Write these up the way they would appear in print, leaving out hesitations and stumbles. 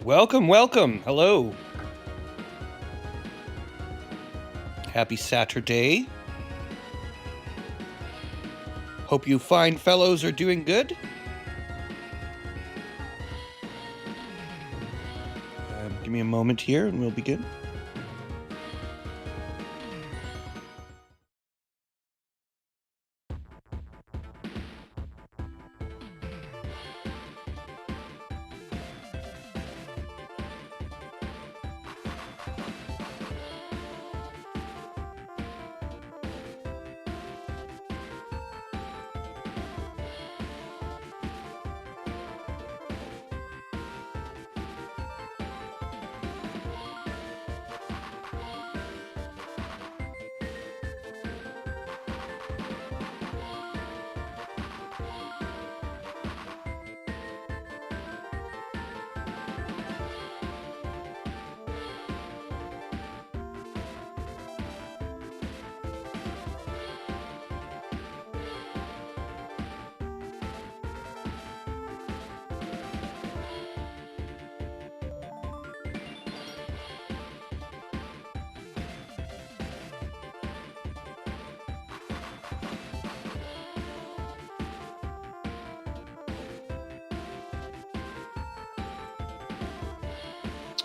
Welcome, welcome. Hello. Happy Saturday. Hope you fine fellows are doing good. Give me a moment here and we'll begin.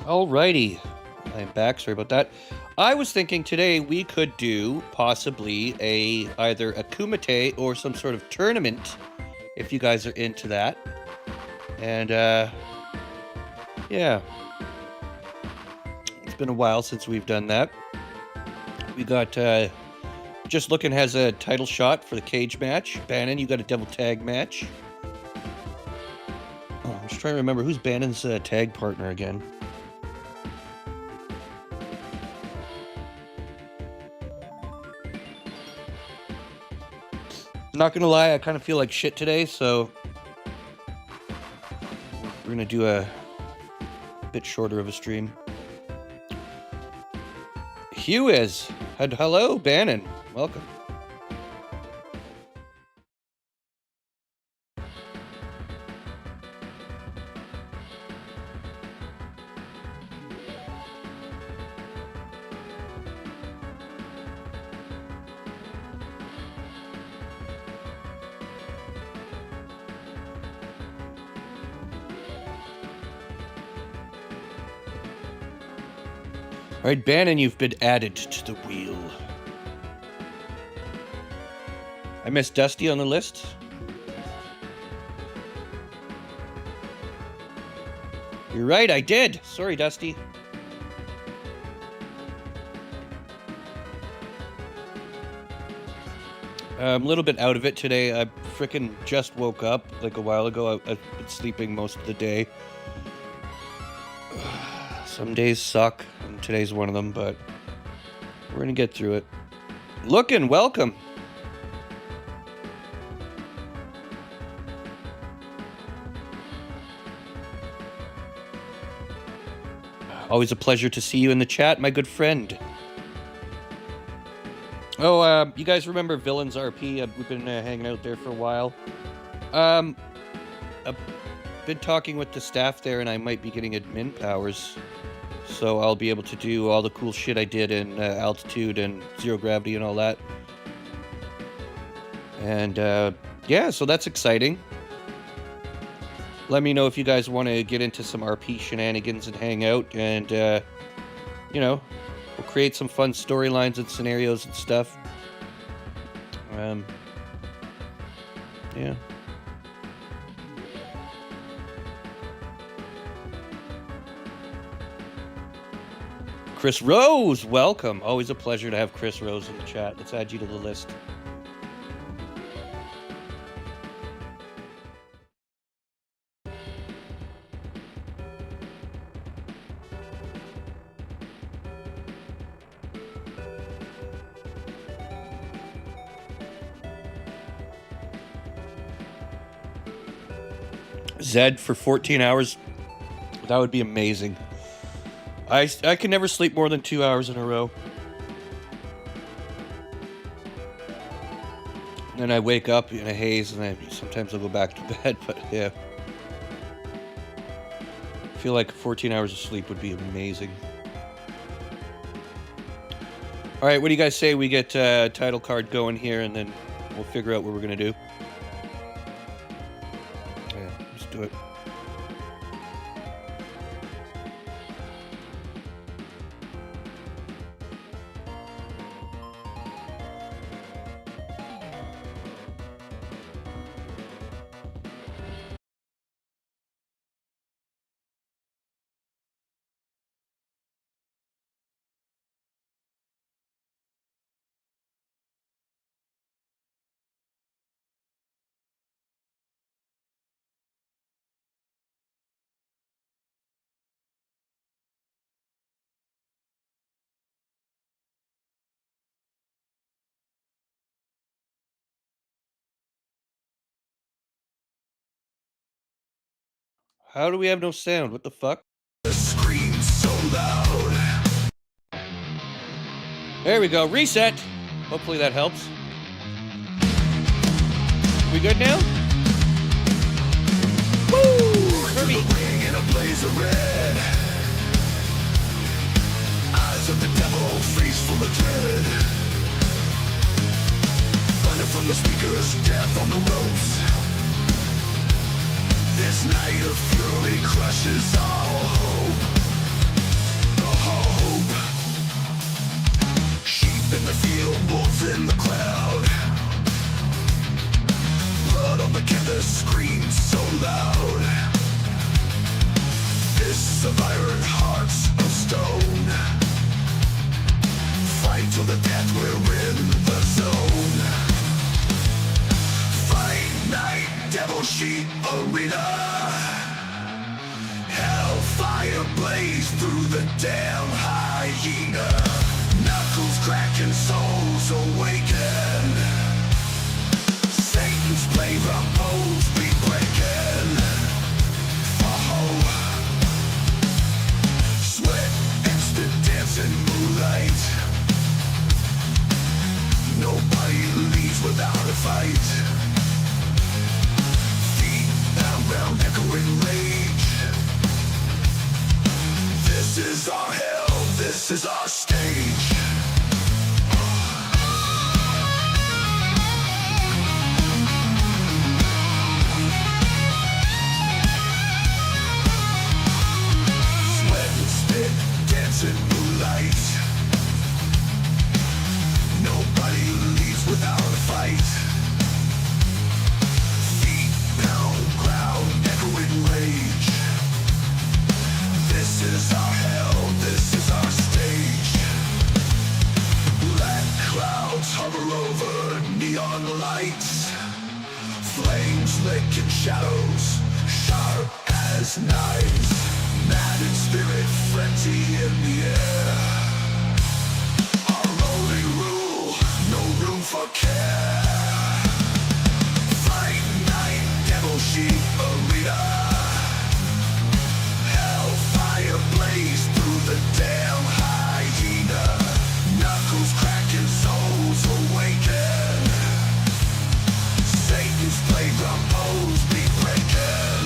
Alrighty, I'm back. Sorry about that. I was thinking today we could do possibly either a kumite or some sort of tournament, if you guys are into that. And yeah, it's been a while since we've done that. We got Just Looking has a title shot for the cage match. Bannon, you got a double tag match. Oh, I'm just trying to remember who's Bannon's tag partner again. Not gonna lie, I kind of feel like shit today, so we're gonna do a bit shorter of a stream. Hugh is. Hello, Bannon. Welcome. All right, Bannon, you've been added to the wheel. I missed Dusty on the list. You're right, I did. Sorry, Dusty. I'm a little bit out of it today. I frickin' just woke up like a while ago. I've been sleeping most of the day. Some days suck, and today's one of them, but we're gonna get through it. Looking, welcome. Always a pleasure to see you in the chat, my good friend. Oh, you guys remember Villains RP? We've been hanging out there for a while. I've been talking with the staff there, and I might be getting admin powers. So I'll be able to do all the cool shit I did in Altitude and Zero Gravity and all that. And yeah, so that's exciting. Let me know if you guys want to get into some RP shenanigans and hang out. And, you know, we'll create some fun storylines and scenarios and stuff. Yeah. Chris Rose, welcome. Always a pleasure to have Chris Rose in the chat. Let's add you to the list. Zed for 14 hours. That would be amazing. I can never sleep more than 2 hours in a row. And then I wake up in a haze, and sometimes I'll go back to bed, but yeah. feel like 14 hours of sleep would be amazing. All right, what do you guys say we get title card going here, and then we'll figure out what we're going to do? Yeah, let's do it. How do we have no sound? What the fuck? The scream's so loud. There we go. Reset. Hopefully that helps. We good now? Woo! Kirby. Ring in a blaze of red. Eyes of the devil, face full of dread. Thunder from the speakers, death on the ropes. This night of fury crushes all hope. All hope. Sheep in the field, wolves in the cloud. Blood on the canvas screams so loud. Fists of iron, hearts of stone. Fight till the death, we're in the zone. Fight night, devil sheep arena. Hellfire blaze through the damn hyena. Knuckles cracking, souls awaken. Satan's playground poles be breaking. Oh, sweat, instant dancing moonlight. Nobody leaves without a fight. Feet pound round, echoing rage. This is our hell, this is our stage. Sweat and spit, dancing moonlight. Nobody leaves without a fight. Feet pound ground, echoing rage. This is our hell, this is our stage. Black clouds hover over neon lights. Flames licking shadows, sharp as knives. Mad in spirit, frenzy in the air. Our only rule, no room for care. Fight night, devil sheep arena. Hellfire blaze through the damn hyena. Knuckles cracking, souls awaken. Satan's playground poles be breaking.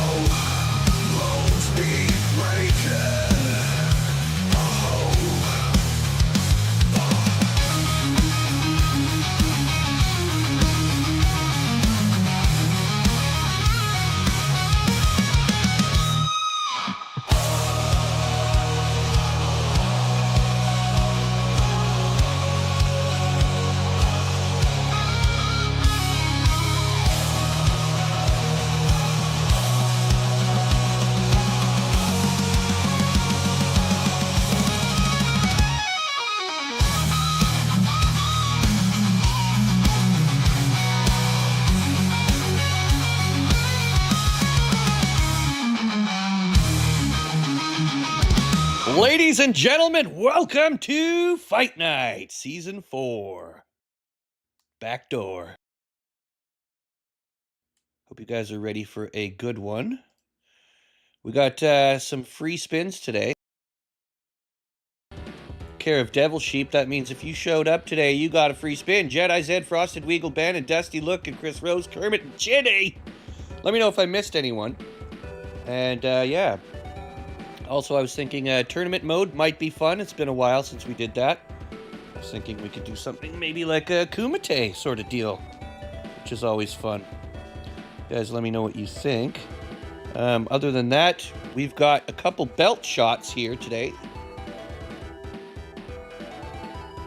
Oh, bones be breaking. Ladies and gentlemen, welcome to Fight Night, Season 4. Backdoor. Hope you guys are ready for a good one. We got some free spins today. Care of Devil Sheep. That means if you showed up today, you got a free spin. Jedi Zed, Frosted Weagle, Ben, and Dusty Look, and Chris Rose, Kermit, and Chinny. Let me know if I missed anyone. And yeah. Also, I was thinking tournament mode might be fun. It's been a while since we did that. I was thinking we could do something maybe like a Kumite sort of deal, which is always fun. You guys, let me know what you think. Other than that, we've got a couple belt shots here today.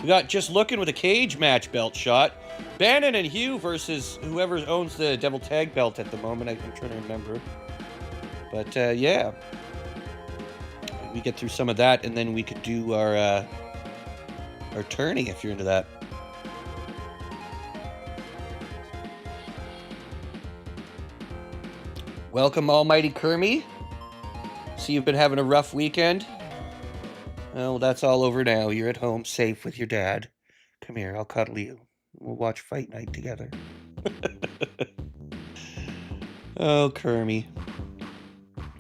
We got Just Looking with a cage match belt shot. Bannon and Hugh versus whoever owns the Devil Tag belt at the moment. I'm trying to remember. But yeah. We get through some of that, and then we could do our tourney if you're into that. Welcome, Almighty Kermie. See, you've been having a rough weekend. Well, that's all over now. You're at home, safe with your dad. Come here, I'll cuddle you. We'll watch Fight Night together. Oh, Kermie.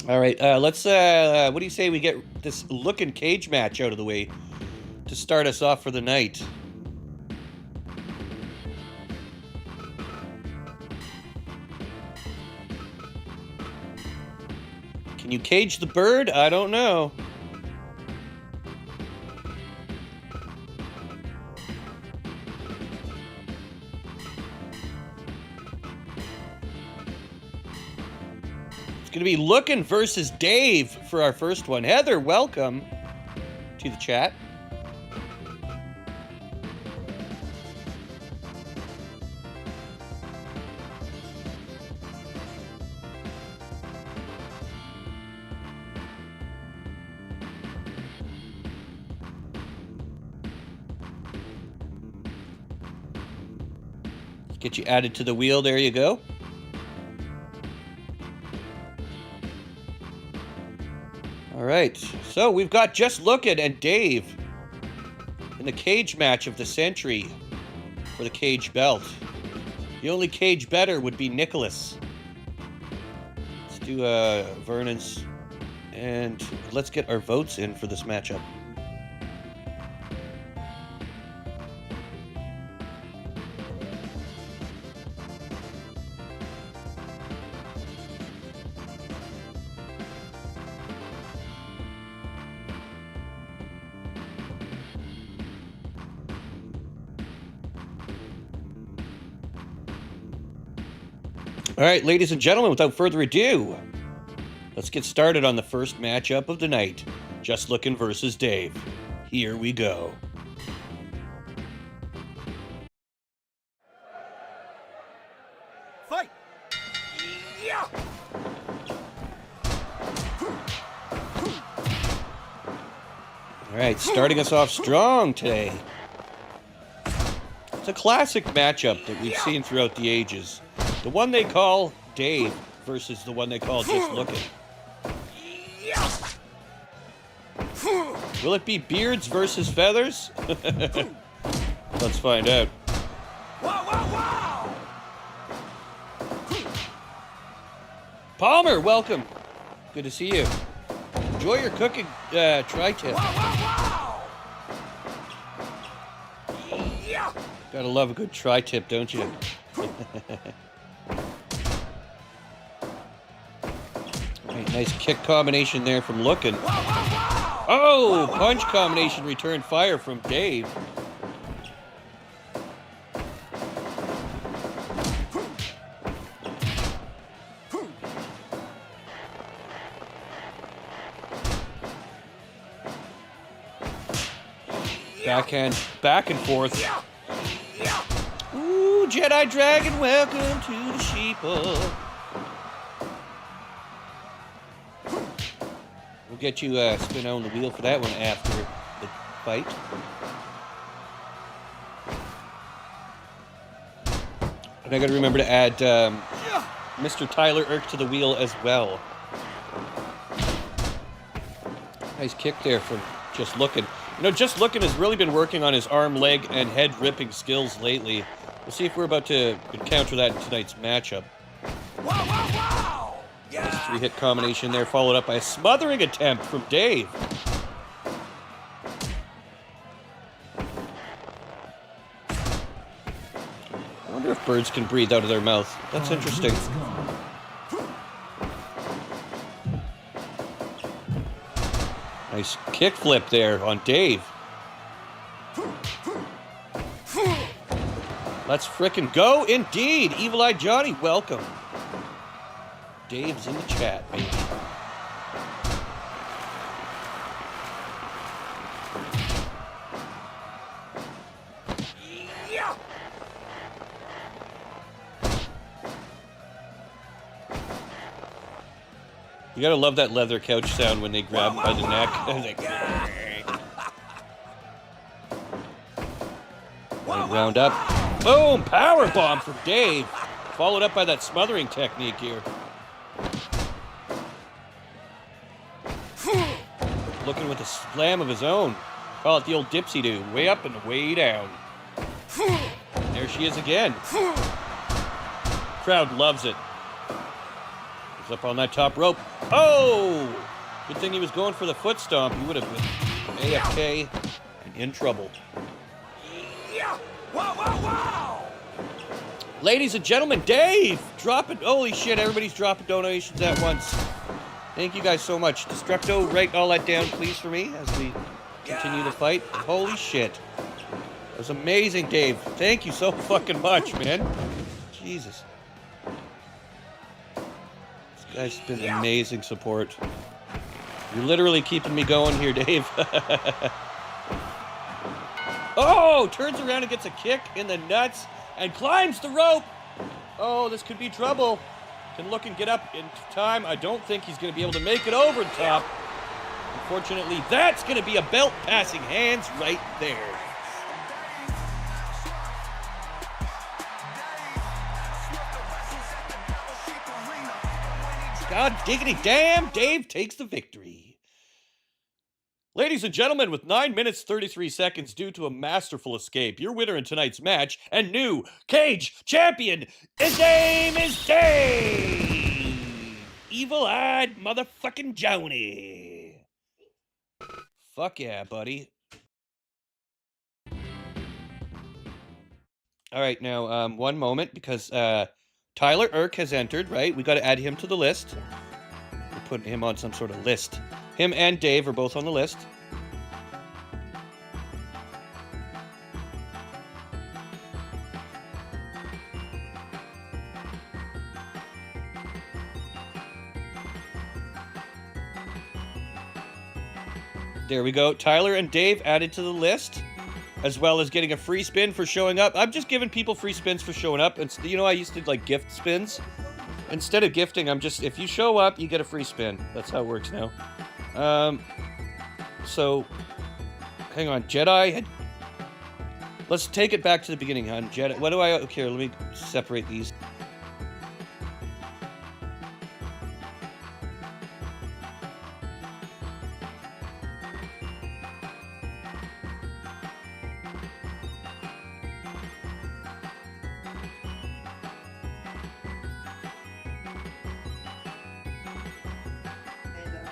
All right, let's, what do you say we get this looking cage match out of the way to start us off for the night? Can you cage the bird? I don't know. Going to be Lookin' versus Dave for our first one. Heather, welcome to the chat. Let's get you added to the wheel. There you go. All right, so we've got Just Lookin' and Dave in the cage match of the century for the cage belt. The only cage better would be Nicholas. Let's do Vernon's, and let's get our votes in for this matchup. All right, ladies and gentlemen, without further ado, let's get started on the first matchup of the night. Just Lookin' versus Dave. Here we go. Fight! Yeah! All right, starting us off strong today. It's a classic matchup that we've seen throughout the ages. The one they call Dave versus the one they call Just Lookin'. Will it be beards versus feathers? Let's find out. Palmer, welcome. Good to see you. Enjoy your cooking tri-tip. Gotta love a good tri-tip, don't you? Right, nice kick combination there from Lookin'. Oh, punch combination returned fire from Dave. Backhand, back and forth. Ooh, Jedi Dragon, welcome to the sheeple. We'll get you spin on the wheel for that one after the fight. And I gotta remember to add Mr. Tyler Irk to the wheel as well. Nice kick there from Just Lookin'. You know, Just Lookin' has really been working on his arm, leg, and head ripping skills lately. We'll see if we're about to encounter that in tonight's matchup. Yeah. Nice three-hit combination there, followed up by a smothering attempt from Dave. I wonder if birds can breathe out of their mouth. That's interesting. Nice kickflip there on Dave. Let's frickin' go indeed. Evil Eye Johnny, welcome. Dave's in the chat, baby. You gotta love that leather couch sound when they grab him by the neck. Like, round up. Boom! Power bomb from Dave. Followed up by that smothering technique here. Looking with a slam of his own. Call it the old dipsy-doo. Way up and way down. There she is again. Crowd loves it. He's up on that top rope. Oh! Good thing he was going for the foot stomp. He would have been AFK and in trouble. Ladies and gentlemen, Dave! Dropping. Holy shit, everybody's dropping donations at once. Thank you guys so much. Destructo, write all that down, please, for me as we continue the fight. Holy shit. That was amazing, Dave. Thank you so fucking much, man. Jesus. This guy's been amazing support. You're literally keeping me going here, Dave. Oh! Turns around and gets a kick in the nuts and climbs the rope. Oh, this could be trouble. Can look and get up in time. I don't think he's going to be able to make it over the top. Unfortunately, that's going to be a belt passing hands right there. God diggity damn, Dave takes the victory. Ladies and gentlemen, with 9 minutes 33 seconds due to a masterful escape, your winner in tonight's match and new Cage champion, his name is Dave! Evil-eyed motherfucking Johnny. Fuck yeah, buddy. All right, now, one moment, because Tyler Irk has entered, right? We got to add him to the list. We're putting him on some sort of list. Him and Dave are both on the list. There we go. Tyler and Dave added to the list, as well as getting a free spin for showing up. I'm just giving people free spins for showing up. And you know, I used to like gift spins. Instead of gifting, I'm just, if you show up, you get a free spin. That's how it works now. So, hang on. Jedi. Let's take it back to the beginning, hon. Jedi. What do I, okay, let me separate these.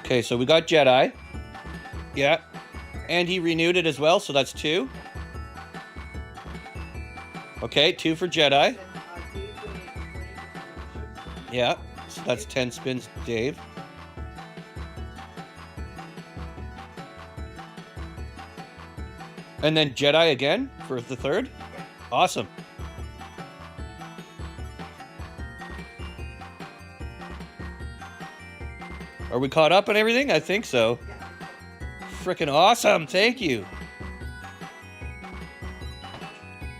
Okay, so we got Jedi. Yeah. And he renewed it as well, so that's 2. Okay, 2 for Jedi. Yeah, so that's 10 spins, Dave. And then Jedi again for the 3rd. Awesome. Are we caught up on everything? I think so. Frickin' awesome. Thank you.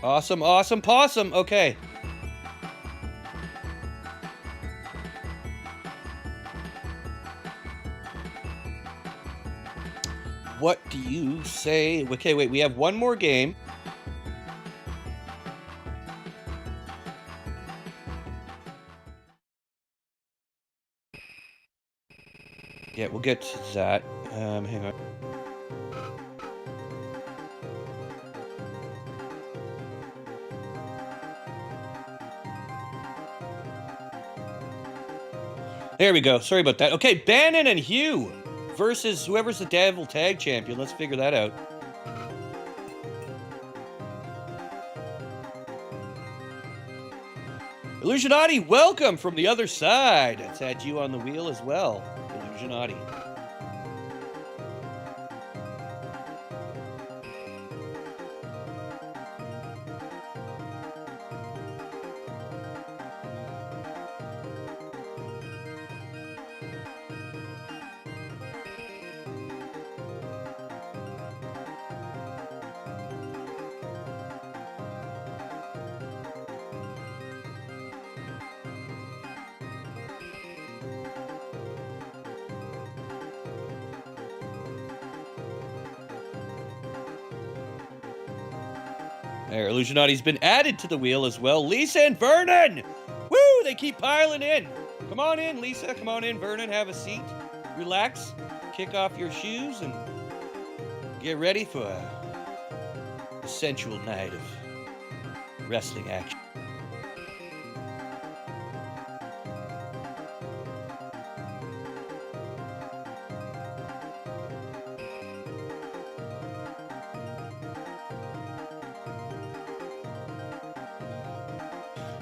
Awesome, awesome, possum. Okay. What do you say? Okay, wait. We have one more game. Yeah, we'll get to that. Hang on. There we go. Sorry about that. Okay, Bannon and Hugh versus whoever's the Devil Tag Champion. Let's figure that out. Illusionati, welcome from the other side. Let's add you on the wheel as well. Illusionati. There, Illusionati's been added to the wheel as well. Lisa and Vernon! Woo! They keep piling in. Come on in, Lisa. Come on in, Vernon. Have a seat. Relax. Kick off your shoes and get ready for a sensual night of wrestling action.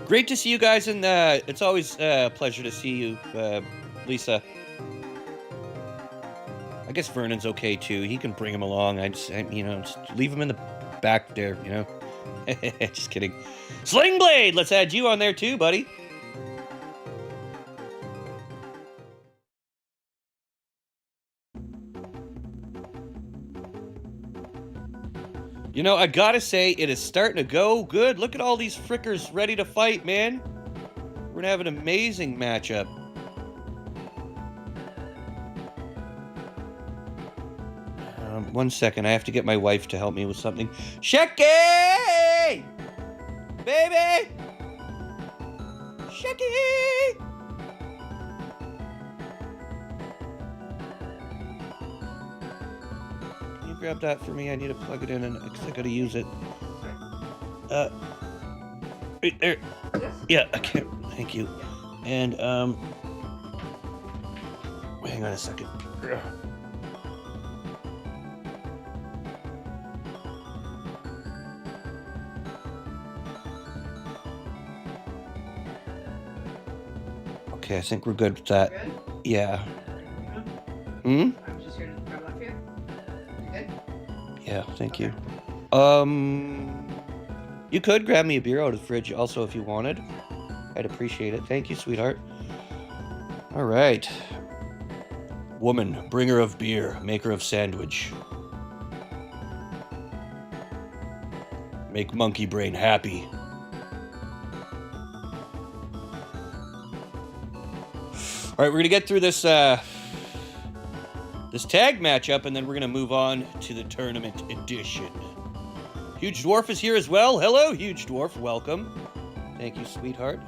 Great to see you guys, and it's always a pleasure to see you, Lisa. I guess Vernon's okay too. He can bring him along. just leave him in the back there, you know. Just kidding. Slingblade, let's add you on there too, buddy. You know, I gotta say, it is starting to go good. Look at all these frickers ready to fight, man. We're gonna have an amazing matchup. One second, I have to get my wife to help me with something. Shecky! Baby! Shecky! Can you grab that for me? I need to plug it in and I gotta use it. Right there. Yeah, I can't. Thank you. And, hang on a second. Okay, I think we're good with that. Good? Yeah. Hmm? I'm just here to grab that for you. You good? Yeah, thank you. You could grab me a beer out of the fridge also if you wanted. I'd appreciate it. Thank you, sweetheart. All right. Woman, bringer of beer, maker of sandwich. Make monkey brain happy. All right, we're gonna get through this this tag matchup, and then we're gonna move on to the tournament edition. Huge Dwarf is here as well. Hello, Huge Dwarf. Welcome. Thank you, sweetheart.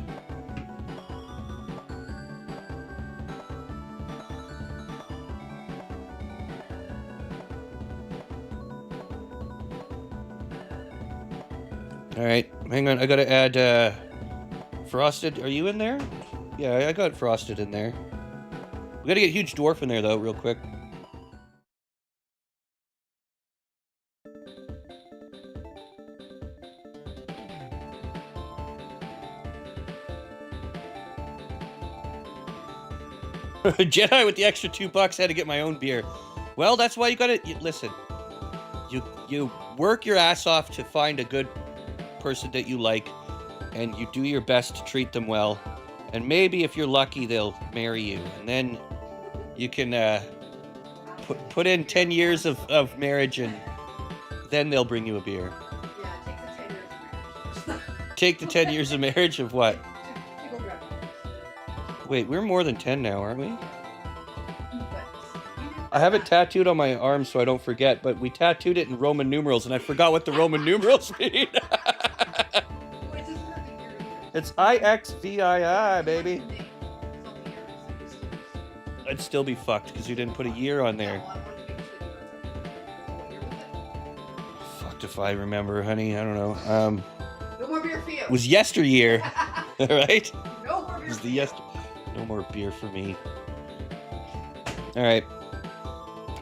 All right, hang on. I gotta add Frosted. Are you in there? Yeah, I got Frosted in there. We gotta get Huge Dwarf in there, though, real quick. Jedi with the extra $2 had to get my own beer. Well, that's why you gotta... listen. You work your ass off to find a good person that you like, and you do your best to treat them well. And maybe if you're lucky, they'll marry you. And then you can put in 10 years of marriage, and then they'll bring you a beer. Yeah, Take the 10 years of marriage of what? You go grab it. Wait, we're more than 10 now, aren't we? But I have it tattooed on my arm so I don't forget, but we tattooed it in Roman numerals, and I forgot what the Roman numerals mean. It's IXVII, baby. I'd still be fucked because you didn't put a year on there. Fucked if I remember, honey. I don't know. No more beer for you. It was yesteryear, right? No more beer It was for the you. No more beer for me. All right.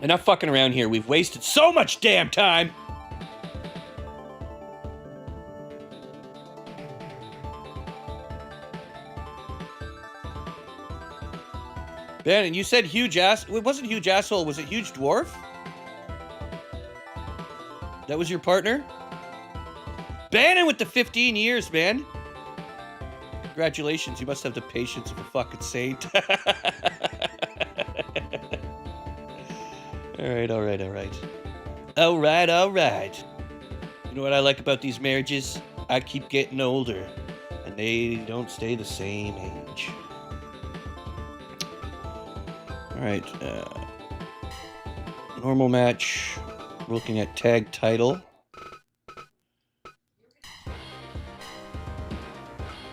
Enough fucking around here. We've wasted so much damn time. Bannon, you said huge ass. It wasn't huge asshole. Was it Huge Dwarf? That was your partner? Bannon with the 15 years, man. Congratulations. You must have the patience of a fucking saint. All right. You know what I like about these marriages? I keep getting older, and they don't stay the same age. All right, normal match. We're looking at tag title.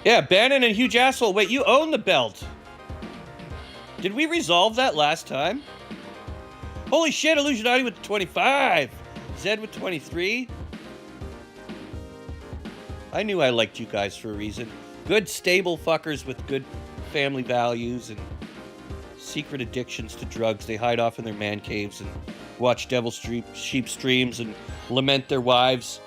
Yeah, Bannon and Huge Asshole. Wait, you own the belt. Did we resolve that last time? Holy shit, Illusionati with 25. Zed with 23. I knew I liked you guys for a reason. Good, stable fuckers with good family values and secret addictions to drugs. They hide off in their man caves and watch Devil Sheep streams and lament their wives.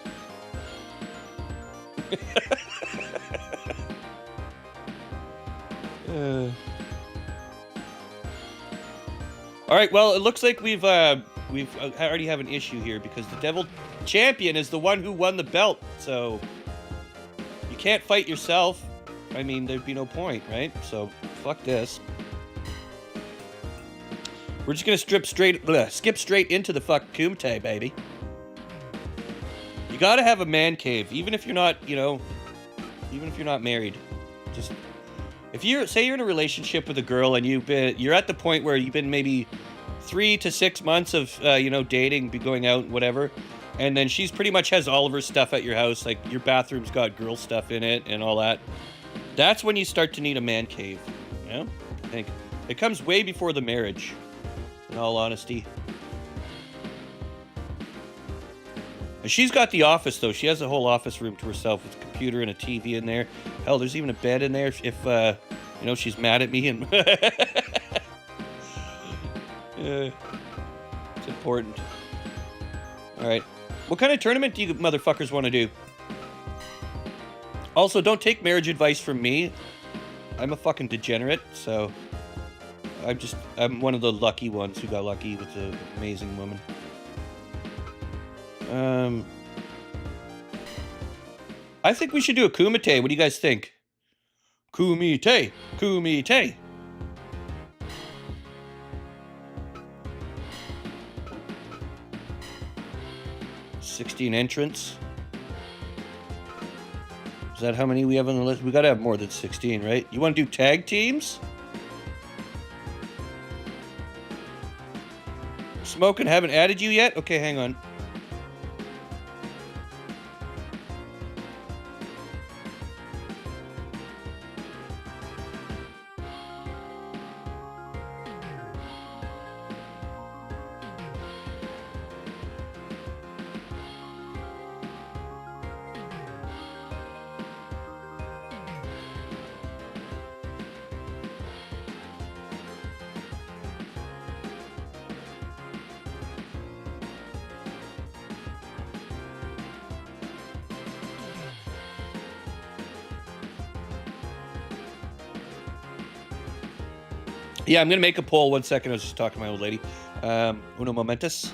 All right, well, it looks like we've already have an issue here because the Devil Champion is the one who won the belt, so you can't fight yourself. I mean, there'd be no point, right? So, fuck this. We're just gonna skip straight into the fuck Kumite, baby. You gotta have a man cave, even if you're not, even if you're not married. Just if you're in a relationship with a girl and you're at the point where you've been maybe 3 to 6 months of dating, be going out, whatever, and then she's pretty much has all of her stuff at your house, like your bathroom's got girl stuff in it and all that. That's when you start to need a man cave. I think it comes way before the marriage. In all honesty. And she's got the office, though. She has a whole office room to herself with a computer and a TV in there. Hell, there's even a bed in there if she's mad at me. And it's important. All right. What kind of tournament do you motherfuckers want to do? Also, don't take marriage advice from me. I'm a fucking degenerate, so... I'm one of the lucky ones who got lucky with an amazing woman. I think we should do a Kumite. What do you guys think? Kumite! Kumite! $16 entrants. Is that how many we have on the list? We gotta have more than 16, right? You want to do tag teams? Smoking, haven't added you yet? Okay, hang on. Yeah, I'm gonna make a poll. 1 second. I was just talking to my old lady. Uno momentus.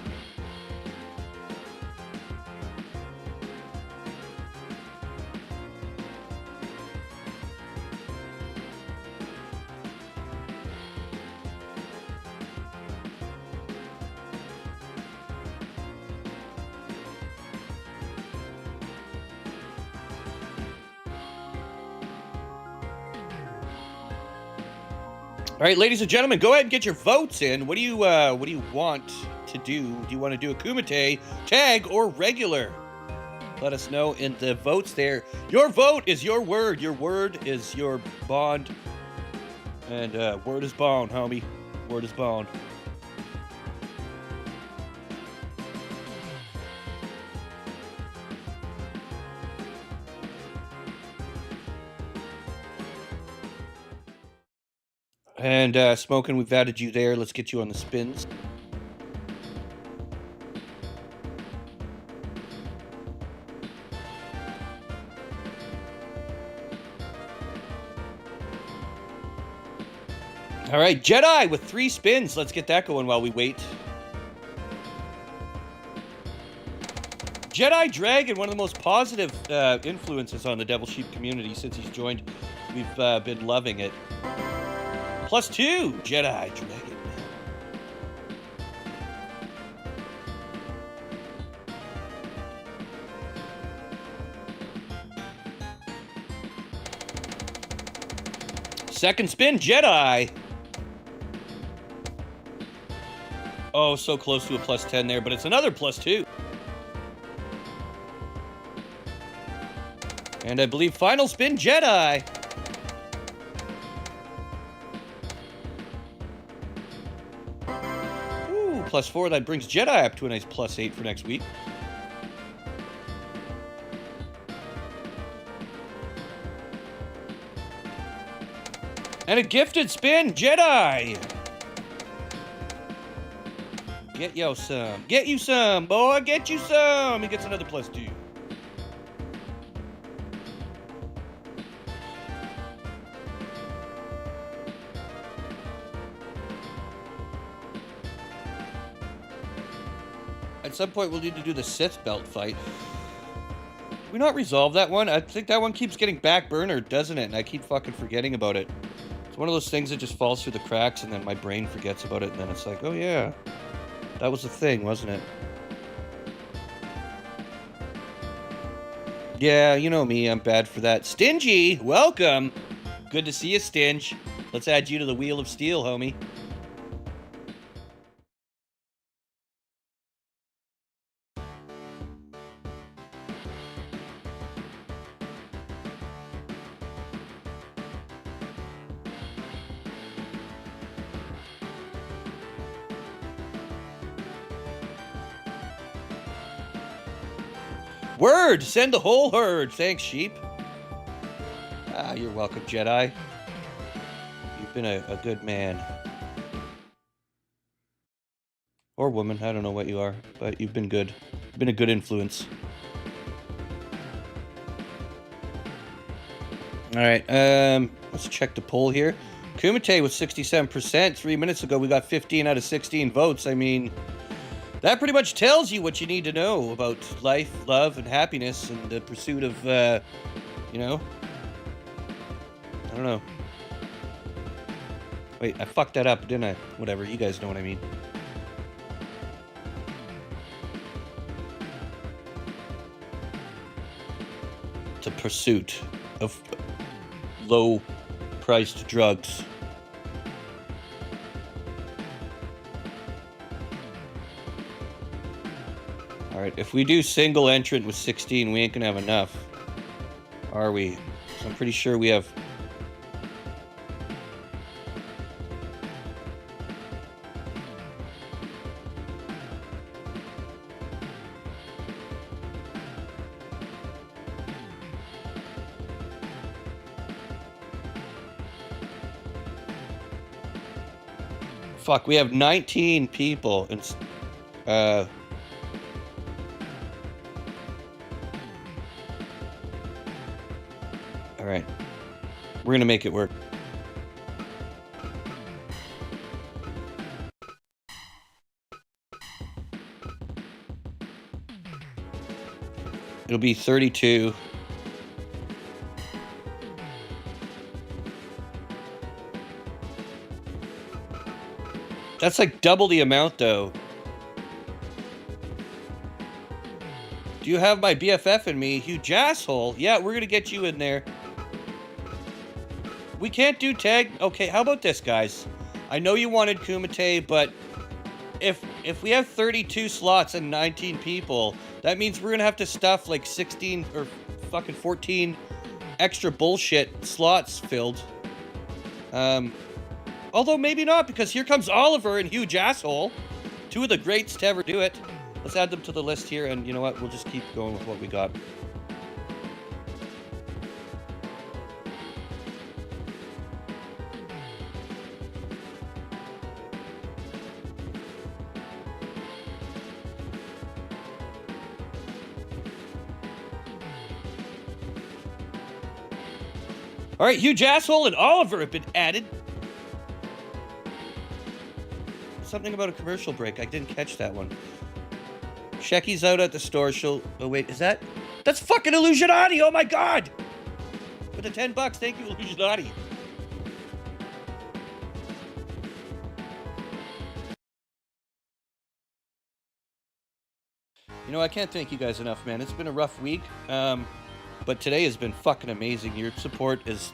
All right, ladies and gentlemen, go ahead and get your votes in. What do you want to do? Do you want to do a Kumite, tag, or regular? Let us know in the votes there. Your vote is your word. Your word is your bond. And word is bond, homie. Word is bond. And Smoking, we've added you there. Let's get you on the spins. All right, Jedi with 3 spins. Let's get that going while we wait. Jedi Dragon, one of the most positive influences on the Devil Sheep community since he's joined. We've been loving it. +2, Jedi Dragon. Second spin, Jedi. Oh, so close to a +10 there, but it's another +2. And I believe final spin Jedi. Ooh, +4. That brings Jedi up to a nice +8 for next week. And a gifted spin Jedi. Get yo some. Get you some, boy. Get you some. He gets another +2. At some point, we'll need to do the Sith belt fight. Did we not resolve that one? I think that one keeps getting backburnered, doesn't it? And I keep fucking forgetting about it. It's one of those things that just falls through the cracks, and then my brain forgets about it, and then it's like, oh yeah, that was the thing, wasn't it? Yeah, you know me, I'm bad for that. Stingy, welcome. Good to see you, Stinge. Let's add you to the Wheel of Steel, homie. Word! Send the whole herd! Thanks, sheep. Ah, you're welcome, Jedi. You've been a good man. Or woman, I don't know what you are, but you've been good. You've been a good influence. Alright, let's check the poll here. Kumite with 67%. 3 minutes ago, we got 15 out of 16 votes. I mean, that pretty much tells you what you need to know about life, love, and happiness, and the pursuit of, you know? I don't know. Wait, I fucked that up, didn't I? Whatever, you guys know what I mean. The pursuit of low-priced drugs. Alright, if we do single entrant with 16, we ain't gonna have enough. Are we? So I'm pretty sure we have... Fuck, we have 19 people. Alright. We're gonna make it work. It'll be 32. That's like double the amount, though. Do you have my BFF in me, huge asshole? Yeah, we're gonna get you in there. We can't do tag. Okay, how about this, guys? I know you wanted Kumite, but if we have 32 slots and 19 people, that means we're gonna have to stuff like 16 or fucking 14 extra bullshit slots filled. Although maybe not, because here comes Oliver and huge asshole. Two of the greats to ever do it. Let's add them to the list here, and you know what? We'll just keep going with what we got. All right, huge asshole and Oliver have been added. Something about a commercial break. I didn't catch that one. Shecky's out at the store. She'll... Oh, wait. Is that... That's fucking Illusionati! Oh, my God! For the $10. Thank you, Illusionati. You know, I can't thank you guys enough, man. It's been a rough week. But today has been fucking amazing. Your support is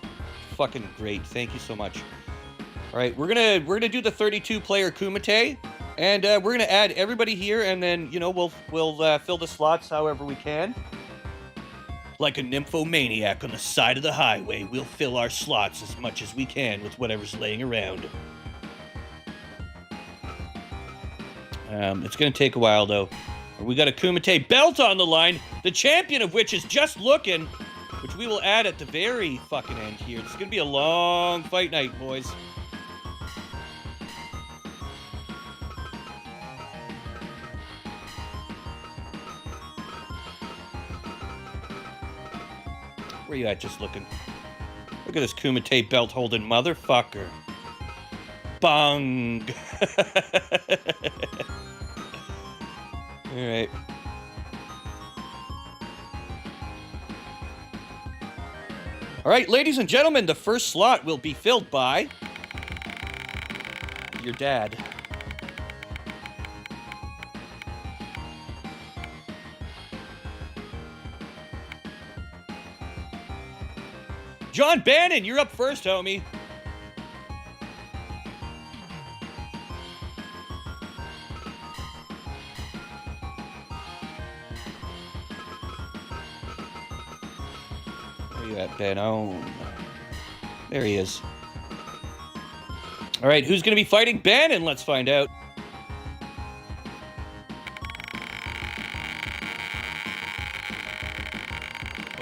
fucking great. Thank you so much. All right, we're gonna do the 32-player Kumite, and we're gonna add everybody here, and then you know we'll fill the slots however we can. Like a nymphomaniac on the side of the highway, we'll fill our slots as much as we can with whatever's laying around. It's going to take a while, though. We got a Kumite belt on the line, the champion of which is just looking, which we will add at the very fucking end here. It's going to be a long fight night, boys. Where you at just looking? Look at this Kumite belt holding motherfucker. Bung! Alright. Alright, ladies and gentlemen, the first slot will be filled by your dad. John Bannon, you're up first, homie. Where you at, Bannon? There he is. All right, who's going to be fighting Bannon? Let's find out.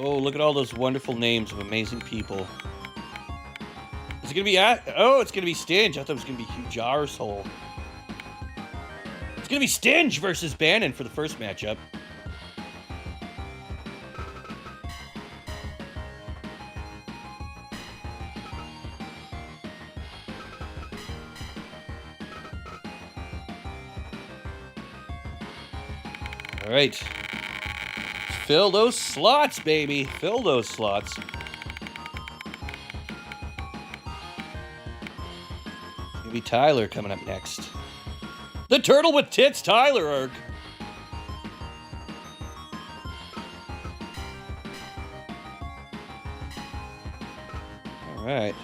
Oh, look at all those wonderful names of amazing people. Is it gonna be oh, it's gonna be Stinge. I thought it was gonna be Huge Arsehole. It's gonna be Stinge versus Bannon for the first matchup. All right. Fill those slots, baby. Fill those slots. It's gonna be Tyler coming up next. The turtle with tits, Tyler Erg. All right.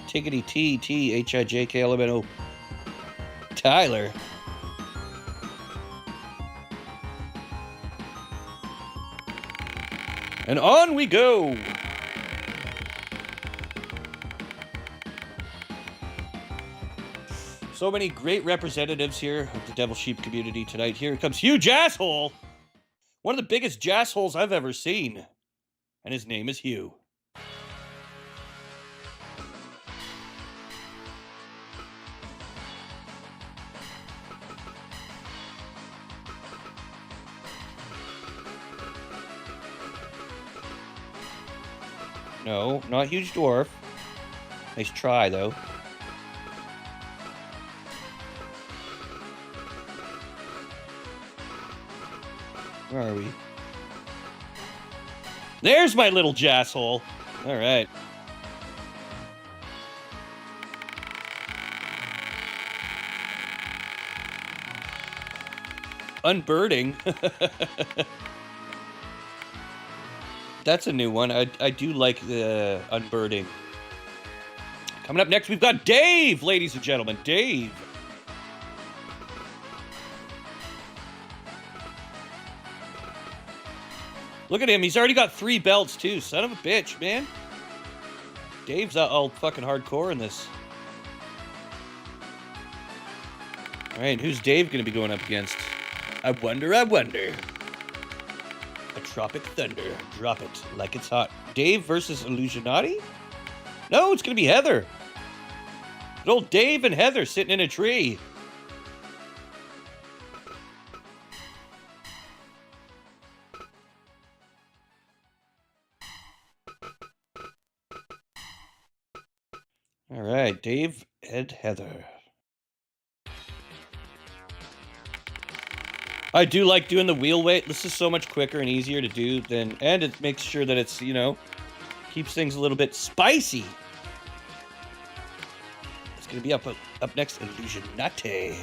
Tiggity T T H I J K L M N O. Tyler. And on we go! So many great representatives here of the Devil Sheep community tonight. Here comes Huge Asshole! One of the biggest jassholes I've ever seen. And his name is Hugh. No, not Huge Dwarf. Nice try, though. Where are we? There's my little jasshole. All right. Unbirding. That's a new one. I do like the unbirding. Coming up next, we've got Dave, ladies and gentlemen. Dave. Look at him. He's already got 3 belts, too. Son of a bitch, man. Dave's all fucking hardcore in this. All right, who's Dave going to be going up against? I wonder. A Tropic Thunder. Drop it like it's hot. Dave versus Illusionati? No, it's going to be Heather. Good old Dave and Heather sitting in a tree. All right, Dave and Heather. I do like doing the wheel weight. This is so much quicker and easier to do than, and it makes sure that it's, keeps things a little bit spicy. It's gonna be up next, Illusionati.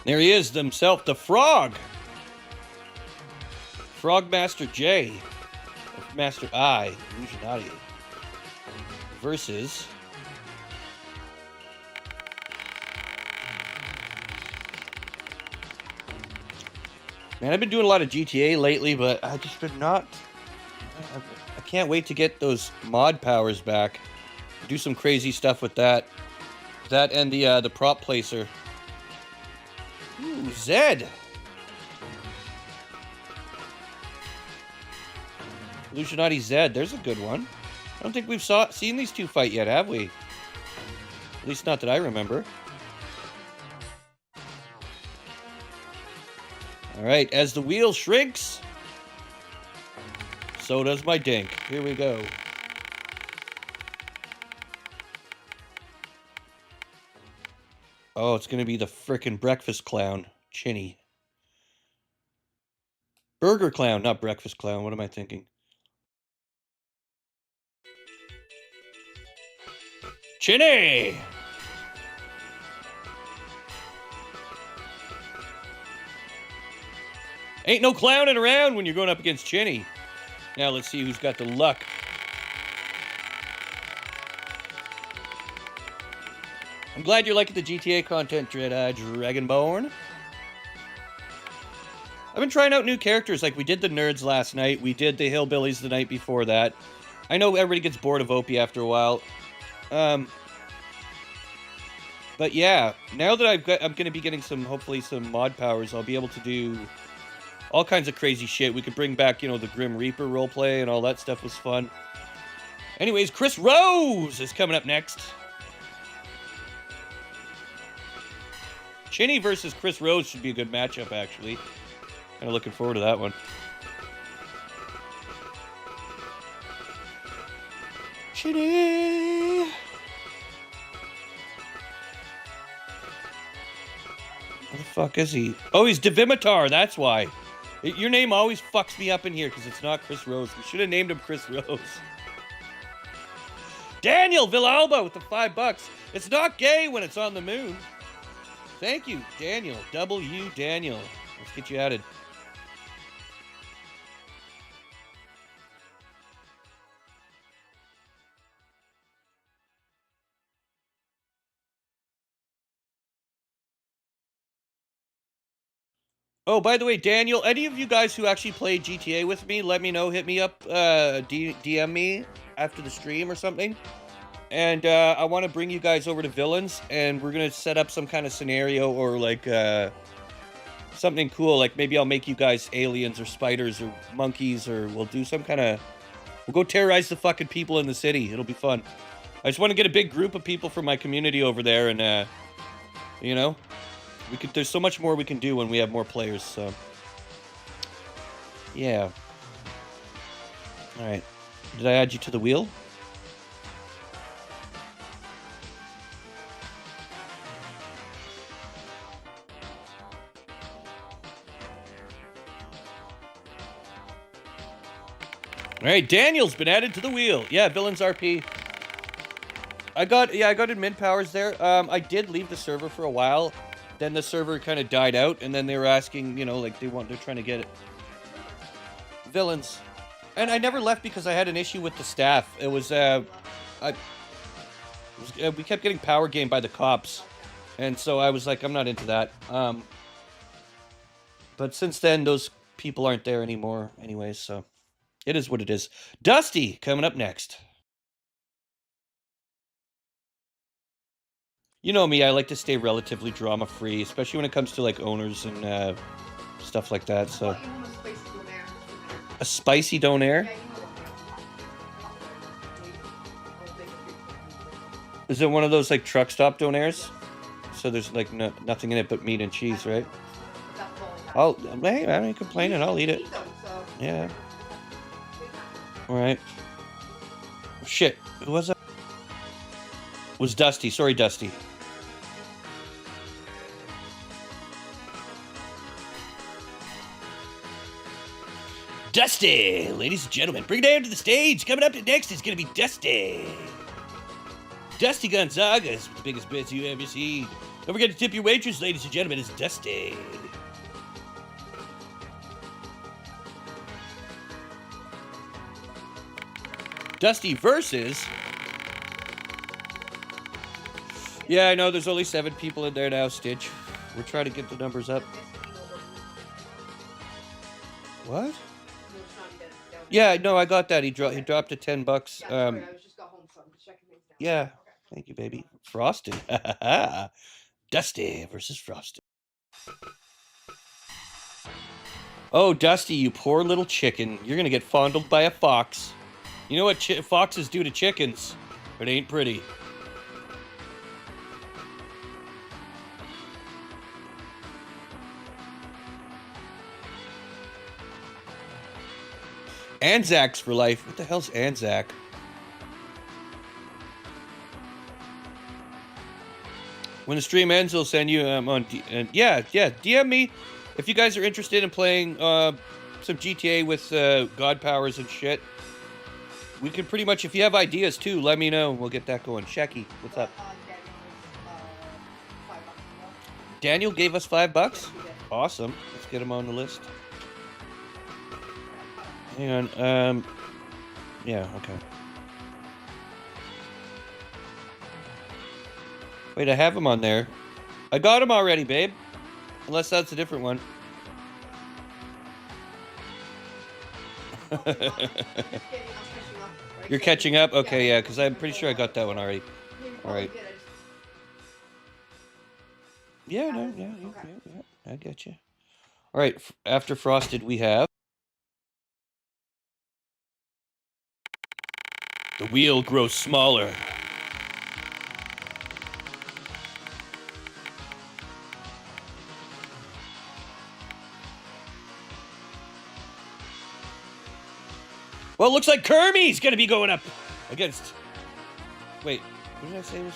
There he is, himself, the Frog. Frog Master J. Master I, Illusionati. Versus... Man, I've been doing a lot of GTA lately, but I've just been not... I can't wait to get those mod powers back. Do some crazy stuff with that. That and the prop placer. Ooh, Zed! Illusionati Zed, there's a good one. I don't think we've seen these two fight yet, have we? At least not that I remember. Alright, as the wheel shrinks, so does my dink. Here we go. Oh, it's gonna be the frickin' breakfast clown, Chinny. Burger clown, not breakfast clown. What am I thinking? Chinny! Ain't no clowning around when you're going up against Chinny. Now let's see who's got the luck. I'm glad you're liking the GTA content, Dragonborn. I've been trying out new characters, like we did the nerds last night, we did the hillbillies the night before that. I know everybody gets bored of Opie after a while. But yeah, now that I'm going to be getting hopefully some mod powers, I'll be able to do all kinds of crazy shit. We could bring back, the Grim Reaper roleplay and all that stuff was fun. Anyways, Chris Rose is coming up next. Chinny versus Chris Rose should be a good matchup, actually. Kind of looking forward to that one. Chinny! Where the fuck is he? Oh, he's Devimitar, that's why. Your name always fucks me up in here because it's not Chris Rose. We should have named him Chris Rose. Daniel Villalba with the $5. It's not gay when it's on the moon. Thank you, Daniel. W. Daniel. Let's get you added. Oh, by the way, Daniel, any of you guys who actually played GTA with me, let me know. Hit me up, DM me after the stream or something. And I want to bring you guys over to Villains, and we're going to set up some kind of scenario or, like, something cool. Like, maybe I'll make you guys aliens or spiders or monkeys, or we'll do some kind of... We'll go terrorize the fucking people in the city. It'll be fun. I just want to get a big group of people from my community over there, and, there's so much more we can do when we have more players, so... Yeah. Alright. Did I add you to the wheel? Alright, Daniel's been added to the wheel. Yeah, Villains RP. I got admin powers there. I did leave the server for a while. Then the server kind of died out, and then they were asking, like they're trying to get it. Villains. And I never left because I had an issue with the staff. It was, we kept getting power gamed by the cops. And so I was like, I'm not into that. But since then, those people aren't there anymore anyways, so it is what it is. Dusty coming up next. You know me, I like to stay relatively drama-free, especially when it comes to, like, owners and stuff like that, so... A spicy donair? Is it one of those, like, truck stop donairs? So there's, like, nothing in it but meat and cheese, right? Hey, I ain't complaining, I'll eat it. Yeah. Alright. Shit, who was that? It was Dusty, sorry, Dusty. Dusty, ladies and gentlemen, bring it down to the stage. Coming up next is going to be Dusty. Dusty Gonzaga is the biggest bits you ever seen. Don't forget to tip your waitress, ladies and gentlemen. It's Dusty. Dusty versus... Yeah, I know. There's only 7 people in there now, Stitch. We're trying to get the numbers up. What? Yeah, no, I got that. He dropped it $10. Yeah, sorry, I was just got home, so I'm just checking things down. Yeah. Okay. Thank you, baby. Frosted. Dusty versus Frosted. Oh, Dusty, you poor little chicken. You're gonna get fondled by a fox. You know what foxes do to chickens? It ain't pretty. Anzacs for life. What the hell's Anzac? When the stream ends, I'll send you on. Yeah, DM me if you guys are interested in playing some GTA with God powers and shit. We can pretty much, if you have ideas too, let me know. We'll get that going. Shecky, what's up? Daniel gave us $5. Awesome. Let's get him on the list. Hang on. Yeah. Okay. Wait, I have him on there. I got him already, babe. Unless that's a different one. You're catching up? Okay, yeah, because I'm pretty sure I got that one already. All right. Yeah, no, yeah, I get you. All right, after Frosted, we have... The wheel grows smaller. Well, it looks like Kermie's gonna be going up against... Wait, what did I say was...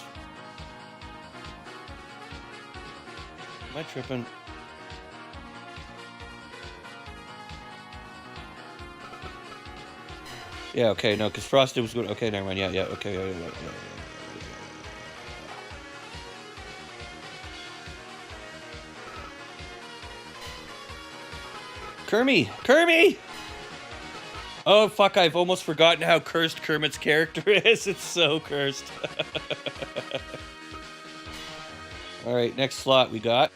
Am I tripping? Yeah, okay, no, because Frosted was good. Okay, never mind. Yeah, okay, yeah. Kermie! Oh, fuck, I've almost forgotten how cursed Kermit's character is. It's so cursed. All right, next slot we got.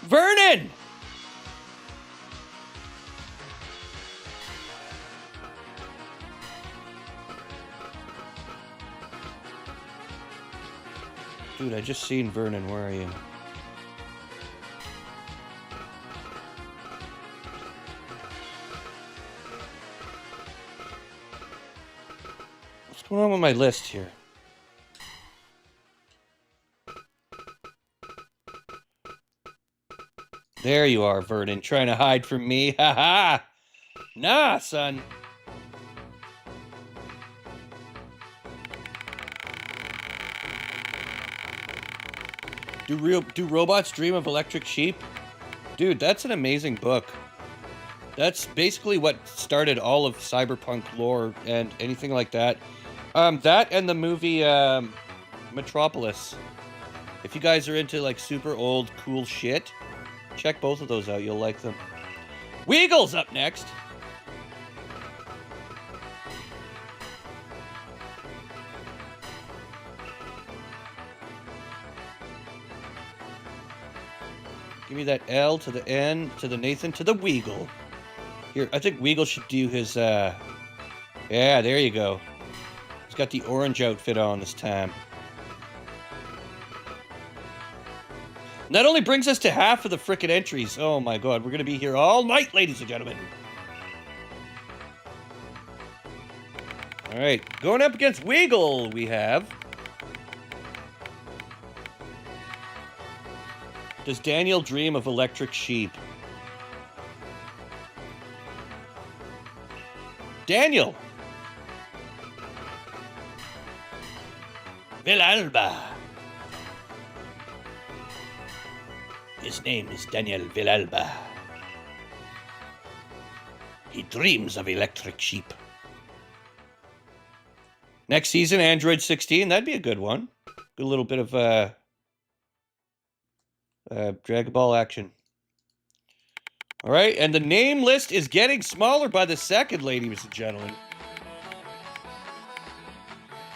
Vernon! Dude, I just seen Vernon. Where are you? What's going on with my list here? There you are, Vernon, trying to hide from me. Ha ha! Nah, son. Do robots dream of electric sheep? Dude, that's an amazing book. That's basically what started all of cyberpunk lore and anything like that. That and the movie Metropolis. If you guys are into like super old cool shit, check both of those out. You'll like them. Weagle's up next. Give me that L to the N to the Nathan to the Weagle. Here, I think Weagle should do his, yeah, there you go. He's got the orange outfit on this time. And that only brings us to half of the frickin' entries. Oh my god, we're gonna be here all night, ladies and gentlemen. Alright, going up against Weagle, we have... Does Daniel dream of electric sheep? Daniel! Villalba! His name is Daniel Villalba. He dreams of electric sheep. Next season, Android 16. That'd be a good one. A little bit of Dragon Ball action. All right, and the name list is getting smaller by the second, ladies and gentlemen.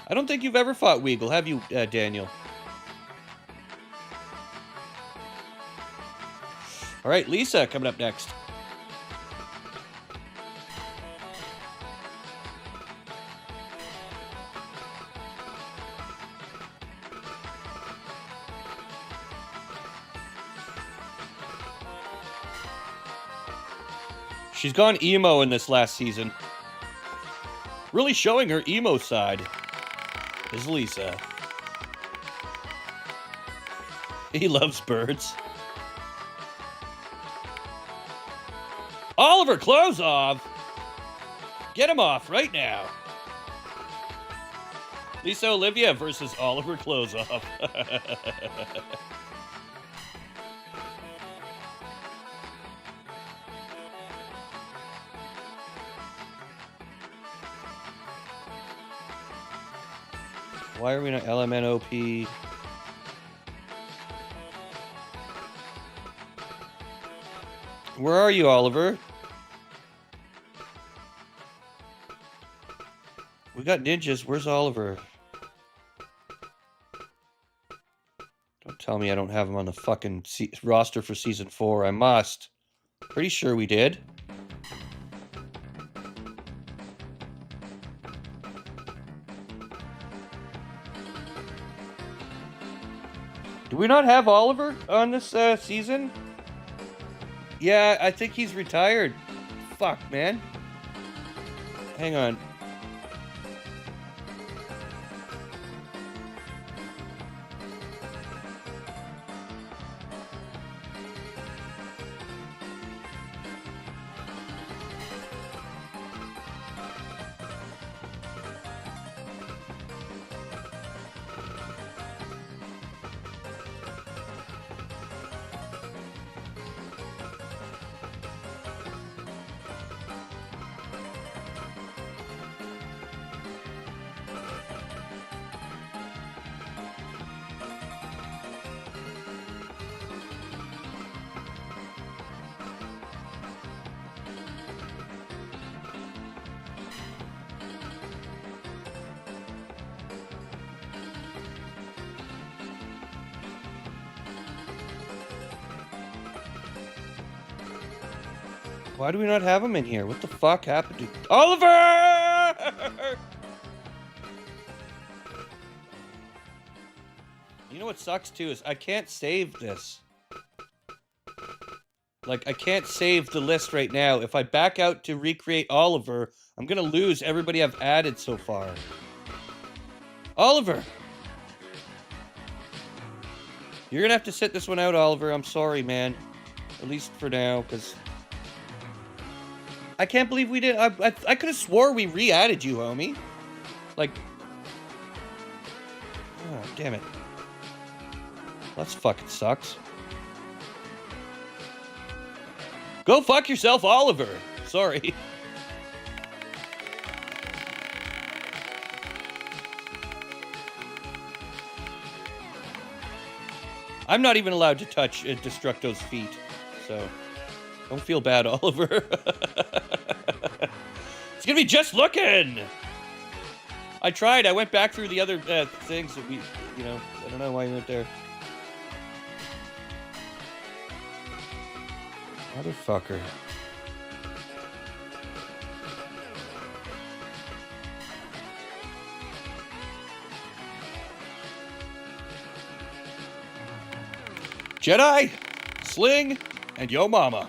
I don't think you've ever fought Weagle, have you, Daniel? All right, Lisa coming up next. She's gone emo in this last season. Really showing her emo side is Lisa. He loves birds. Oliver, clothes off! Get him off right now. Lisa Olivia versus Oliver, clothes off. Why are we not LMNOP? Where are you, Oliver? We got ninjas. Where's Oliver? Don't tell me I don't have him on the fucking roster for season 4. I must. Pretty sure we did. Do we not have Oliver on this season? Yeah, I think he's retired. Fuck, man. Hang on. Why do we not have him in here? What the fuck happened to Oliver? You know what sucks too is I can't save this. Like, I can't save the list right now. If I back out to recreate Oliver, I'm gonna lose everybody I've added so far. Oliver! You're gonna have to sit this one out, Oliver. I'm sorry, man. At least for now, because I can't believe we did. I could have swore we re-added you, homie. Like, oh, damn it. That fucking sucks. Go fuck yourself, Oliver. Sorry. I'm not even allowed to touch Destructo's feet, so don't feel bad, Oliver. It's gonna be just looking. I tried. I went back through the other things that we, you know, I don't know why we went there. Motherfucker. Jedi, Sling, and Yo Mama.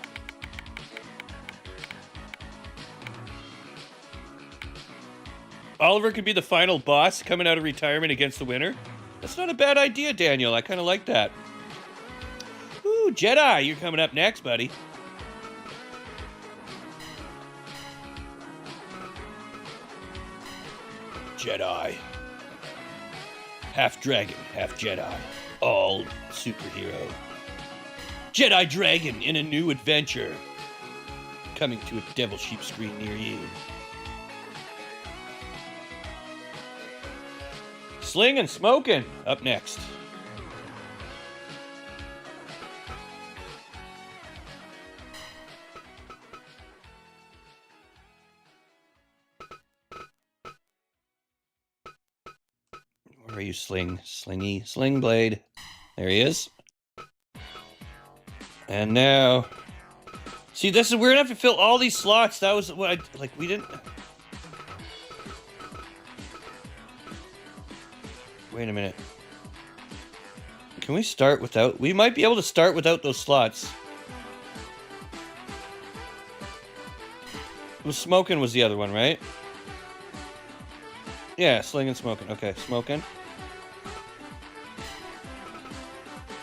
Oliver could be the final boss coming out of retirement against the winner. That's not a bad idea, Daniel. I kind of like that. Ooh, Jedi, you're coming up next, buddy. Jedi. Half dragon, half Jedi. All superhero. Jedi Dragon in a new adventure. Coming to a Devil Sheep screen near you. Sling and Smoking up next. Where are you, Sling? Sling Blade. There he is. And now... See, this is... We're gonna have to fill all these slots. That was what I... Like, we didn't... Wait a minute. Can we start without... We might be able to start without those slots. It was Smoking was the other one, right? Yeah, Sling and Smoking. Okay, Smoking.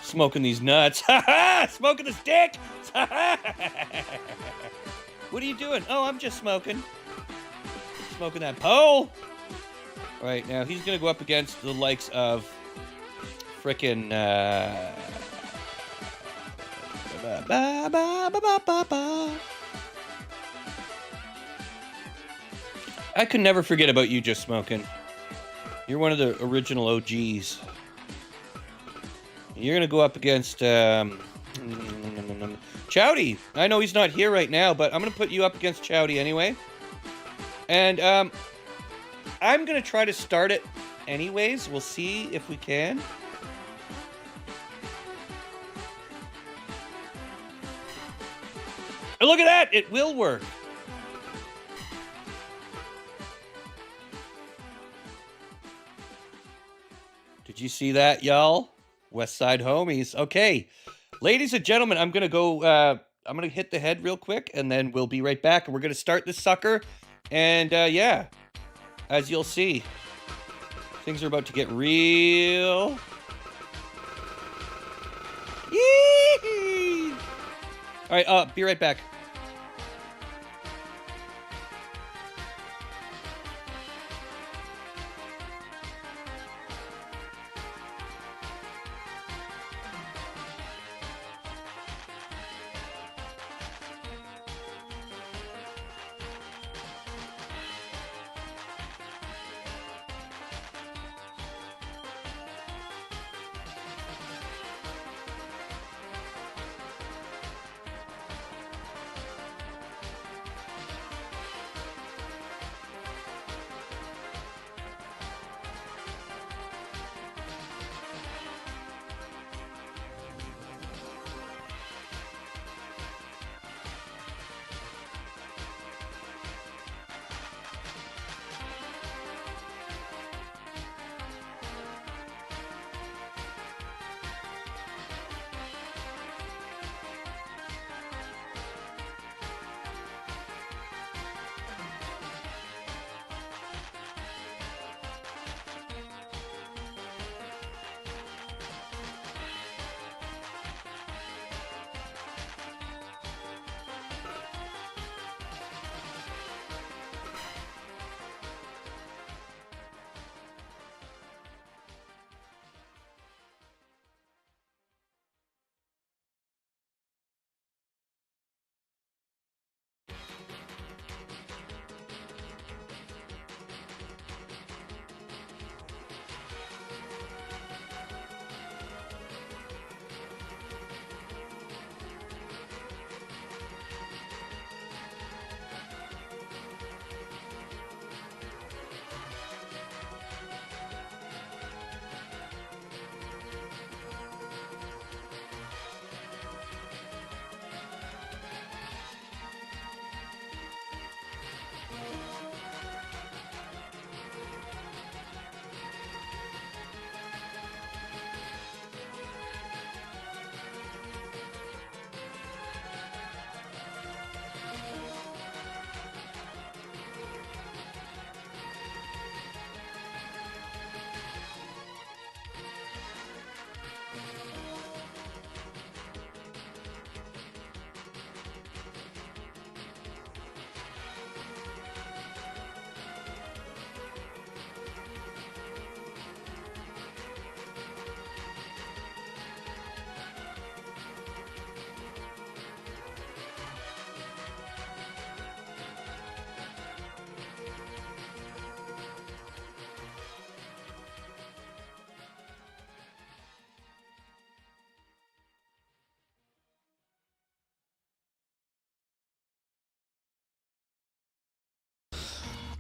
Smoking these nuts. Ha ha! Smoking this dick! Ha ha! What are you doing? Oh, I'm just smoking. Smoking that pole. All right, now he's gonna go up against the likes of frickin' I could never forget about you just smoking. You're one of the original OGs. You're gonna go up against Chowdy. I know he's not here right now, but I'm gonna put you up against Chowdy anyway. And I'm gonna try to start it anyways. We'll see if we can. And look at that! It will work. Did you see that, y'all? West Side Homies. Okay, ladies and gentlemen, I'm gonna go. I'm gonna hit the head real quick, and then we'll be right back. And we're gonna start this sucker. And yeah, as you'll see, things are about to get real. Yee! All right, be right back.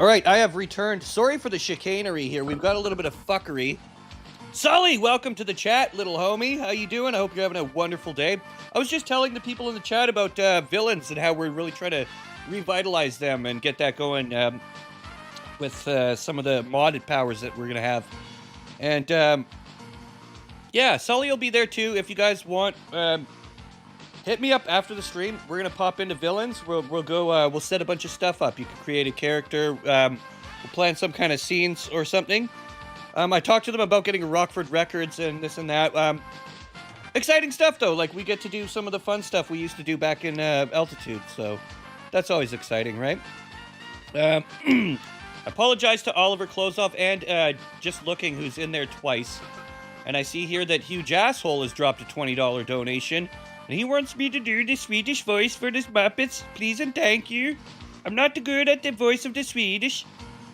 All right, I have returned. Sorry for the chicanery here. We've got a little bit of fuckery. Sully, welcome to the chat, little homie. How you doing? I hope you're having a wonderful day. I was just telling the people in the chat about villains and how we're really trying to revitalize them and get that going with some of the modded powers that we're going to have. And, yeah, Sully will be there too if you guys want. Hit me up after the stream. We're going to pop into villains. We'll go, we'll set a bunch of stuff up. You can create a character. We'll plan some kind of scenes or something. I talked to them about getting Rockford Records and this and that. Exciting stuff, though. Like, we get to do some of the fun stuff we used to do back in Altitude, so that's always exciting, right? Apologize to Oliver Klozoff and Just Looking, who's in there twice. And I see here that Huge Asshole has dropped a $20 donation. And he wants me to do the Swedish voice for the Muppets. Please and thank you. I'm not good at the voice of the Swedish.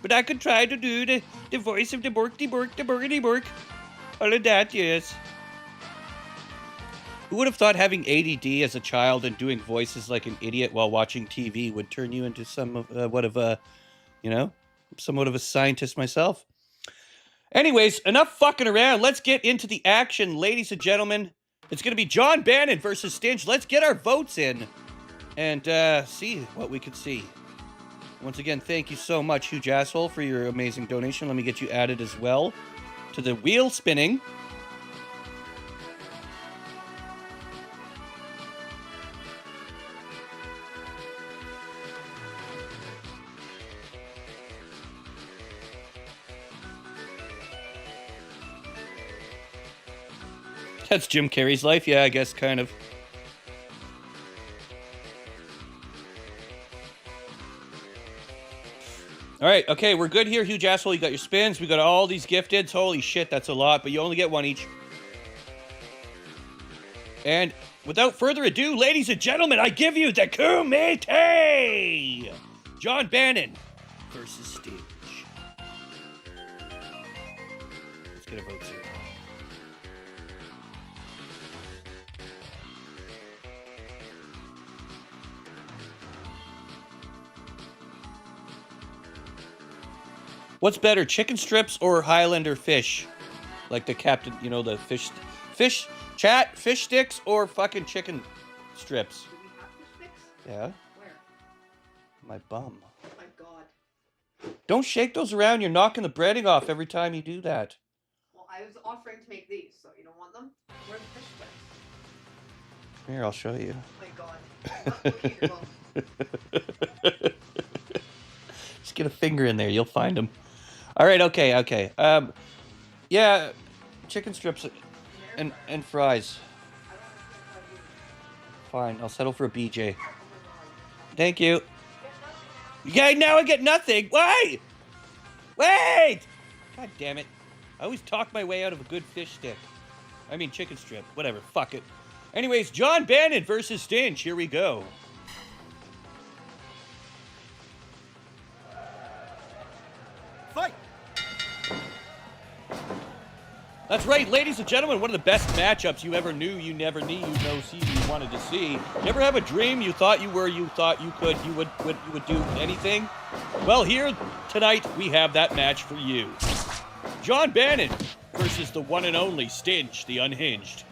But I could try to do the voice of the Borky Bork, the Borky Bork. All of that, yes. Who would have thought having ADD as a child and doing voices like an idiot while watching TV would turn you into somewhat of a scientist myself? Anyways, enough fucking around. Let's get into the action, ladies and gentlemen. It's going to be John Bannon versus Stinch. Let's get our votes in and see what we can see. Once again, thank you so much, Huge Asshole, for your amazing donation. Let me get you added as well to the wheel spinning. That's Jim Carrey's life. Yeah, I guess, kind of. All right, okay, we're good here, Huge Asshole. You got your spins. We got all these gifteds. Holy shit, that's a lot, but you only get one each. And without further ado, ladies and gentlemen, I give you the Kumite! John Bannon versus Stinch. Let's get a vote here. What's better, chicken strips or Highlander fish? Like the captain, you know, the fish sticks or fucking chicken strips? Do we have fish sticks? Yeah. Where? My bum. Oh my god. Don't shake those around. You're knocking the breading off every time you do that. Well, I was offering to make these, so you don't want them? Where are the fish sticks? Here, I'll show you. Oh my god. Okay, well, Just get a finger in there. You'll find them. All right, okay. Yeah, chicken strips and fries. Fine, I'll settle for a BJ. Thank you. Yeah, now I get nothing. Why? Wait! God damn it. I always talk my way out of a good fish stick. I mean chicken strip. Whatever, fuck it. Anyways, John Bannon versus Stinch. Here we go. Fight! That's right, ladies and gentlemen, one of the best matchups you ever knew, you never knew, you wanted to see. You ever have a dream you thought you thought you could, you would do anything? Well, here tonight we have that match for you. John Bannon versus the one and only Stinch, the Unhinged.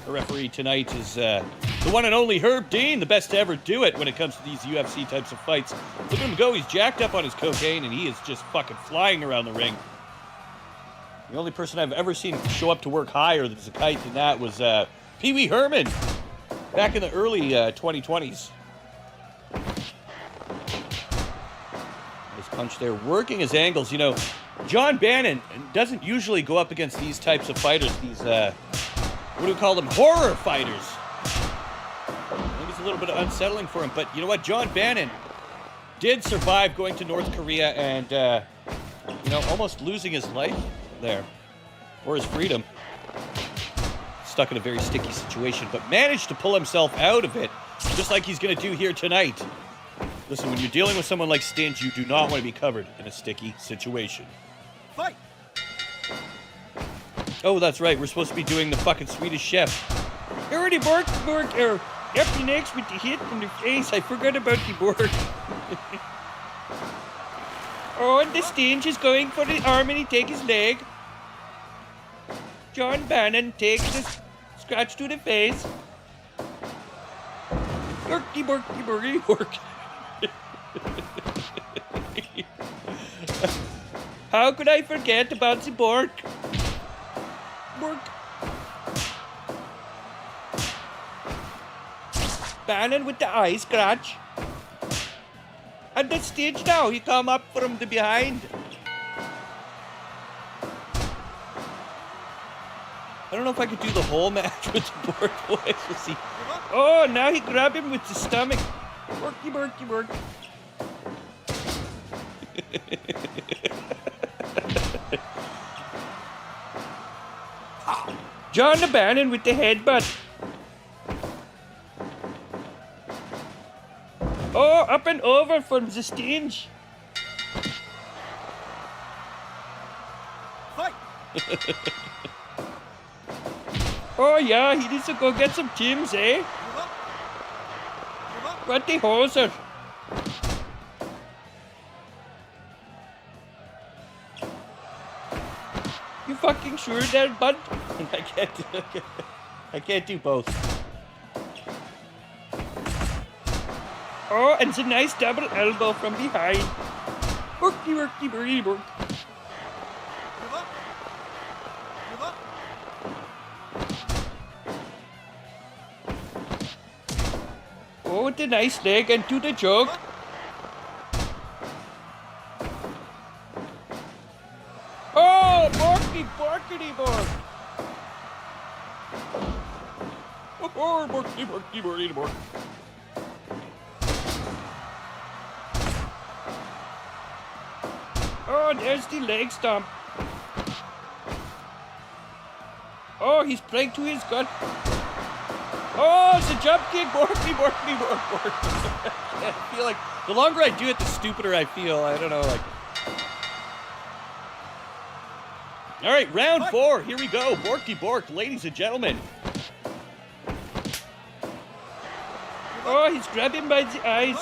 The referee tonight is the one and only Herb Dean, the best to ever do it when it comes to these UFC types of fights. Look at him go, he's jacked up on his cocaine and he is just fucking flying around the ring. The only person I've ever seen show up to work higher than a kite than that was Pee Wee Herman back in the early 2020s. Nice punch there, working his angles. You know, John Bannon doesn't usually go up against these types of fighters, these, what do we call them, horror fighters. I think it's a little bit unsettling for him, but you know what, John Bannon did survive going to North Korea and, you know, almost losing his life there, or his freedom. Stuck in a very sticky situation, but managed to pull himself out of it, just like he's going to do here tonight. Listen, when you're dealing with someone like Stinch, you do not want to be covered in a sticky situation. Fight! Oh, that's right, we're supposed to be doing the fucking Swedish Chef. Already Bork, or up next with the hit in the face. I forgot about the Bork. Oh, and the Stinge is going for the arm and he take his leg. John Bannon takes the scratch to the face. Borky, borky, borky, bork. How could I forget about the Bork? Bork. Bannon with the eye scratch. And the Stinge now, he come up from the behind. I don't know if I could do the whole match with the Bork boys. We'll see. Oh, now he grabbed him with the stomach. Borky, borky, bork. John the Bannon with the headbutt. Oh, up and over from the Stinge. Fight! Oh yeah, he needs to go get some Tims, eh? Give up! Give up! What the hoser? You fucking sure there, bud? I can't do both. Oh, and it's a nice double elbow from behind. Worky, worky, worky, work. Give up! Give up! Oh, with the nice leg and to the choke. Oh, Borky, Borkity, Bork. Oh, Borky, Borky, Borky, Bork. Oh, there's the leg stomp. Oh, he's playing to his gut. Oh, it's a jump kick. Borky, Borky, Bork, Bork. I feel like the longer I do it, the stupider I feel. I don't know, like. All right, round 4. Here we go. Borky Bork, ladies and gentlemen. Oh, he's grabbed him by the eyes.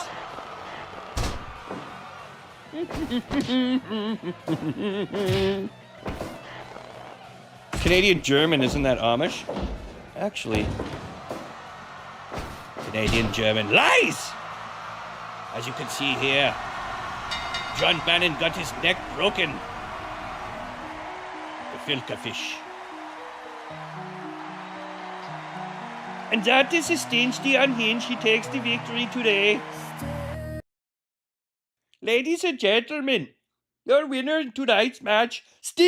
Canadian German, isn't that Amish? Actually, Canadian German lies! As you can see here, John Bannon got his neck broken. The filka fish. And that is a Stinge the Unhinged. He takes the victory today. Ladies and gentlemen, your winner in tonight's match, Stinge!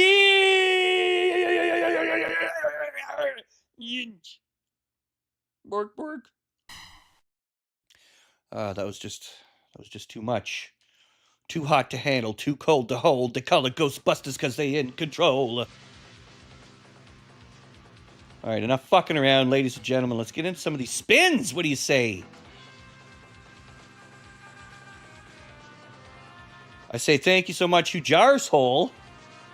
Bork, bork. That was just too much. Too hot to handle, too cold to hold. They call it Ghostbusters because they in control. All right, enough fucking around, ladies and gentlemen. Let's get into some of these spins. What do you say? I say thank you so much to Jars Hole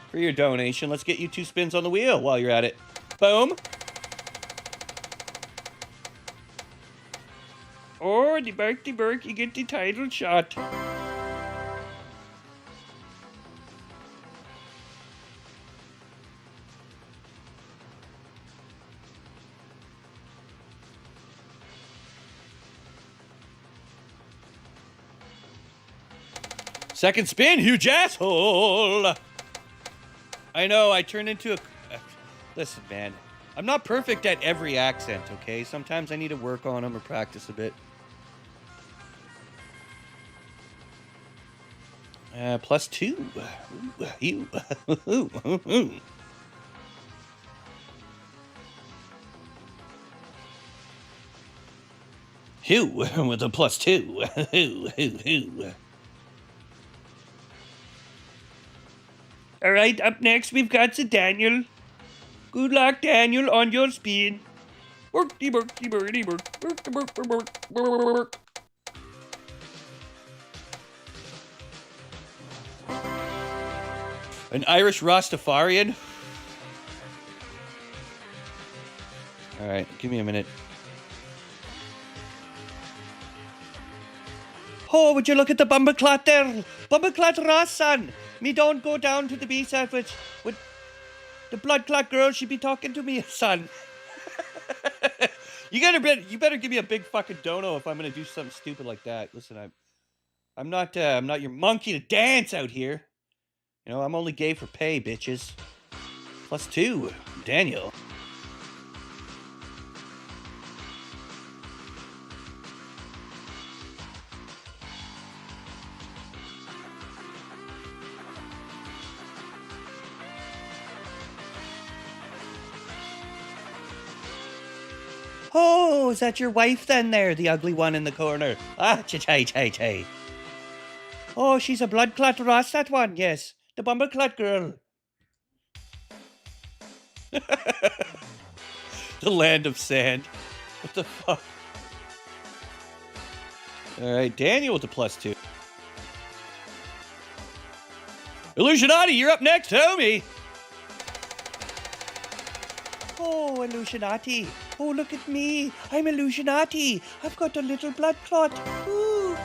for your donation. Let's get you 2 spins on the wheel while you're at it. Boom. Oh, the Burk, you get the title shot. Second spin, huge asshole. I know, I turned into a... Listen, man. I'm not perfect at every accent, okay? Sometimes I need to work on them or practice a bit. +2. Ooh, you. Who with a +2? Who. All right, up next we've got the Daniel. Good luck, Daniel, on your spin. Worky, worky, birdie, work, work, work, work, work, work. An Irish Rastafarian. All right, give me a minute. Oh, would you look at the bumper clot there? Bumbleclad Ross, son. Me don't go down to the B sandwich with the blood clot girl. She be talking to me, son. You better give me a big fucking dono if I'm gonna do something stupid like that. Listen, I'm not your monkey to dance out here. You know, I'm only gay for pay, bitches. +2, Daniel. Oh, is that your wife then there, the ugly one in the corner? Ah, chay. Oh, she's a blood clot Ross, that one, yes. The bumbleclot girl. The land of sand. What the fuck? Alright, Daniel with the +2. Illusionati, you're up next, homie! Oh, Illusionati. Oh, look at me. I'm Illusionati. I've got a little blood clot. Ooh.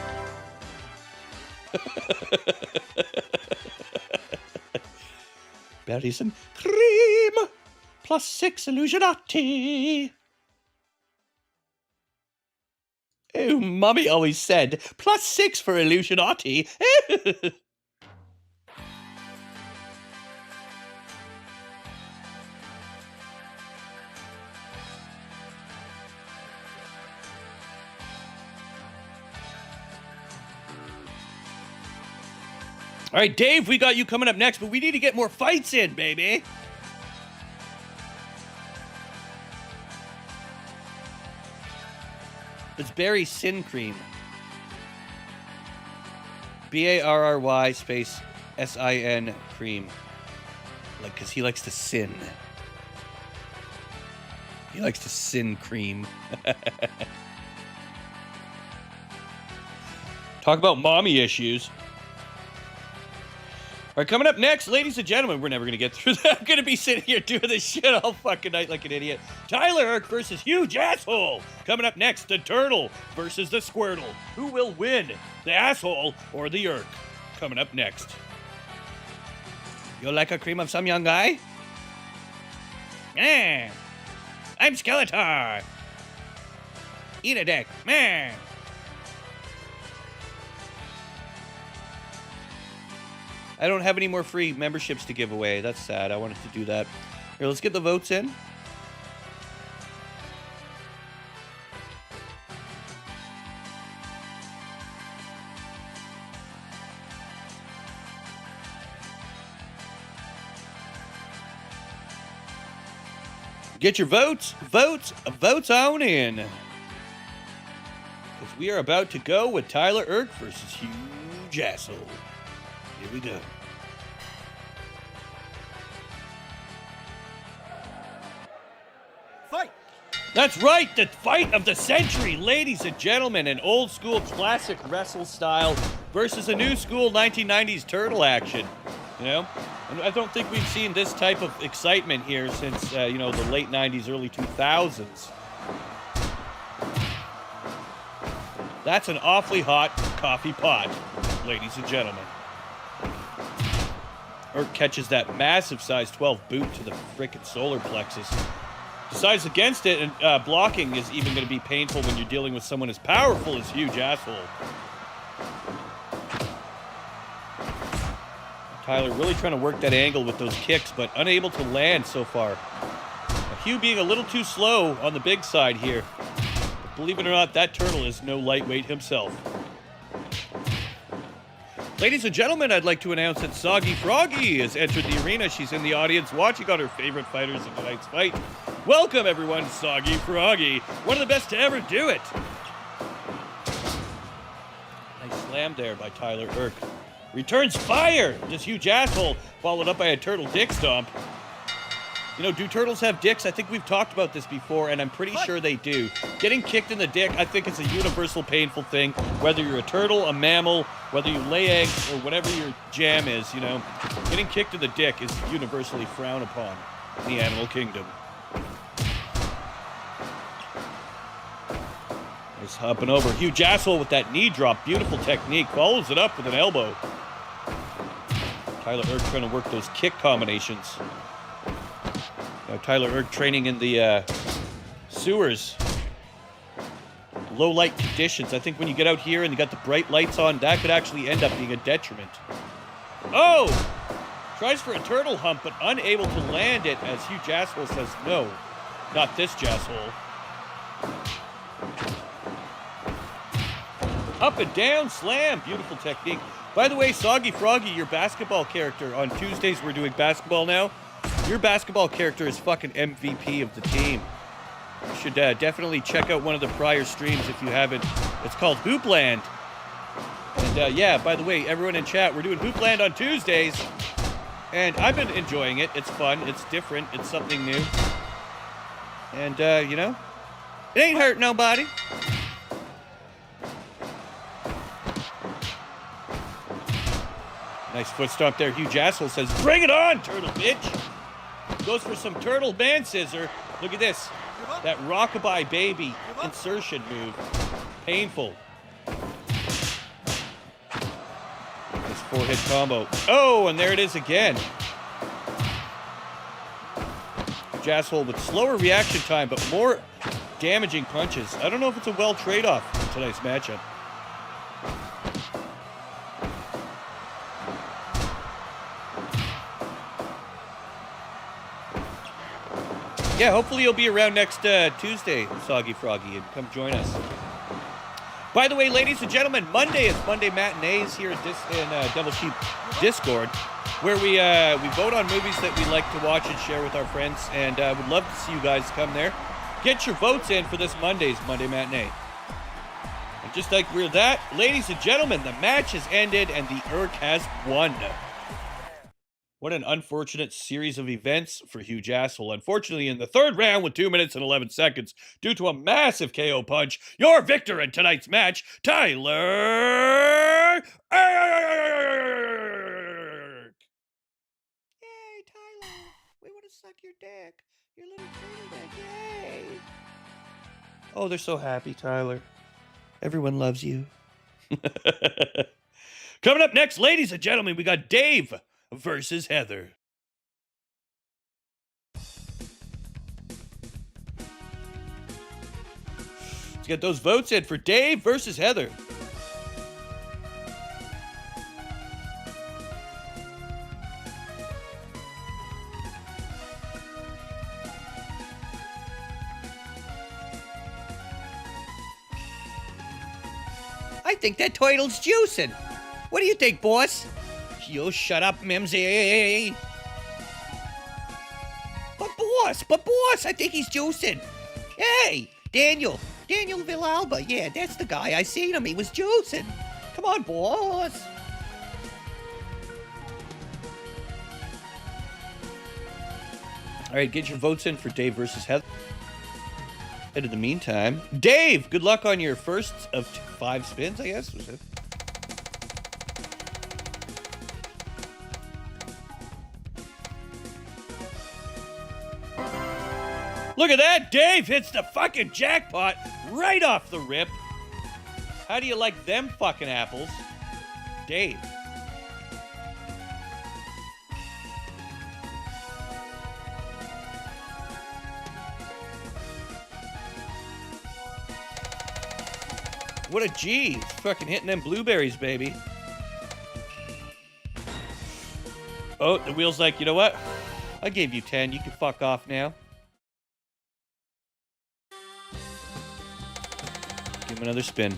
Berries and cream. +6, Illusionati. Oh, Mummy always said, +6 for Illusionati. All right, Dave, we got you coming up next, but we need to get more fights in, baby. It's Barry Sin Cream. BARRY space SIN cream. Like, because he likes to sin. He likes to sin cream. Talk about mommy issues. All right, coming up next, ladies and gentlemen, we're never going to get through that. I'm going to be sitting here doing this shit all fucking night like an idiot. Tyler Irk versus Huge Asshole. Coming up next, the Turtle versus the Squirtle. Who will win, the asshole or the Irk? Coming up next. You like a cream of some young guy? Man, I'm Skeletor. Eat a dick, man. I don't have any more free memberships to give away. That's sad. I wanted to do that. Here, let's get the votes in. Get your votes on in. Because we are about to go with Tyler Irk versus Huge Asshole. Here we go. Fight! That's right, the fight of the century, ladies and gentlemen. An old school classic wrestle style versus a new school 1990s turtle action. You know? And I don't think we've seen this type of excitement here since, the late 90s, early 2000s. That's an awfully hot coffee pot, ladies and gentlemen. Irk catches that massive size 12 boot to the frickin' solar plexus. Decides against it, and blocking is even going to be painful when you're dealing with someone as powerful as Huge Asshole. Tyler really trying to work that angle with those kicks, but unable to land so far. Hugh being a little too slow on the big side here. But believe it or not, that turtle is no lightweight himself. Ladies and gentlemen, I'd like to announce that Soggy Froggy has entered the arena. She's in the audience watching on her favorite fighters in tonight's fight. Welcome, everyone, Soggy Froggy. One of the best to ever do it. Nice slam there by Tyler Irk. Returns fire. This Huge Asshole followed up by a turtle dick stomp. You know, do turtles have dicks? I think we've talked about this before, and I'm pretty sure they do. Getting kicked in the dick, I think it's a universal painful thing. Whether you're a turtle, a mammal, whether you lay eggs, or whatever your jam is, you know. Getting kicked in the dick is universally frowned upon in the animal kingdom. Nice hopping over. Huge Asshole with that knee drop. Beautiful technique. Follows it up with an elbow. Tyler Erk trying to work those kick combinations. Tyler Erk training in the sewers. Low light conditions. I think when you get out here and you got the bright lights on, that could actually end up being a detriment. Oh! Tries for a turtle hump, but unable to land it as Hugh Jasswell says no. Not this Jasshole. Up and down slam. Beautiful technique. By the way, Soggy Froggy, your basketball character, on Tuesdays we're doing basketball now. Your basketball character is fucking MVP of the team. You should definitely check out one of the prior streams if you haven't. It's called Hoopland. And yeah, by the way, everyone in chat, we're doing Hoopland on Tuesdays. And I've been enjoying it. It's fun. It's different. It's something new. And, you know, it ain't hurt nobody. Nice foot stomp there. Hugh Jasswell says, bring it on, turtle bitch. Goes for some turtle man scissor. Look at this. That rockabye baby insertion move. Painful. Nice four-hit combo. Oh, and there it is again. Jasswell with slower reaction time, but more damaging punches. I don't know if it's a well trade-off in tonight's matchup. Yeah, hopefully you'll be around next Tuesday, Soggy Froggy, and come join us. By the way, ladies and gentlemen, Monday is Monday Matinees here in Devil Sheep Discord, where we vote on movies that we like to watch and share with our friends, and would love to see you guys come there. Get your votes in for this Monday's Monday Matinee. And just like we're that, ladies and gentlemen, the match has ended and the Erk has won. What an unfortunate series of events for Hugh Jasswell. Unfortunately, in the third round with 2 minutes and 11 seconds, due to a massive KO punch, your victor in tonight's match, Tyler Erk. Yay, Tyler. We want to suck your dick. Your little turtle dick. Yay. Oh, they're so happy, Tyler. Everyone loves you. Coming up next, ladies and gentlemen, we got Dave versus Heather. Let's get those votes in for Dave versus Heather. I think that turtle's juicing. What do you think, boss? You shut up, Mimsy. But boss, I think he's juicing. Hey, Daniel Villalba. Yeah, that's the guy. I seen him. He was juicing. Come on, boss. All right, get your votes in for Dave versus Heather. And in the meantime, Dave, good luck on your first of 5 spins, I guess. Was it? Look at that! Dave hits the fucking jackpot right off the rip. How do you like them fucking apples? Dave. What a G. He's fucking hitting them blueberries, baby. Oh, the wheel's like, you know what? I gave you 10. You can fuck off now. Give him another spin.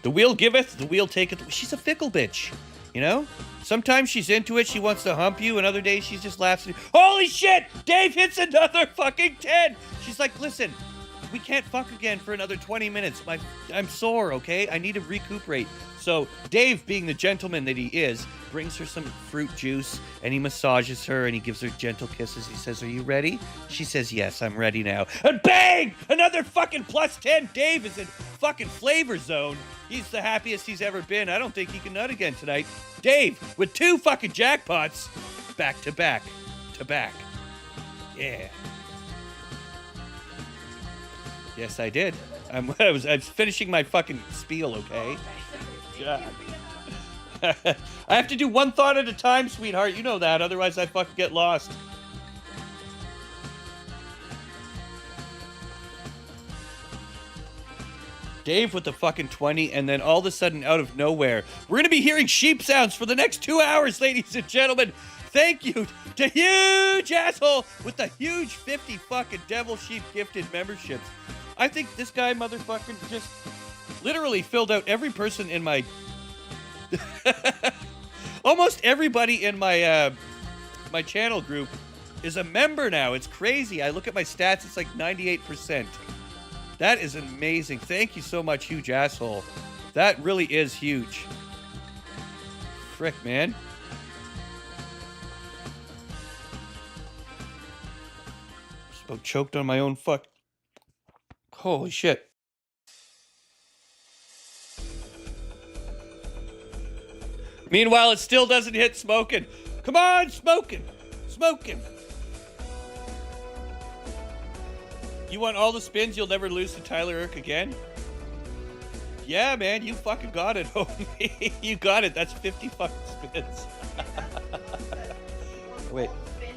The wheel giveth, the wheel taketh. She's a fickle bitch, you know? Sometimes she's into it, she wants to hump you, and other days she just laughs at you. Holy shit! Dave hits another fucking 10! She's like, listen, we can't fuck again for another 20 minutes. I'm sore, okay? I need to recuperate. So Dave, being the gentleman that he is, brings her some fruit juice, and he massages her, and he gives her gentle kisses. He says, are you ready? She says, yes, I'm ready now. And bang! Another fucking plus 10. Dave is in fucking flavor zone. He's the happiest he's ever been. I don't think he can nut again tonight. Dave, with 2 fucking jackpots, back to back to back. Yeah. Yes, I did. I was finishing my fucking spiel, okay? Yeah. I have to do one thought at a time, sweetheart. You know that. Otherwise, I fucking get lost. Dave with the fucking 20, and then all of a sudden, out of nowhere, we're going to be hearing sheep sounds for the next 2 hours, ladies and gentlemen. Thank you to Huge Asshole with the huge 50 fucking Devil Sheep gifted memberships. I think this guy motherfucking just literally filled out every person in my... Almost everybody in my my channel group is a member now. It's crazy. I look at my stats, it's like 98%. That is amazing. Thank you so much, Huge Asshole. That really is huge. Frick, man. Just about choked on my own fuck. Holy shit. Meanwhile, it still doesn't hit Smoking. Come on, Smoking. Smoking. You want all the spins, you'll never lose to Tyler Irk again? Yeah, man, you fucking got it, homie. You got it. That's 50 fucking spins. Wait,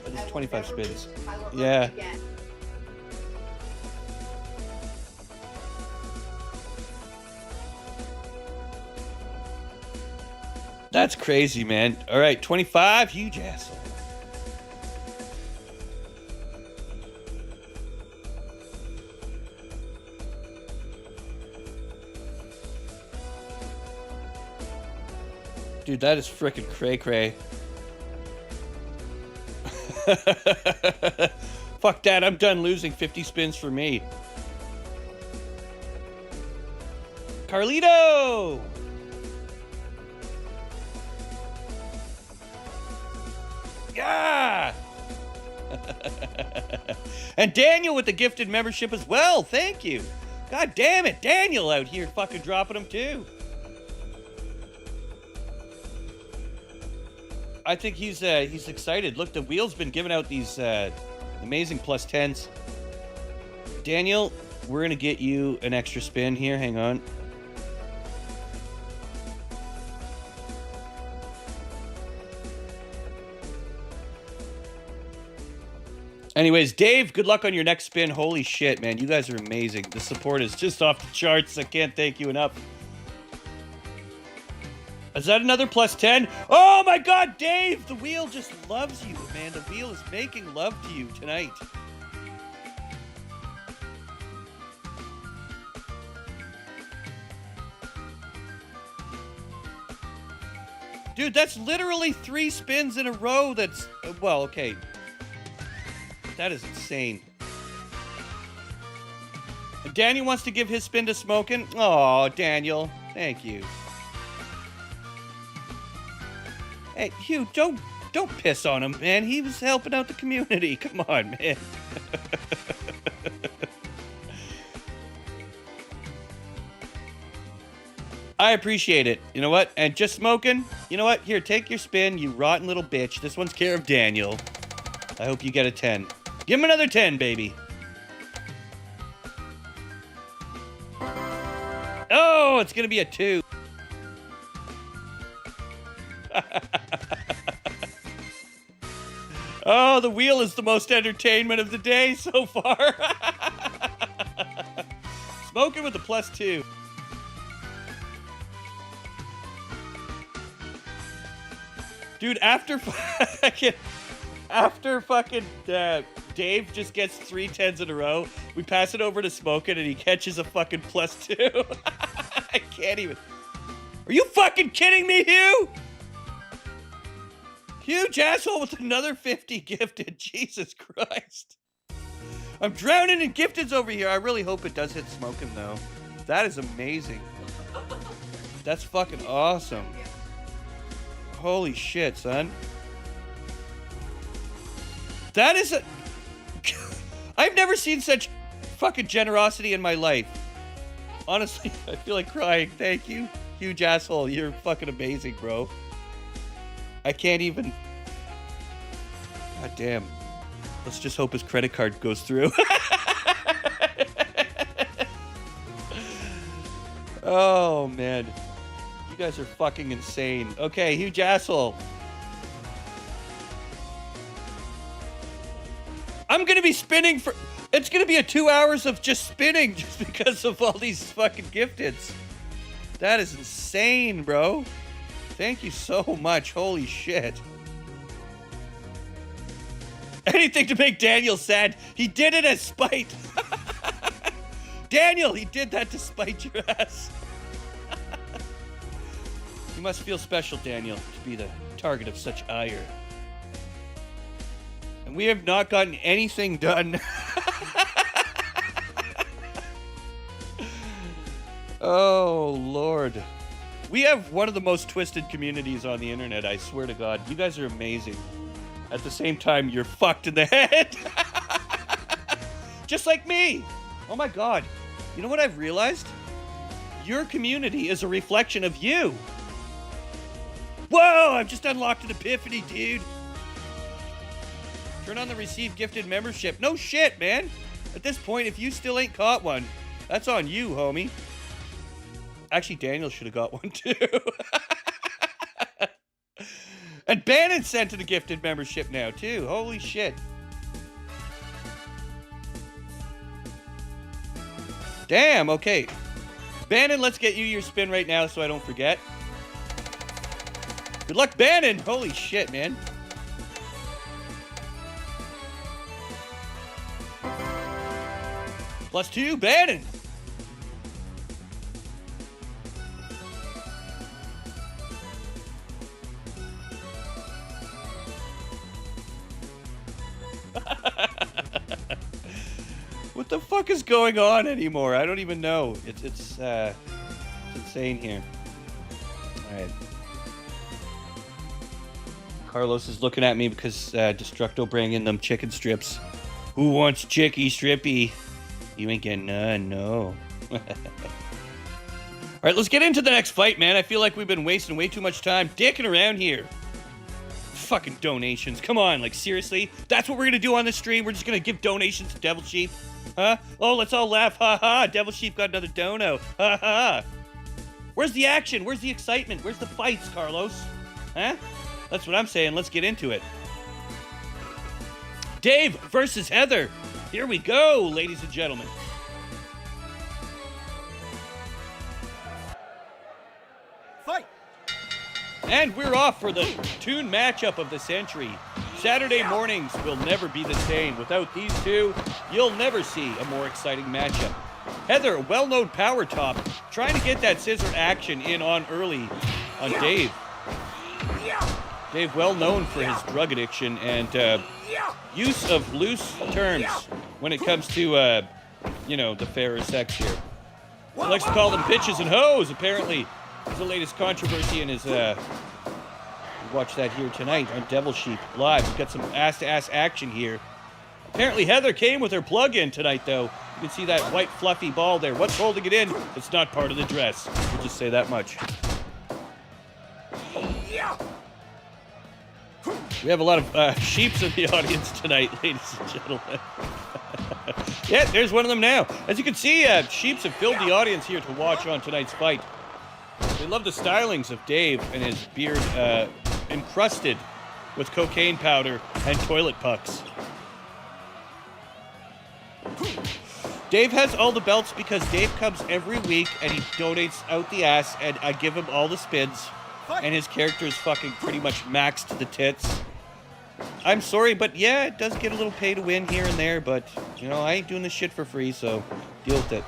that is 25 spins. Yeah. That's crazy, man. All right, 25, Huge Asshole. Dude, that is frickin' cray-cray. Fuck that, I'm done losing 50 spins for me. Carlito! Yeah! And Daniel with the gifted membership as well. Thank you. God damn it, Daniel out here fucking dropping them too. I think he's excited. Look, the wheel's been giving out these amazing plus 10s. Daniel, we're gonna get you an extra spin here. Hang on. Anyways, Dave, good luck on your next spin. Holy shit, man. You guys are amazing. The support is just off the charts. I can't thank you enough. Is that another plus 10? Oh my god, Dave! The wheel just loves you, man. The wheel is making love to you tonight. Dude, that's literally 3 spins in a row that's... well, okay. That is insane. And Daniel wants to give his spin to Smokin'. Oh, Daniel. Thank you. Hey, Hugh, don't piss on him, man. He was helping out the community. Come on, man. I appreciate it. You know what? And just Smoking, you know what? Here, take your spin, you rotten little bitch. This one's care of Daniel. I hope you get a 10. Give him another 10, baby. Oh, it's going to be a 2. Oh, the wheel is the most entertainment of the day so far. Smoking with the plus 2. Dude, after fucking Dave just gets 3 10s in a row, we pass it over to Smoking and he catches a fucking plus 2. I can't even. Are you fucking kidding me, Hugh? Huge Asshole with another 50 gifted. Jesus Christ. I'm drowning in gifteds over here. I really hope it does hit Smoking, though. That is amazing. That's fucking awesome. Holy shit, son. That is a... I've never seen such fucking generosity in my life. Honestly, I feel like crying. Thank you. Huge Asshole. You're fucking amazing, bro. I can't even... God damn. Let's just hope his credit card goes through. Oh, man. guys are fucking insane. Okay, huge asshole. I'm gonna be spinning for... It's gonna be 2 hours of just spinning just because of all these fucking gifteds. That is insane, bro. Thank you so much. Holy shit. Anything to make Daniel sad. He did it as spite. Daniel, he did that to spite your ass. You must feel special, Daniel, to be the target of such ire. And we have not gotten anything done. Oh, Lord. We have one of the most twisted communities on the internet, I swear to God. You guys are amazing. At the same time, you're fucked in the head. Just like me. Oh my God. You know what I've realized? Your community is a reflection of you. Whoa, I've just unlocked an epiphany, dude. Turn on the receive gifted membership. No shit, man. At this point, if you still ain't caught one, that's on you, homie. Actually, Daniel should have got one too. And Bannon sent to the gifted membership now too. Holy shit. Damn, okay. Bannon, let's get you your spin right now so I don't forget. Good luck, Bannon. Holy shit, man. +2, Bannon. What the fuck is going on anymore? I don't even know. It's insane here. All right. Carlos is looking at me because Destructo bring in them chicken strips. Who wants chicky strippy? You ain't getting none, no. All right, let's get into the next fight, man. I feel like we've been wasting way too much time dicking around here. Fucking donations. Come on, like, seriously? That's what we're gonna do on this stream? We're just gonna give donations to Devil Sheep? Huh? Oh, let's all laugh. Ha ha. Devil Sheep got another dono. Ha ha. Where's the action? Where's the excitement? Where's the fights, Carlos? Huh? That's what I'm saying. Let's get into it. Dave versus Heather. Here we go, ladies and gentlemen. Fight! And we're off for the tune matchup of the century. Saturday mornings will never be the same. Without these two, you'll never see a more exciting matchup. Heather, a well-known power top, trying to get that scissor action in on early on Dave. Dave, well known for his drug addiction and use of loose terms when it comes to, you know, the fairer sex here. He likes to call them bitches and hoes, apparently. It's the latest controversy in his, watch that here tonight on Devil Sheep Live. We've got some ass-to-ass action here. Apparently Heather came with her plug-in tonight, though. You can see that white fluffy ball there. What's holding it in? It's not part of the dress. We'll just say that much. We have a lot of sheeps in the audience tonight, ladies and gentlemen. Yeah, there's one of them now. As you can see, sheeps have filled the audience here to watch on tonight's fight. They love the stylings of Dave and his beard encrusted with cocaine powder and toilet pucks. Dave has all the belts because Dave comes every week and he donates out the ass, and I give him all the spins. And his character is fucking pretty much maxed to the tits. I'm sorry, but yeah, it does get a little pay to win here and there, but, you know, I ain't doing this shit for free, so deal with it.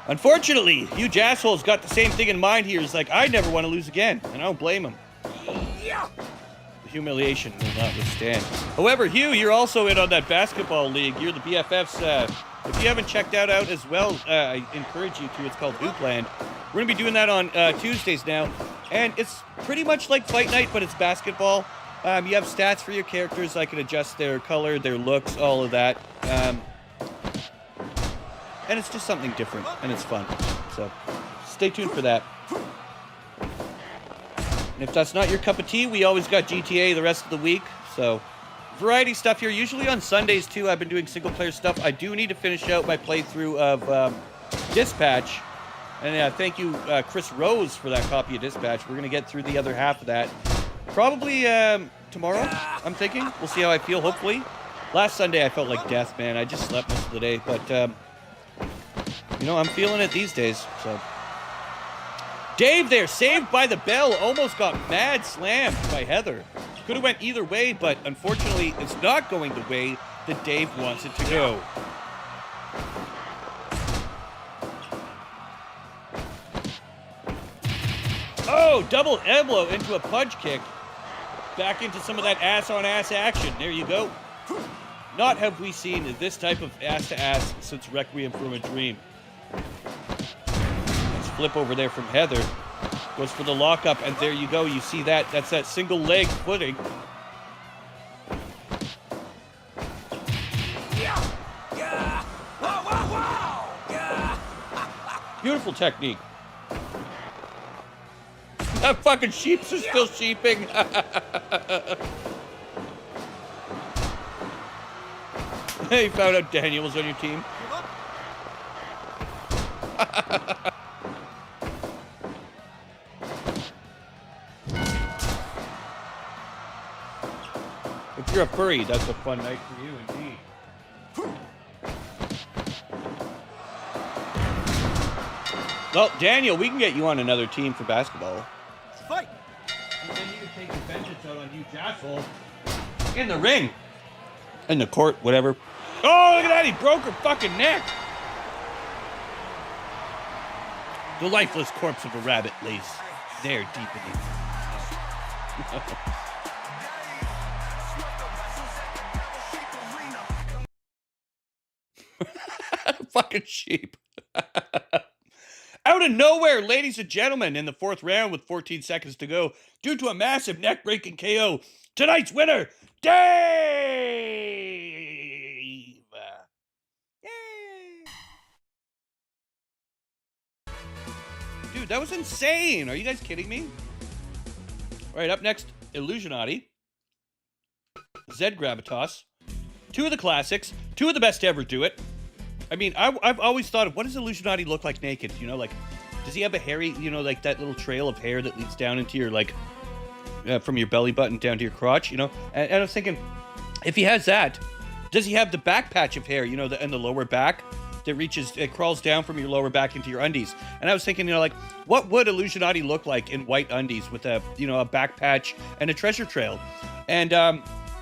Unfortunately, huge asshole's got the same thing in mind here. He's like, I never want to lose again, and I don't blame him. The humiliation will not withstand. However, Hugh, you're also in on that basketball league. You're the BFFs. If you haven't checked that out as well, I encourage you to. It's called Hoopland. We're going to be doing that on Tuesdays now. And it's pretty much like Fight Night, but it's basketball. You have stats for your characters. I can adjust their color, their looks, all of that. And it's just something different, and it's fun. So stay tuned for that. And if that's not your cup of tea, we always got GTA the rest of the week. So variety stuff here, usually on Sundays too. I've been doing single player stuff. I do need to finish out my playthrough of Dispatch. And thank you, Chris Rose, for that copy of Dispatch. We're going to get through the other half of that. Probably tomorrow, I'm thinking. We'll see how I feel, hopefully. Last Sunday, I felt like death, man. I just slept most of the day. But, you know, I'm feeling it these days. So, Dave there, saved by the bell. Almost got mad slammed by Heather. Could have went either way, but unfortunately, it's not going the way that Dave wants it to go. Oh, double elbow into a punch kick. Back into some of that ass-on-ass action. There you go. Not have we seen this type of ass-to-ass since Requiem from a Dream. Let's flip over there from Heather. Goes for the lockup, and there you go. You see that? That's that single leg footing. Beautiful technique. That fucking sheeps are still sheeping. Hey, you found out Daniel was on your team. If you're a furry, that's a fun night for you, indeed. Well, Daniel, we can get you on another team for basketball. Fight! And then you can take your vengeance out on you, Jassel. In the ring. In the court, whatever. Oh, look at that. He broke her fucking neck. The lifeless corpse of a rabbit lays there deep in the... Fucking sheep. Out of nowhere, ladies and gentlemen, in the fourth round with 14 seconds to go, due to a massive neck-breaking KO, tonight's winner, Dave! Yay! Dude, that was insane. Are you guys kidding me? All right, up next, Illusionati, Zed Gravitas, two of the classics, two of the best to ever do it. I mean, I've always thought of what does Illusionati look like naked? You know, like, does he have a hairy, you know, like that little trail of hair that leads down into your, like, from your belly button down to your crotch, you know? And I was thinking, if he has that, does he have the back patch of hair, you know, in the lower back that reaches, it crawls down from your lower back into your undies? And I was thinking, you know, like, what would Illusionati look like in white undies with a, you know, a back patch and a treasure trail? And,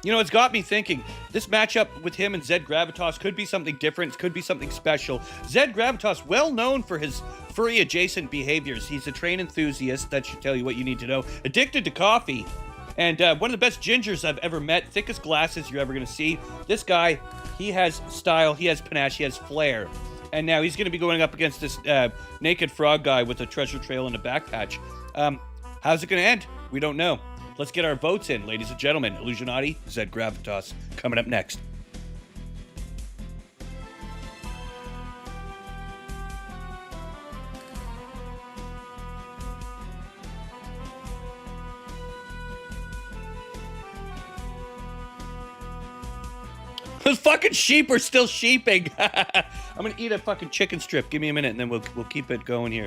you know, it's got me thinking, this matchup with him and Zed Gravitas could be something different, could be something special. Zed Gravitas, well known for his furry-adjacent behaviors. He's a train enthusiast, that should tell you what you need to know. Addicted to coffee. And one of the best gingers I've ever met, thickest glasses you're ever going to see. This guy, he has style, he has panache, he has flair. And now he's going to be going up against this naked frog guy with a treasure trail and a back patch. How's it going to end? We don't know. Let's get our votes in, ladies and gentlemen. Illusionati, Zed Gravitas, coming up next. Those fucking sheep are still sheeping. I'm gonna eat a fucking chicken strip. Give me a minute, and then we'll keep it going here.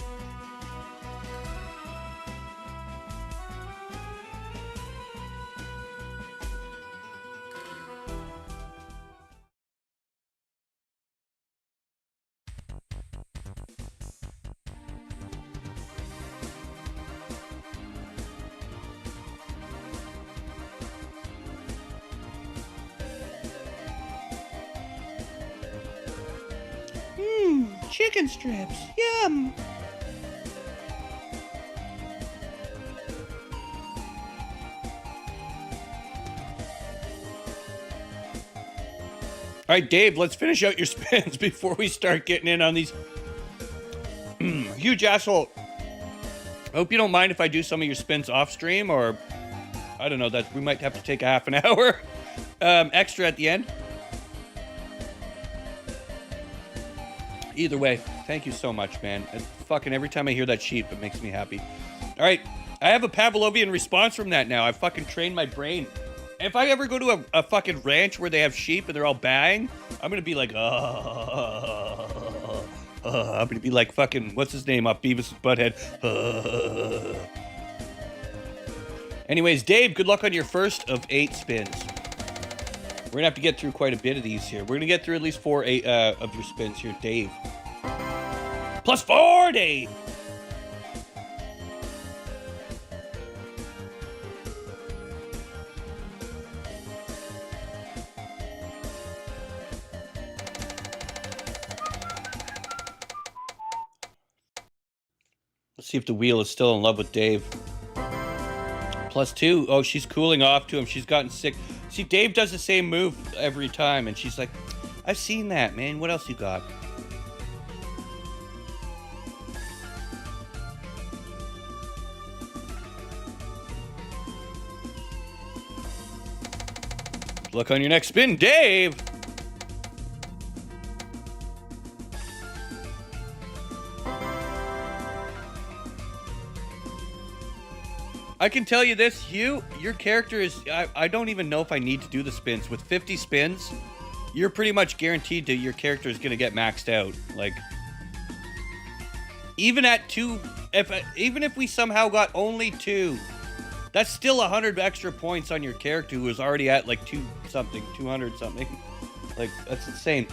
Chicken strips. Yum. All right, Dave, let's finish out your spins before we start getting in on these. Huge asshole. I hope you don't mind if I do some of your spins off stream, or I don't know, that we might have to take a half an hour extra at the end. Either way, thank you so much, man. And fucking every time I hear that sheep, it makes me happy. All right, I have a Pavlovian response from that now. I fucking trained my brain. If I ever go to a fucking ranch where they have sheep and they're all baying, I'm gonna be like, oh. I'm gonna be like fucking, what's his name off Beavis and Butthead. Anyways, Dave, good luck on your first of 8 spins. We're gonna have to get through quite a bit of these here. We're gonna get through at least 4 of your spins here, Dave. Plus 4, Dave! Let's see if the wheel is still in love with Dave. Plus 2. Oh, she's cooling off to him. She's gotten sick. See, Dave does the same move every time, and she's like, I've seen that, man. What else you got? Look on your next spin, Dave! I can tell you this, Hugh, your character is... I don't even know if I need to do the spins. With 50 spins, you're pretty much guaranteed that your character is going to get maxed out. Like, even at 2... Even if we somehow got only 2, that's still 100 extra points on your character who is already at, like, 200 something. Like, that's insane.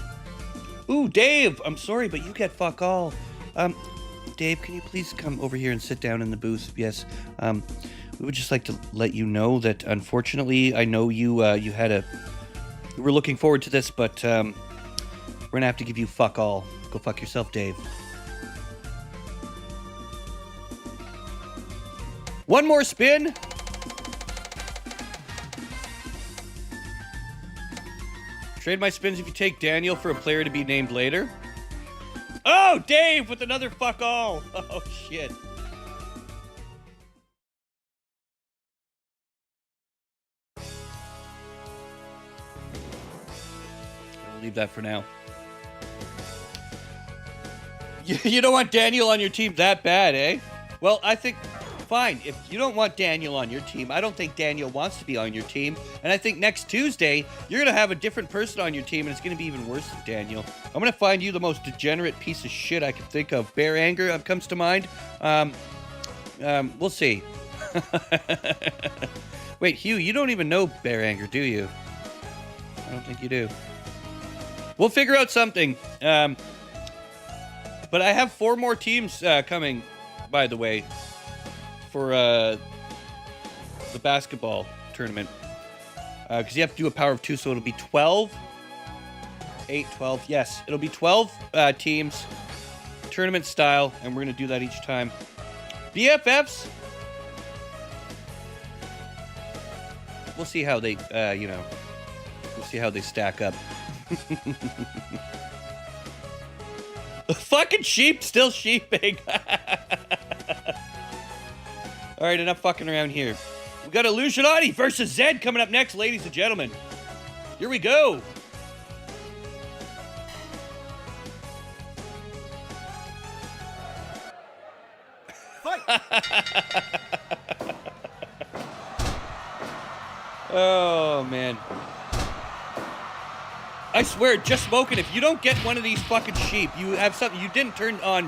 Ooh, Dave! I'm sorry, but you get fuck all. Dave, can you please come over here and sit down in the booth? Yes. We would just like to let you know that, unfortunately, I know you you were looking forward to this, but we're gonna have to give you fuck all. Go fuck yourself, Dave. One more spin. Trade my spins if you take Daniel for a player to be named later. Oh, Dave with another fuck all. Oh, shit. I'll leave that for now. You don't want Daniel on your team that bad, eh? Well, I think... Fine, if you don't want Daniel on your team, I don't think Daniel wants to be on your team. And I think next Tuesday, you're going to have a different person on your team, and it's going to be even worse than Daniel. I'm going to find you the most degenerate piece of shit I can think of. Bear Anger comes to mind. We'll see. Wait, Hugh, you don't even know Bear Anger, do you? I don't think you do. We'll figure out something. But I have 4 more teams coming, by the way, for the basketball tournament, because you have to do a power of 2, so it'll be 12, 8, 12, yes, it'll be 12 teams, tournament style, and we're going to do that each time. BFFs, we'll see how they, we'll see how they stack up. Fucking sheep, still sheeping. All right, enough fucking around here. We got Illusionati versus Zed coming up next, ladies and gentlemen. Here we go. Fight! Oh, man. I swear, just smoking, if you don't get one of these fucking sheep, you have something, you didn't turn on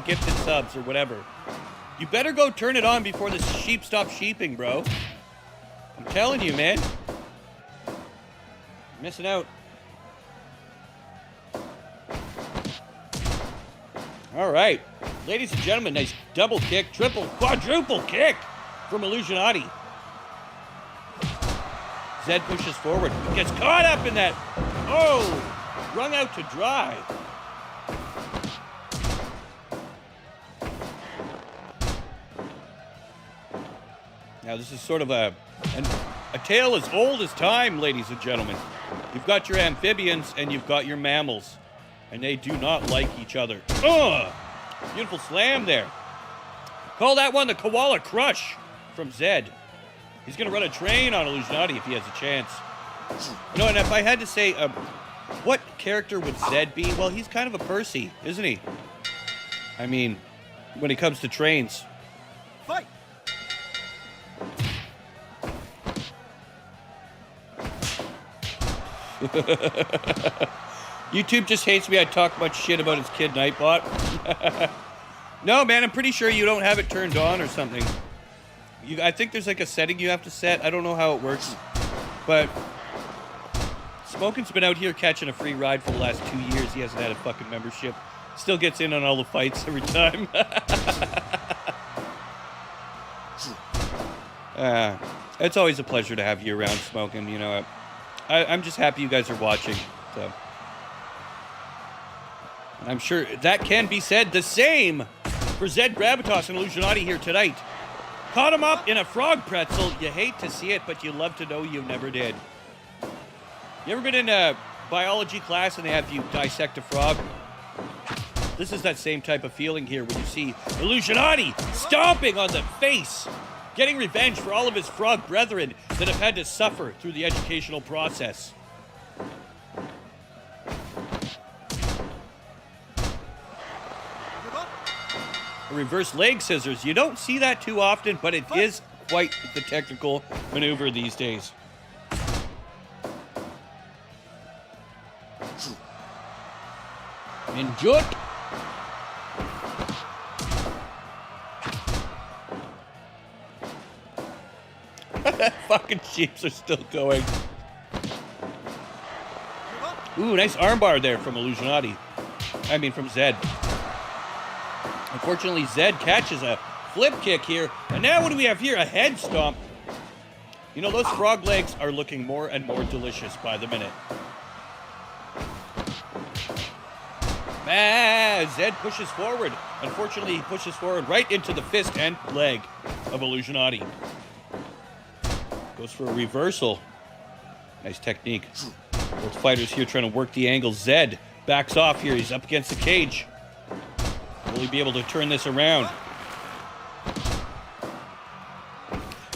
gifted subs or whatever. You better go turn it on before the sheep stop sheeping, bro. I'm telling you, man. You're missing out. All right. Ladies and gentlemen, nice double kick, triple, quadruple kick from Illusionati. Zed pushes forward. Gets caught up in that. Oh, wrung out to dry. Now, this is sort of a tale as old as time, ladies and gentlemen. You've got your amphibians and you've got your mammals, and they do not like each other. Ugh! Beautiful slam there. Call that one the Koala Crush from Zed. He's going to run a train on Illusionati if he has a chance. You know, and if I had to say, what character would Zed be? Well, he's kind of a Percy, isn't he? I mean, when it comes to trains. Fight! YouTube just hates me. I talk much shit about his kid Nightbot. No, man, I'm pretty sure you don't have it turned on or something. I think there's like a setting you have to set. I don't know how it works. But Smokin's been out here catching a free ride for the last 2 years. He hasn't had a fucking membership. Still gets in on all the fights every time. It's always a pleasure to have you around, Smokin. You know, I'm just happy you guys are watching. So I'm sure that can be said the same for Zed Gravitas and Illusionati here tonight. Caught him up in a frog pretzel. You hate to see it, but you love to know you never did. You ever been in a biology class and they have you dissect a frog? This is that same type of feeling here when you see Illusionati stomping on the face, getting revenge for all of his frog brethren that have had to suffer through the educational process. A reverse leg scissors. You don't see that too often, but it is quite the technical maneuver these days. Enjoy. Fucking sheeps are still going. Ooh, nice armbar there from Illusionati. I mean, from Zed. Unfortunately, Zed catches a flip kick here. And now what do we have here? A head stomp. You know, those frog legs are looking more and more delicious by the minute. Zed pushes forward. Unfortunately, he pushes forward right into the fist and leg of Illusionati. Goes for a reversal. Nice technique. Both fighters here trying to work the angle. Zed backs off here. He's up against the cage. Will he be able to turn this around?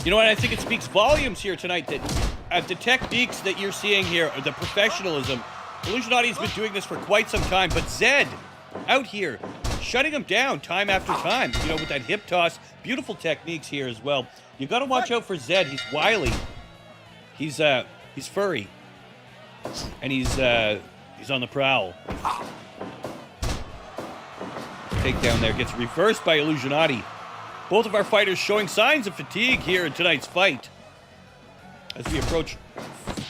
You know what? I think it speaks volumes here tonight that the techniques that you're seeing here, the professionalism. Illusionati's been doing this for quite some time, but Zed out here shutting him down time after time. You know, with that hip toss, beautiful techniques here as well. You got to watch out for Zed. He's wily. He's furry, and he's on the prowl. Takedown there gets reversed by Illusionati. Both of our fighters showing signs of fatigue here in tonight's fight as we approach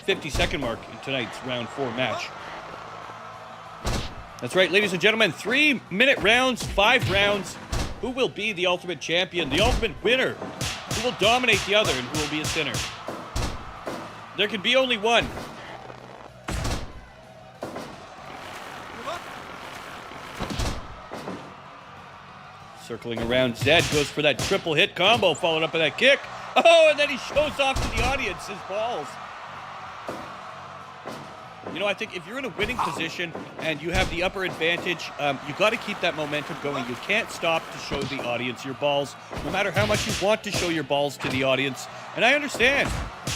50-second mark in tonight's round 4 match. That's right, ladies and gentlemen, 3-minute rounds, 5 rounds. Who will be the ultimate champion, the ultimate winner? Who will dominate the other and who will be a sinner? There can be only one. Circling around, Zed goes for that triple hit combo, followed up by that kick. Oh, and then he shows off to the audience his balls. You know, I think if you're in a winning position and you have the upper advantage, you got to keep that momentum going. You can't stop to show the audience your balls, no matter how much you want to show your balls to the audience. And I understand.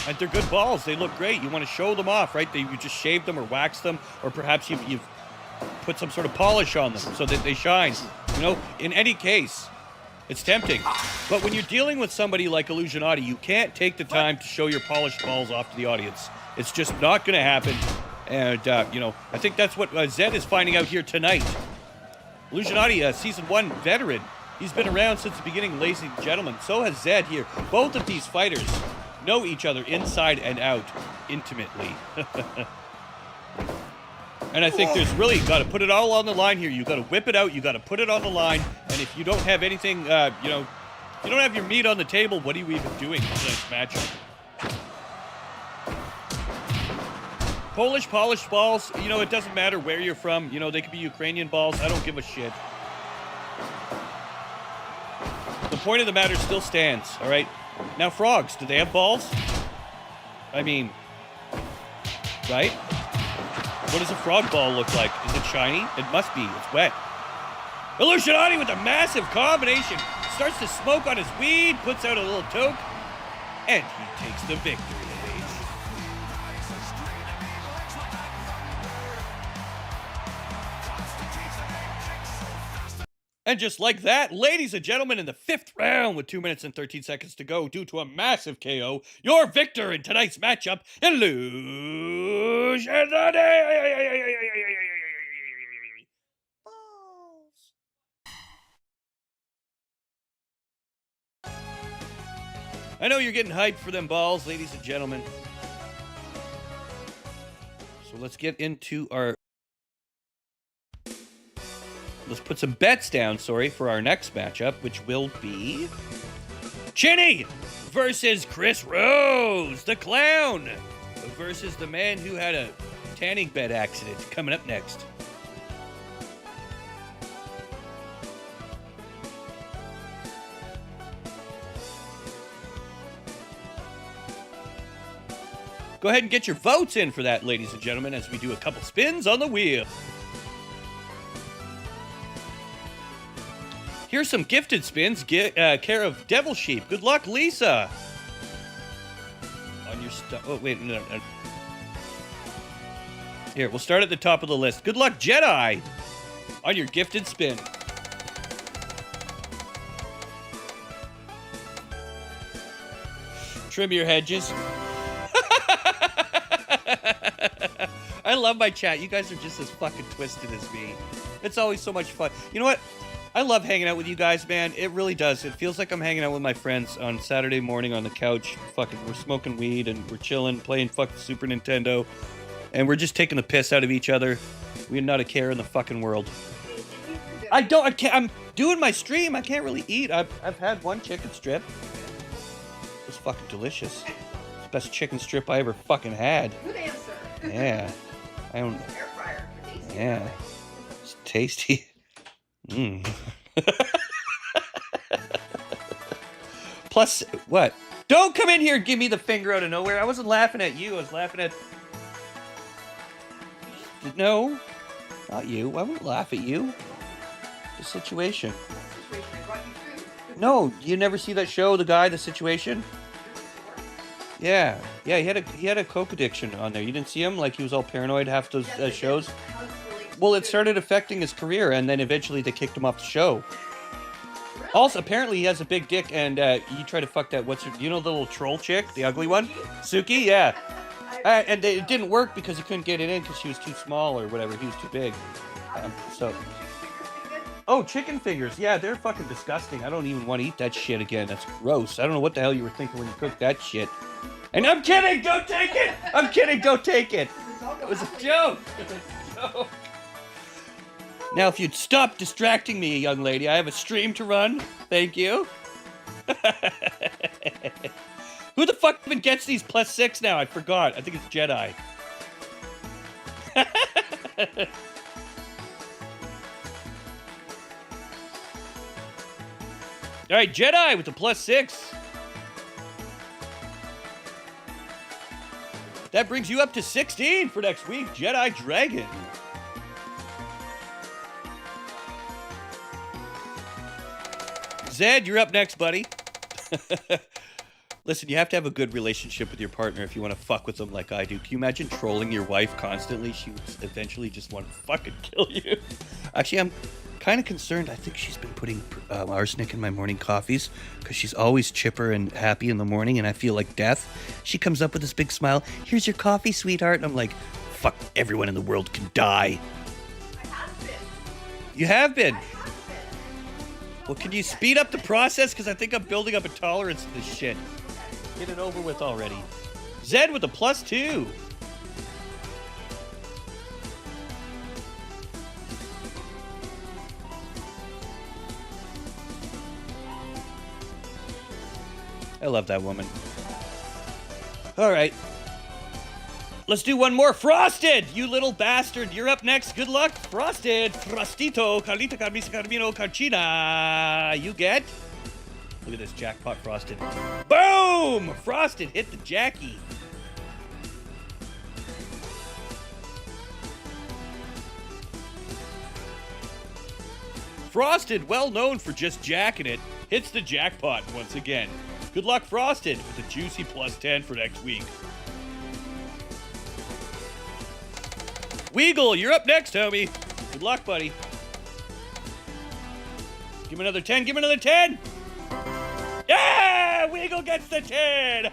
And they're good balls. They look great. You want to show them off, right? You just shave them or wax them, or perhaps you've put some sort of polish on them so that they shine. You know, in any case, it's tempting. But when you're dealing with somebody like Illusionati, you can't take the time to show your polished balls off to the audience. It's just not going to happen. And, you know, I think that's what Zed is finding out here tonight. Illusionati, Season 1 veteran. He's been around since the beginning, ladies and gentlemen. So has Zed here. Both of these fighters know each other inside and out intimately. And I think there's really got to put it all on the line here. You got to whip it out. You got to put it on the line. And if you don't have anything, you know, if you don't have your meat on the table, what are you even doing in tonight's matchup? Polish, polished balls, you know, it doesn't matter where you're from. You know, they could be Ukrainian balls. I don't give a shit. The point of the matter still stands, all right? Now, frogs, do they have balls? I mean, right? What does a frog ball look like? Is it shiny? It must be. It's wet. Illusionati with a massive combination. Starts to smoke on his weed, puts out a little toke, and he takes the victory. And just like that, ladies and gentlemen, in the 5th round with 2 minutes and 13 seconds to go due to a massive KO, your victor in tonight's matchup, Illusionati! I know you're getting hyped for them balls, ladies and gentlemen. So let's get into our... Let's put some bets down, for our next matchup, which will be... Chinny versus Chris Rose, the clown, versus the man who had a tanning bed accident. Coming up next. Go ahead and get your votes in for that, ladies and gentlemen, as we do a couple spins on the wheel. Here's some gifted spins, care of Devil Sheep. Good luck, Lisa. On your oh, wait, no. Here, we'll start at the top of the list. Good luck, Jedi. On your gifted spin. Trim your hedges. I love my chat. You guys are just as fucking twisted as me. It's always so much fun. You know what? I love hanging out with you guys, man. It really does. It feels like I'm hanging out with my friends on Saturday morning on the couch. Fucking, we're smoking weed and we're chilling, playing fucking Super Nintendo. And we're just taking the piss out of each other. We're not a care in the fucking world. I can't, I'm doing my stream. I can't really eat. I've had one chicken strip. It was fucking delicious. It's the best chicken strip I ever fucking had. Good answer. Yeah. I don't... Air fryer. Tasty. Yeah. It's tasty. Mmm. Plus, what? Don't come in here and give me the finger out of nowhere. I wasn't laughing at you. I was laughing at... No. Not you. I wouldn't laugh at you. The Situation. Situation. I brought you food. No, you never see that show, The Guy, The Situation? Yeah. Yeah, he had a coke addiction on there. You didn't see him? Like, he was all paranoid half those shows? How does it relate to Well, it food? started affecting his career, and then eventually they kicked him off the show. Really? Also, apparently he has a big dick, and he tried to fuck that, you know the little troll chick? The ugly one? Suki? Yeah. And it didn't work because he couldn't get it in because she was too small or whatever. He was too big. So... Oh, chicken fingers. Yeah, they're fucking disgusting. I don't even want to eat that shit again. That's gross. I don't know what the hell you were thinking when you cooked that shit. And I'm kidding! Don't take it! I'm kidding! Don't take it! It was a joke! It was a joke. Now, if you'd stop distracting me, young lady, I have a stream to run. Thank you. Who the fuck even gets these +6 now? I forgot. I think it's Jedi. All right, Jedi with the +6. That brings you up to 16 for next week, Jedi Dragon. Zed, you're up next, buddy. Listen, you have to have a good relationship with your partner if you want to fuck with them like I do. Can you imagine trolling your wife constantly? She would eventually just want to fucking kill you. Actually, I'm kind of concerned. I think she's been putting arsenic in my morning coffees because she's always chipper and happy in the morning, and I feel like death. She comes up with this big smile. Here's your coffee, sweetheart. And I'm like, fuck, everyone in the world can die. I have been. You have been. I have been. Well, can you speed up the process? Because I think I'm building up a tolerance to this shit. Get it over with already. Zed with a +2. I love that woman. All right. Let's do one more. Frosted, you little bastard. You're up next. Good luck. Frosted. Frostito. Carlita Carmisa Carmino Carchina. You get... Look at this jackpot, Frosted. Boom! Frosted hit the Jackie. Frosted, well known for just jacking it, hits the jackpot once again. Good luck, Frosted, with a juicy +10 for next week. Weagle, you're up next, homie. Good luck, buddy. Give him another 10. Give him another 10. Yeah! Weagle gets the 10.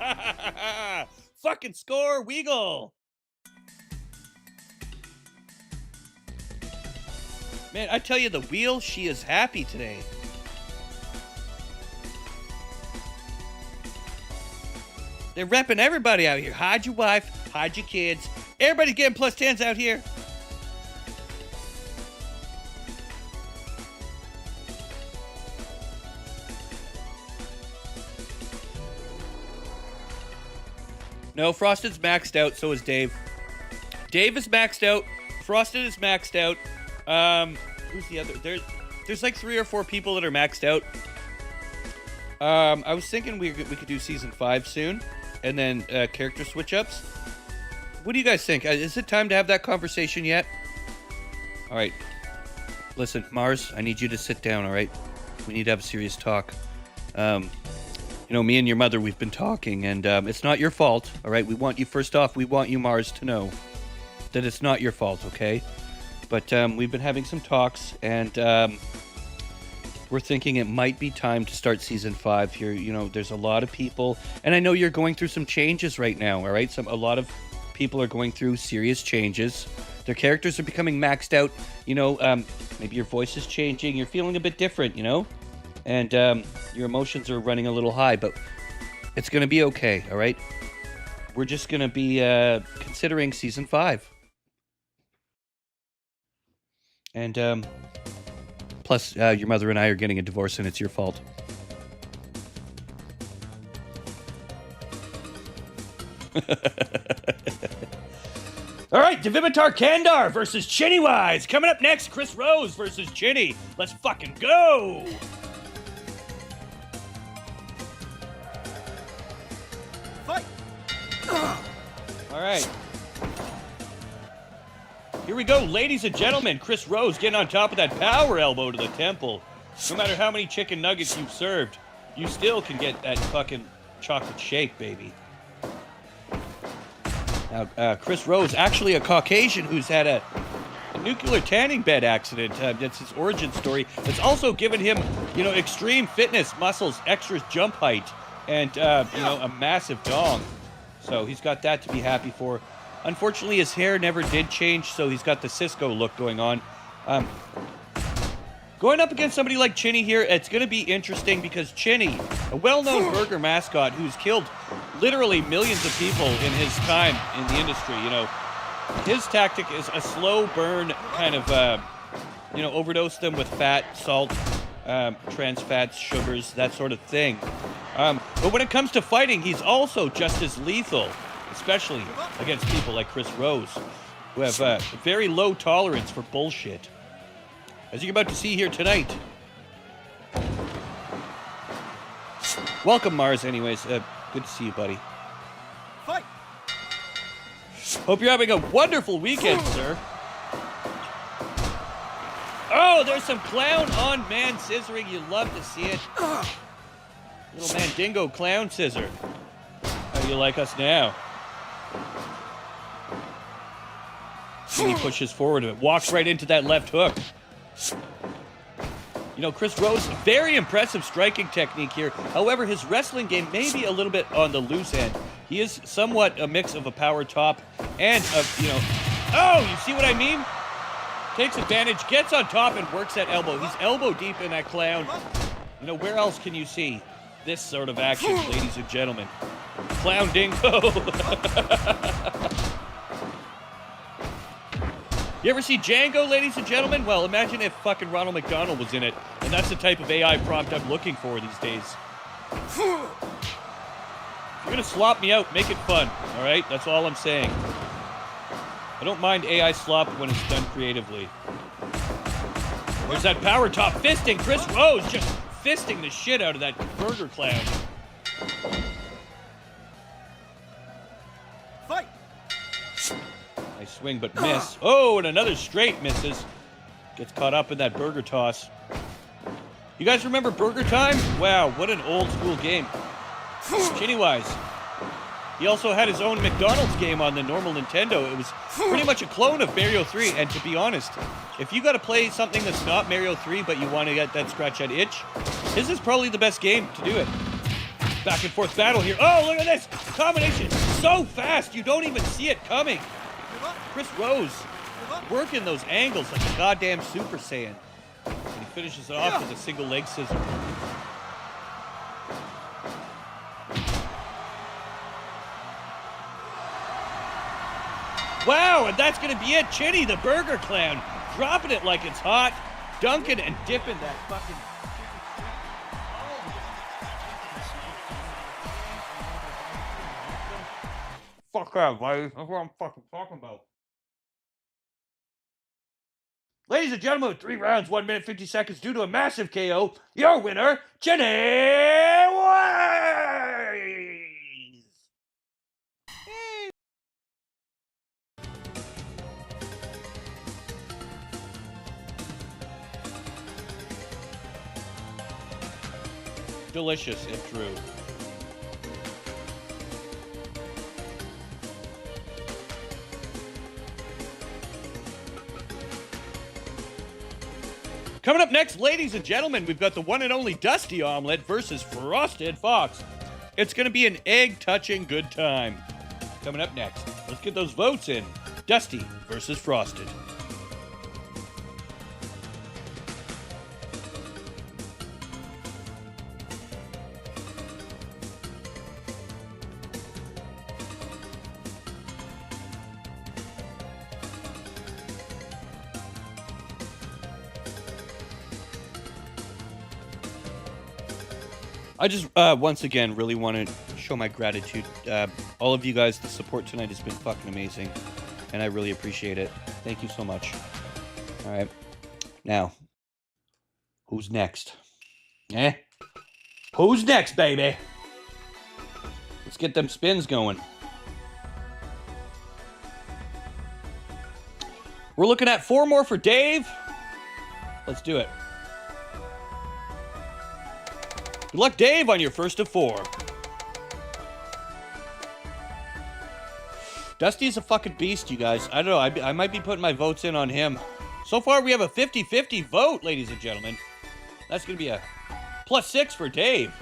Fucking score, Weagle. Man, I tell you, the wheel, she is happy today. They're repping everybody out here. Hide your wife, hide your kids. Everybody's getting plus 10s out here. No, Frosted's maxed out, so is Dave. Dave is maxed out. Frosted is maxed out. Who's the other? There's like 3 or 4 people that are maxed out. I was thinking we could do season 5 soon, and then character switch ups. What do you guys think? Is it time to have that conversation yet? All right. Listen, Mars, I need you to sit down. All right, we need to have a serious talk. You know, me and your mother, we've been talking, and it's not your fault, all right? We want you, Mars, to know that it's not your fault, okay? But we've been having some talks, and we're thinking it might be time to start season 5 here. You know, there's a lot of people, and I know you're going through some changes right now, all right? A lot of people are going through serious changes. Their characters are becoming maxed out. You know, maybe your voice is changing. You're feeling a bit different, you know? And your emotions are running a little high, but it's going to be okay, all right? We're just going to be considering season 5. And plus, your mother and I are getting a divorce, and it's your fault. All right, Devimitar Kandar versus Chinnywise. Coming up next, Chris Rose versus Chinny. Let's fucking go! Fight! All right. Here we go, ladies and gentlemen. Chris Rose getting on top of that power elbow to the temple. No matter how many chicken nuggets you've served, you still can get that fucking chocolate shake, baby. Now, Chris Rose, actually a Caucasian who's had a nuclear tanning bed accident. That's his origin story. It's also given him, you know, extreme fitness, muscles, extra jump height, and, you know, a massive dong. So he's got that to be happy for. Unfortunately, his hair never did change, so he's got the Cisco look going on. Going up against somebody like Chinny here, it's going to be interesting because Chinny, a well-known burger mascot who's killed literally millions of people in his time in the industry, you know, his tactic is a slow burn kind of, you know, overdose them with fat, salt, trans fats, sugars, that sort of thing. But when it comes to fighting, he's also just as lethal, especially against people like Chris Rose, who have a very low tolerance for bullshit. As you're about to see here tonight. Welcome, Mars, anyways. Good to see you, buddy. Fight! Hope you're having a wonderful weekend, sir. Oh, there's some clown on man scissoring. You love to see it. Little Mandingo clown scissor. How do you like us now? And he pushes forward and walks right into that left hook. You know, Chris Rose, very impressive striking technique here. However, his wrestling game may be a little bit on the loose end. He is somewhat a mix of a power top and a, you know... Oh, you see what I mean? Takes advantage, gets on top, and works that elbow. He's elbow deep in that clown. You know, where else can you see this sort of action, ladies and gentlemen? Clown dingo. You ever see Django, ladies and gentlemen? Well, imagine if fucking Ronald McDonald was in it. And that's the type of AI prompt I'm looking for these days. If you're gonna slop me out, make it fun, alright? That's all I'm saying. I don't mind AI slop when it's done creatively. There's that power top fisting. Chris Rose just fisting the shit out of that burger clown. Fight! Nice swing, but miss. Oh, and another straight misses. Gets caught up in that burger toss. You guys remember Burger Time? Wow, what an old school game. Chinnywise. He also had his own McDonald's game on the normal Nintendo. It was pretty much a clone of Mario 3, and to be honest, if you gotta play something that's not Mario 3, but you want to get that scratch that itch, this is probably the best game to do it. Back and forth battle here. Oh, look at this! Combination so fast, you don't even see it coming. Chris Rose working those angles like a goddamn Super Saiyan. And he finishes it off with a single leg scissor. Wow, and that's gonna be it. Chinny, the burger clown, dropping it like it's hot, dunking and dipping that fucking. Fuck that, buddy. That's what I'm fucking talking about. Ladies and gentlemen, with 3 rounds, 1 minute, 50 seconds due to a massive KO, your winner, Chinny Wise! Delicious, if true. Coming up next, ladies and gentlemen, we've got the one and only Dusty Omelet versus Frosted Fox. It's going to be an egg-touching good time. Coming up next, let's get those votes in. Dusty versus Frosted. I just, once again, really want to show my gratitude. All of you guys, the support tonight has been fucking amazing, and I really appreciate it. Thank you so much. All right. Now, who's next? Eh? Who's next, baby? Let's get them spins going. We're looking at 4 more for Dave. Let's do it. Good luck, Dave, on your first of 4. Dusty's a fucking beast, you guys. I don't know. I might be putting my votes in on him. So far, we have a 50-50 vote, ladies and gentlemen. That's going to be a +6 for Dave.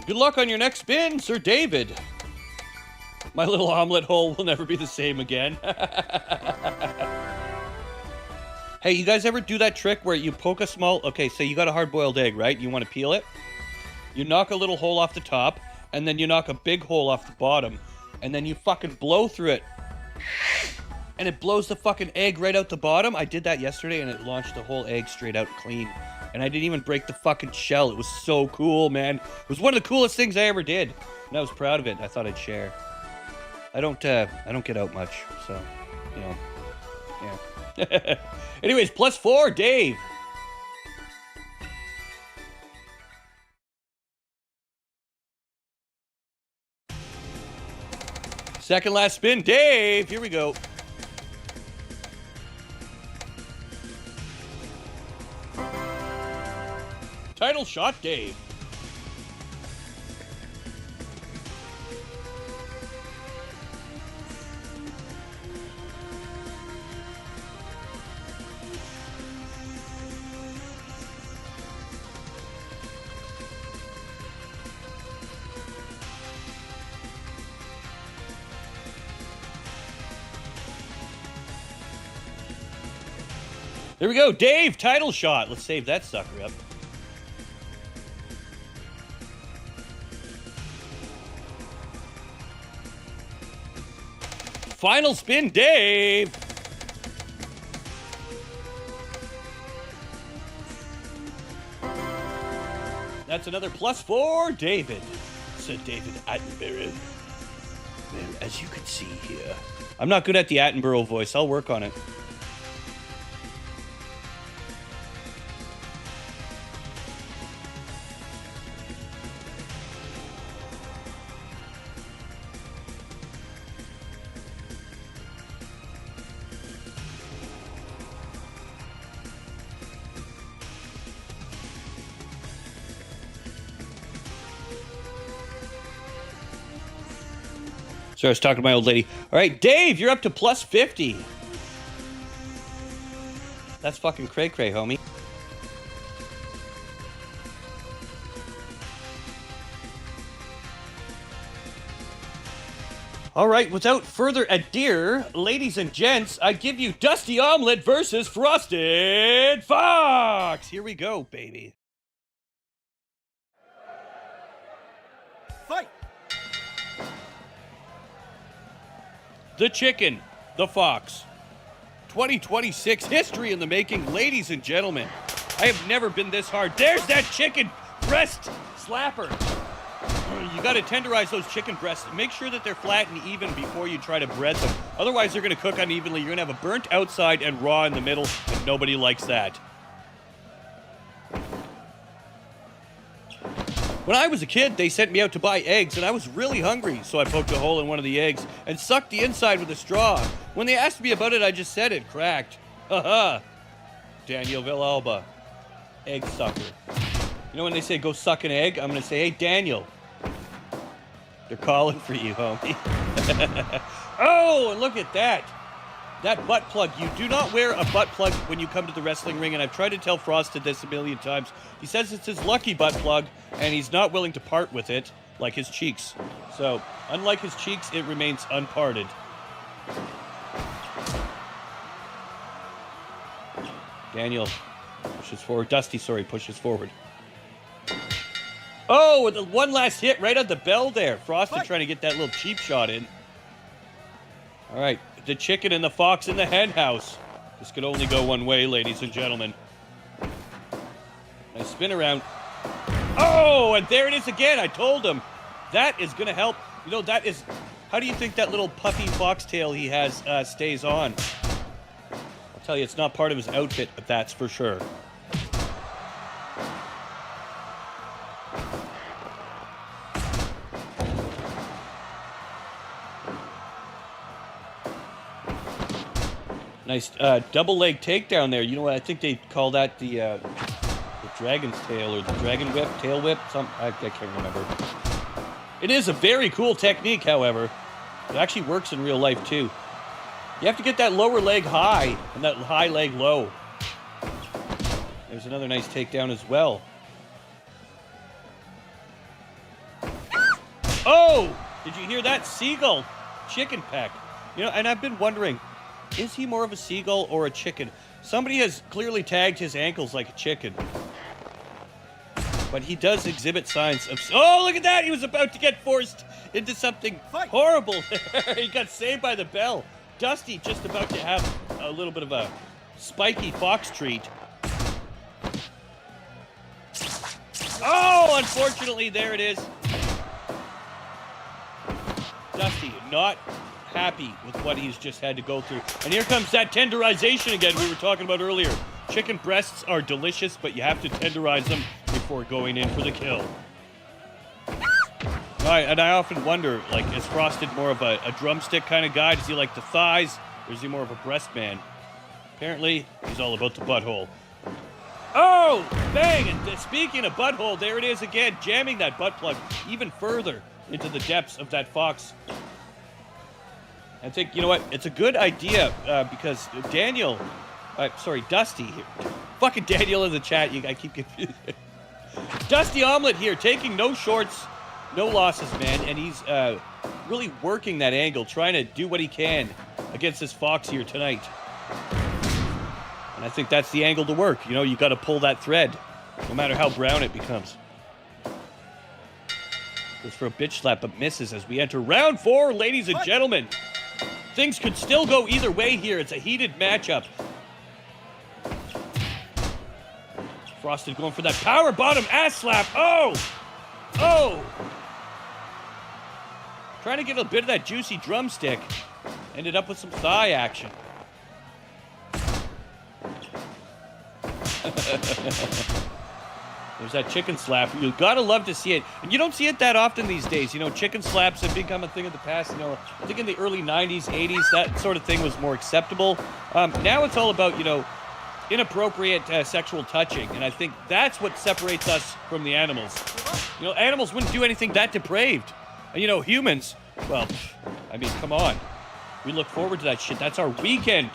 Good luck on your next spin, Sir David. My little omelet hole will never be the same again. Hey, you guys ever do that trick where you poke a small... Okay, so you got a hard-boiled egg, right? You want to peel it? You knock a little hole off the top, and then you knock a big hole off the bottom, and then you fucking blow through it. And it blows the fucking egg right out the bottom. I did that yesterday, and it launched the whole egg straight out clean. And I didn't even break the fucking shell. It was so cool, man. It was one of the coolest things I ever did. And I was proud of it. I thought I'd share. I don't get out much, so, you know, yeah. Anyways, +4, Dave. Second last spin, Dave. Here we go. Title shot, Dave. There we go, Dave, title shot. Let's save that sucker up. Final spin, Dave. That's another +4, David. Said David Attenborough. Well, as you can see here, I'm not good at the Attenborough voice. I'll work on it. So I was talking to my old lady. All right, Dave, you're up to +50. That's fucking cray-cray, homie. All right, without further ado, ladies and gents, I give you Dusty Omelet versus Frosted Fox. Here we go, baby. Fight! The chicken, the fox. 2026 history in the making, ladies and gentlemen. I have never been this hard. There's that chicken breast slapper. You got to tenderize those chicken breasts. Make sure that they're flat and even before you try to bread them. Otherwise, they're going to cook unevenly. You're going to have a burnt outside and raw in the middle, and nobody likes that. When I was a kid, they sent me out to buy eggs, and I was really hungry, so I poked a hole in one of the eggs and sucked the inside with a straw. When they asked me about it, I just said it cracked. Haha. Daniel Villalba, egg sucker. You know when they say go suck an egg, I'm going to say, hey, Daniel. They're calling for you, homie. Oh, and look at that. That butt plug. You do not wear a butt plug when you come to the wrestling ring, and I've tried to tell Frosted this a million times. He says it's his lucky butt plug, and he's not willing to part with it, like his cheeks. So, unlike his cheeks, it remains unparted. Daniel pushes forward. Dusty, sorry, pushes forward. Oh, the one last hit right on the bell there. Frosted trying to get that little cheap shot in. All right, the chicken and the fox in the hen house. This could only go one way, ladies and gentlemen. Nice spin around. Oh, and there it is again. I told him. That is going to help. You know, that is... How do you think that little puffy foxtail he has stays on? I'll tell you, it's not part of his outfit, but that's for sure. Nice double leg takedown there. You know what? I think they call that the dragon's tail or the dragon whip, tail whip. I can't remember. It is a very cool technique, however. It actually works in real life too. You have to get that lower leg high and that high leg low. There's another nice takedown as well. Oh! Did you hear that? Seagull chicken peck. You know, and I've been wondering, is he more of a seagull or a chicken? Somebody has clearly tagged his ankles like a chicken. But he does exhibit signs of... Oh, look at that! He was about to get forced into something horrible there. He got saved by the bell. Dusty just about to have a little bit of a spiky fox treat. Oh, unfortunately, there it is. Dusty, not happy with what he's just had to go through. And here comes that tenderization again we were talking about earlier. Chicken breasts are delicious, but you have to tenderize them before going in for the kill. And I often wonder, like, is Frosted more of a drumstick kind of guy? Does he like the thighs, or is he more of a breast man? Apparently, he's all about the butthole. Oh, bang! And speaking of butthole, there it is again, jamming that butt plug even further into the depths of that fox. I think, you know what, it's a good idea because Daniel, Dusty here. Fucking Daniel in the chat, I keep confusing. Dusty Omelet here, taking no shorts, no losses, man, and he's really working that angle, trying to do what he can against this fox here tonight. And I think that's the angle to work. You know, you got to pull that thread, no matter how brown it becomes. Goes for a bitch slap, but misses as we enter round 4, ladies and gentlemen. Things could still go either way here. It's a heated matchup. Frosted going for that power bottom ass slap. Oh! Oh! Trying to get a bit of that juicy drumstick. Ended up with some thigh action. There's that chicken slap. You gotta love to see it. And you don't see it that often these days. You know, chicken slaps have become a thing of the past. You know, I think in the early 90s, 80s, that sort of thing was more acceptable. Now it's all about, you know, inappropriate sexual touching. And I think that's what separates us from the animals. You know, animals wouldn't do anything that depraved. And, you know, humans, well, I mean, come on. We look forward to that shit. That's our weekend.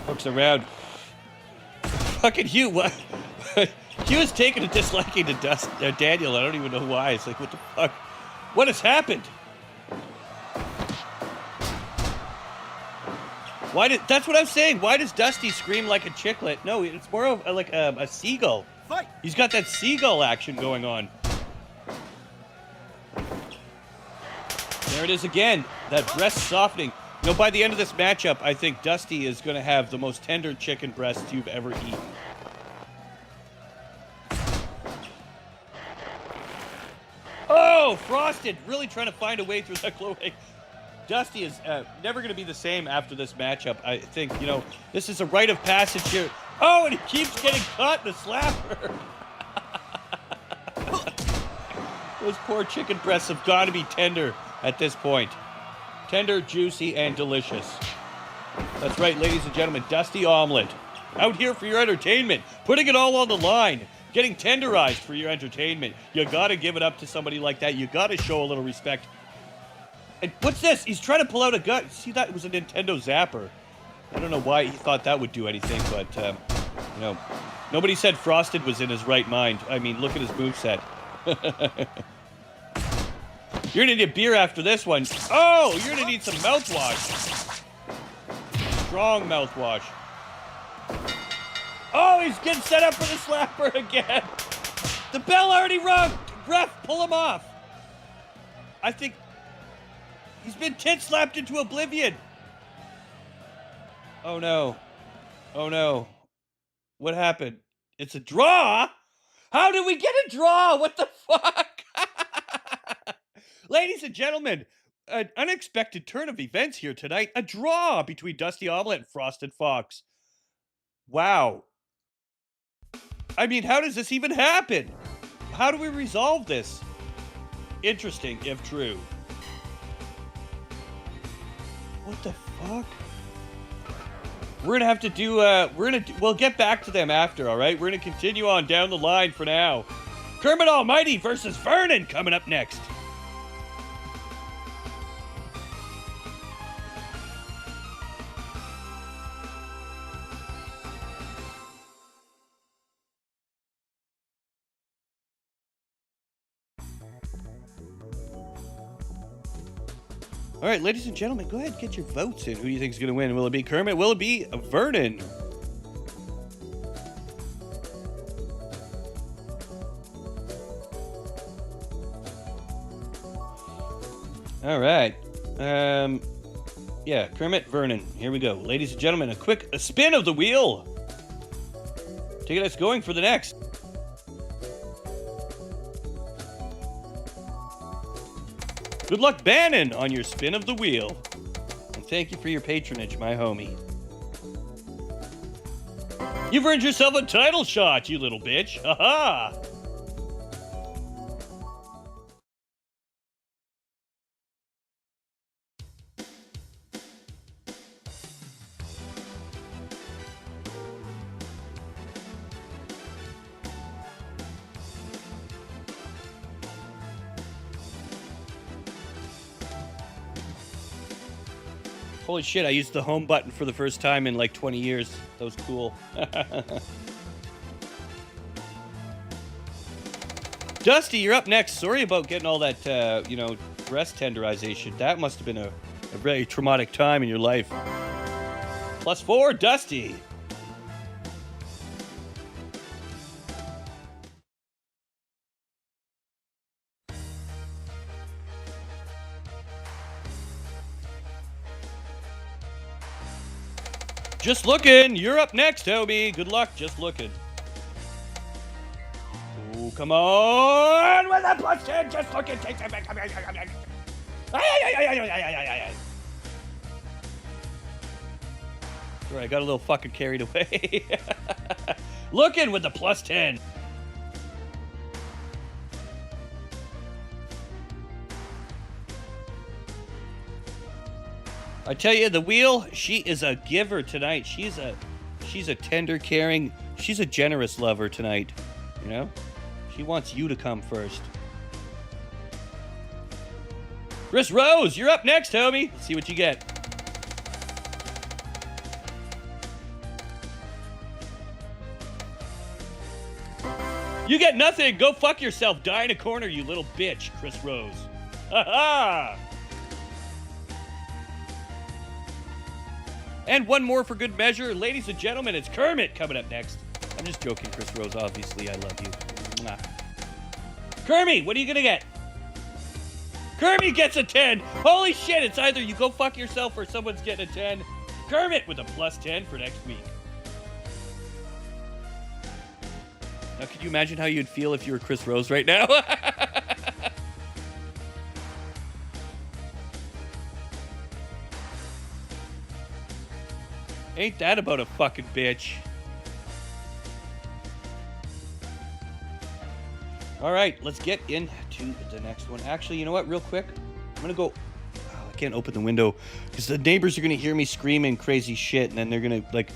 Hooks around. Fucking you, what? He was taking a disliking to Daniel. I don't even know why. It's like, what the fuck? What has happened? That's what I'm saying. Why does Dusty scream like a chicklet? No, it's more of like a seagull. Fight! He's got that seagull action going on. There it is again. That breast softening. You know, by the end of this matchup, I think Dusty is going to have the most tender chicken breasts you've ever eaten. Oh, Frosted really trying to find a way through that glow egg. Dusty is never going to be the same after this matchup. I think, you know, this is a rite of passage here. Oh, and he keeps getting caught in the slapper. Those poor chicken breasts have got to be tender at this point. Tender, juicy, and delicious. That's right, ladies and gentlemen. Dusty Omelet. Out here for your entertainment. Putting it all on the line. Getting tenderized for your entertainment. You got to give it up to somebody like that. You got to show a little respect. And what's this? He's trying to pull out a gun. See, that was a Nintendo Zapper. I don't know why he thought that would do anything, but, you know, nobody said Frosted was in his right mind. I mean, look at his moveset. You're gonna need a beer after this one. Oh, you're gonna need some mouthwash. Strong mouthwash. Oh, he's getting set up for the slapper again. The bell already rung. Ref, pull him off. I think he's been tit slapped into oblivion. Oh no. Oh no. What happened? It's a draw? How did we get a draw? What the fuck? Ladies and gentlemen, an unexpected turn of events here tonight. A draw between Dusty Omelet and Frosted Fox. Wow. I mean, how does this even happen? How do we resolve this? Interesting, if true. What the fuck? We're gonna have to do, we'll get back to them after, alright? We're gonna continue on down the line for now. Kermit Almighty versus Vernon coming up next. All right, ladies and gentlemen, go ahead and get your votes in. Who do you think is going to win? Will it be Kermit? Will it be Vernon? All right. Yeah, Kermit, Vernon. Here we go. Ladies and gentlemen, a spin of the wheel to get us going for the next. Good luck, Bannon, on your spin of the wheel. And thank you for your patronage, my homie. You've earned yourself a title shot, you little bitch. Aha! Holy shit, I used the home button for the first time in like 20 years. That was cool. Dusty, you're up next. Sorry about getting all that, you know, breast tenderization. That must have been a very traumatic time in your life. +4, Dusty. Just looking. You're up next, Toby. Good luck. Just looking. Oh, come on. With a +10. Just looking. Takes it back. Sorry, I got a little fucking carried away. Looking with the +10. I tell you, the wheel, she is a giver tonight. She's a tender, caring, she's a generous lover tonight. You know? She wants you to come first. Chris Rose, you're up next, homie. Let's see what you get. You get nothing. Go fuck yourself. Die in a corner, you little bitch, Chris Rose. Ha ha! And one more for good measure. Ladies and gentlemen, it's Kermit coming up next. I'm just joking, Chris Rose. Obviously, I love you. Mwah. Kermit, what are you going to get? Kermit gets a 10. Holy shit, it's either you go fuck yourself or someone's getting a 10. Kermit with a plus 10 for next week. Now, could you imagine how you'd feel if you were Chris Rose right now? Ain't that about a fucking bitch? All right, let's get into the next one. Actually, you know what? Real quick, I'm gonna go. Oh, I can't open the window because the neighbors are gonna hear me screaming crazy shit, and then they're gonna like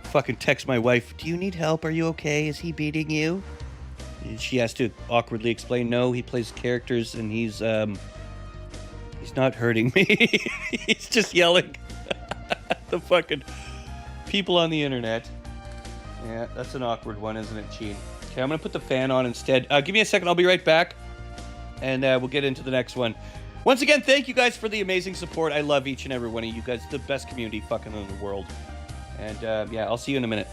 fucking text my wife. Do you need help? Are you okay? Is he beating you? And she has to awkwardly explain. No, he plays characters, and he's not hurting me. He's just yelling. The fucking people on the internet. Yeah, that's an awkward one, isn't it, Gene? Okay, I'm gonna put the fan on instead. Give me a second, I'll be right back. And we'll get into the next one. Once again, thank you guys for the amazing support. I love each and every one of you guys. The best community fucking in the world. And yeah, I'll see you in a minute.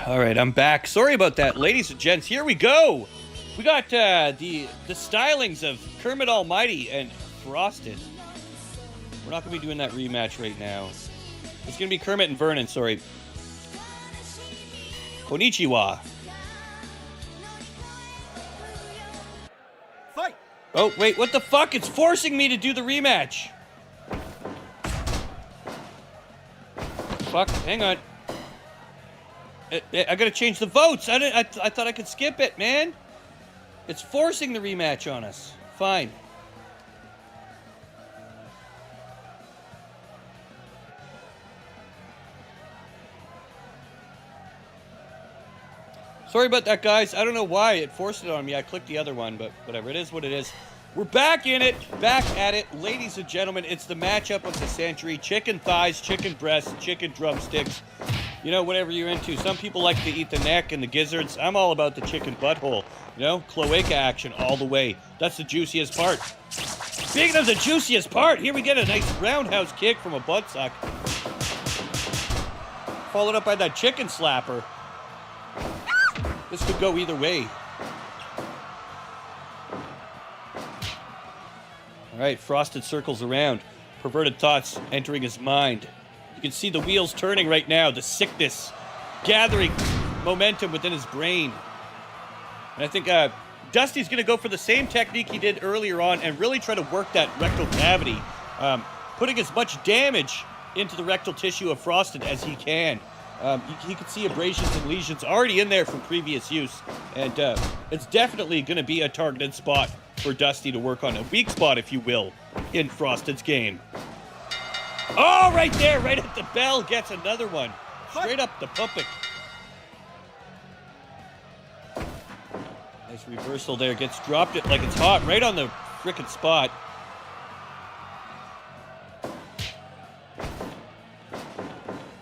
All right, I'm back. Sorry about that, ladies and gents. Here we go. We got the stylings of Kermit Almighty and Frosted. We're not going to be doing that rematch right now. It's going to be Kermit and Vernon, sorry. Konnichiwa. Fight! Oh, wait, what the fuck? It's forcing me to do the rematch. Fuck, hang on. I gotta change the votes. I thought I could skip it, man. It's forcing the rematch on us. Fine. Sorry about that, guys. I don't know why it forced it on me. I clicked the other one, but whatever. It is what it is. We're back in it, back at it. Ladies and gentlemen, it's the matchup of the century. Chicken thighs, chicken breasts, chicken drumsticks. You know, whatever you're into. Some people like to eat the neck and the gizzards. I'm all about the chicken butthole. You know, cloaca action all the way. That's the juiciest part. Speaking of the juiciest part, here we get a nice roundhouse kick from a buttsuck. Followed up by that chicken slapper. This could go either way. All right, Frosted circles around. Perverted thoughts entering his mind. You can see the wheels turning right now. The sickness gathering momentum within his brain. And I think Dusty's going to go for the same technique he did earlier on and really try to work that rectal cavity, putting as much damage into the rectal tissue of Frosted as he can. You can see abrasions and lesions already in there from previous use, and it's definitely going to be a targeted spot for Dusty to work on, a weak spot, if you will, in Frosted's game. Oh, right there, right at the bell, gets another one. Straight up the puppet. Nice reversal there, gets dropped it like it's hot, right on the frickin' spot.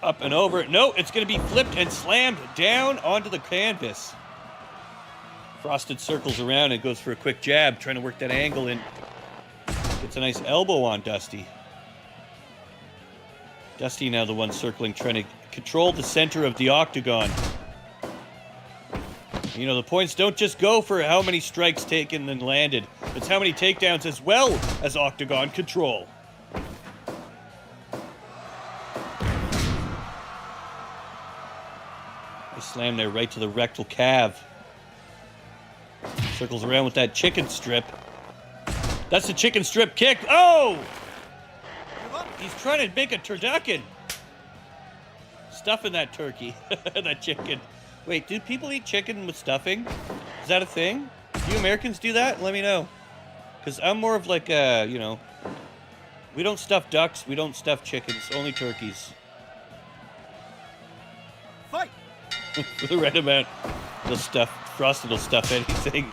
Up and over. No, it's going to be flipped and slammed down onto the canvas. Frosted circles around and goes for a quick jab, trying to work that angle in. Gets a nice elbow on Dusty. Dusty now the one circling, trying to control the center of the octagon. You know, the points don't just go for how many strikes taken and landed. It's how many takedowns as well as octagon control. Slam there right to the rectal calf. Circles around with that chicken strip. That's the chicken strip kick. Oh! He's trying to make a turducken. Stuffing that turkey. That chicken. Wait, do people eat chicken with stuffing? Is that a thing? Do you Americans do that? Let me know. Because I'm more of like, you know, we don't stuff ducks, we don't stuff chickens, only turkeys. Fight! For the right amount, Frosted will stuff anything.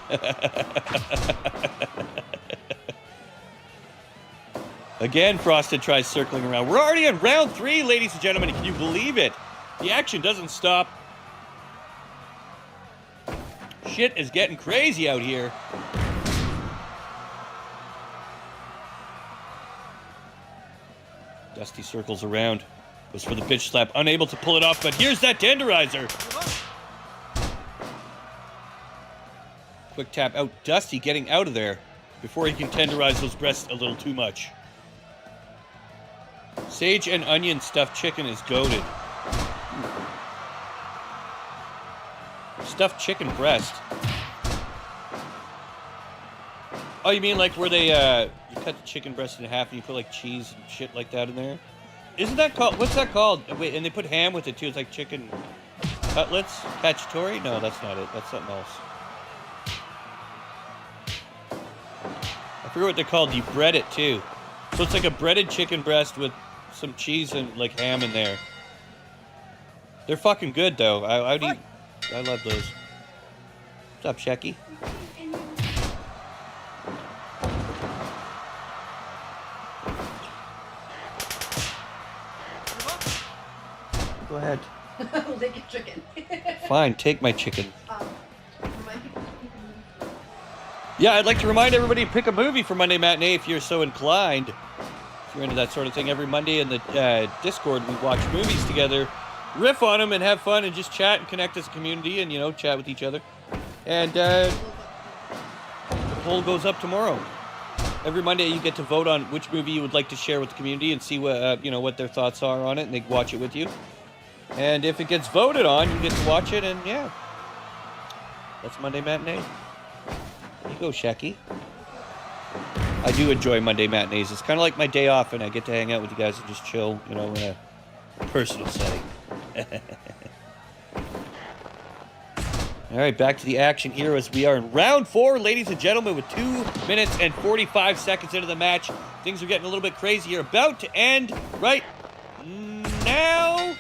Again, Frosted tries circling around. We're already on round 3, ladies and gentlemen. Can you believe it? The action doesn't stop. Shit is getting crazy out here. Dusty circles around. Goes for the bitch slap, unable to pull it off, but here's that tenderizer. Quick tap out. Dusty getting out of there before he can tenderize those breasts a little too much. Sage and onion stuffed chicken is goated. Stuffed chicken breast. Oh, you mean like where they, you cut the chicken breast in half and you put like cheese and shit like that in there? Isn't that called, what's that called? Wait, and they put ham with it too. It's like chicken cutlets? Cacciatore? No, that's not it. That's something else. I forget what they're called. You bread it too. So it's like a breaded chicken breast with some cheese and like ham in there. They're fucking good though. I love those. What's up, Shecky? Go ahead. We'll take your chicken. Fine, take my chicken. Remind people to pick a movie. Yeah, I'd like to remind everybody to pick a movie for Monday Matinee if you're so inclined. If you're into that sort of thing, every Monday in the Discord we watch movies together, riff on them and have fun and just chat and connect as a community and, you know, chat with each other. And the poll goes up tomorrow. Every Monday you get to vote on which movie you would like to share with the community and see what, you know, what their thoughts are on it, and they watch it with you. And if it gets voted on, you get to watch it, and yeah. That's Monday Matinee. There you go, Shecky. I do enjoy Monday Matinees. It's kind of like my day off, and I get to hang out with you guys and just chill, you know, in a personal setting. All right, back to the action here as we are in round 4, ladies and gentlemen, with 2 minutes and 45 seconds into the match. Things are getting a little bit crazy here. About to end right now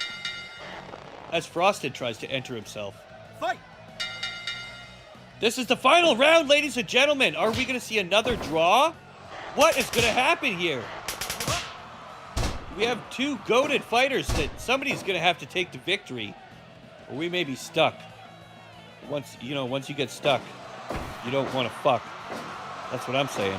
as Frosted tries to enter himself. Fight! This is the final round, ladies and gentlemen. Are we going to see another draw? What is going to happen here? We have two goated fighters that somebody's going to have to take the victory, or we may be stuck. Once you get stuck, you don't want to fuck. That's what I'm saying.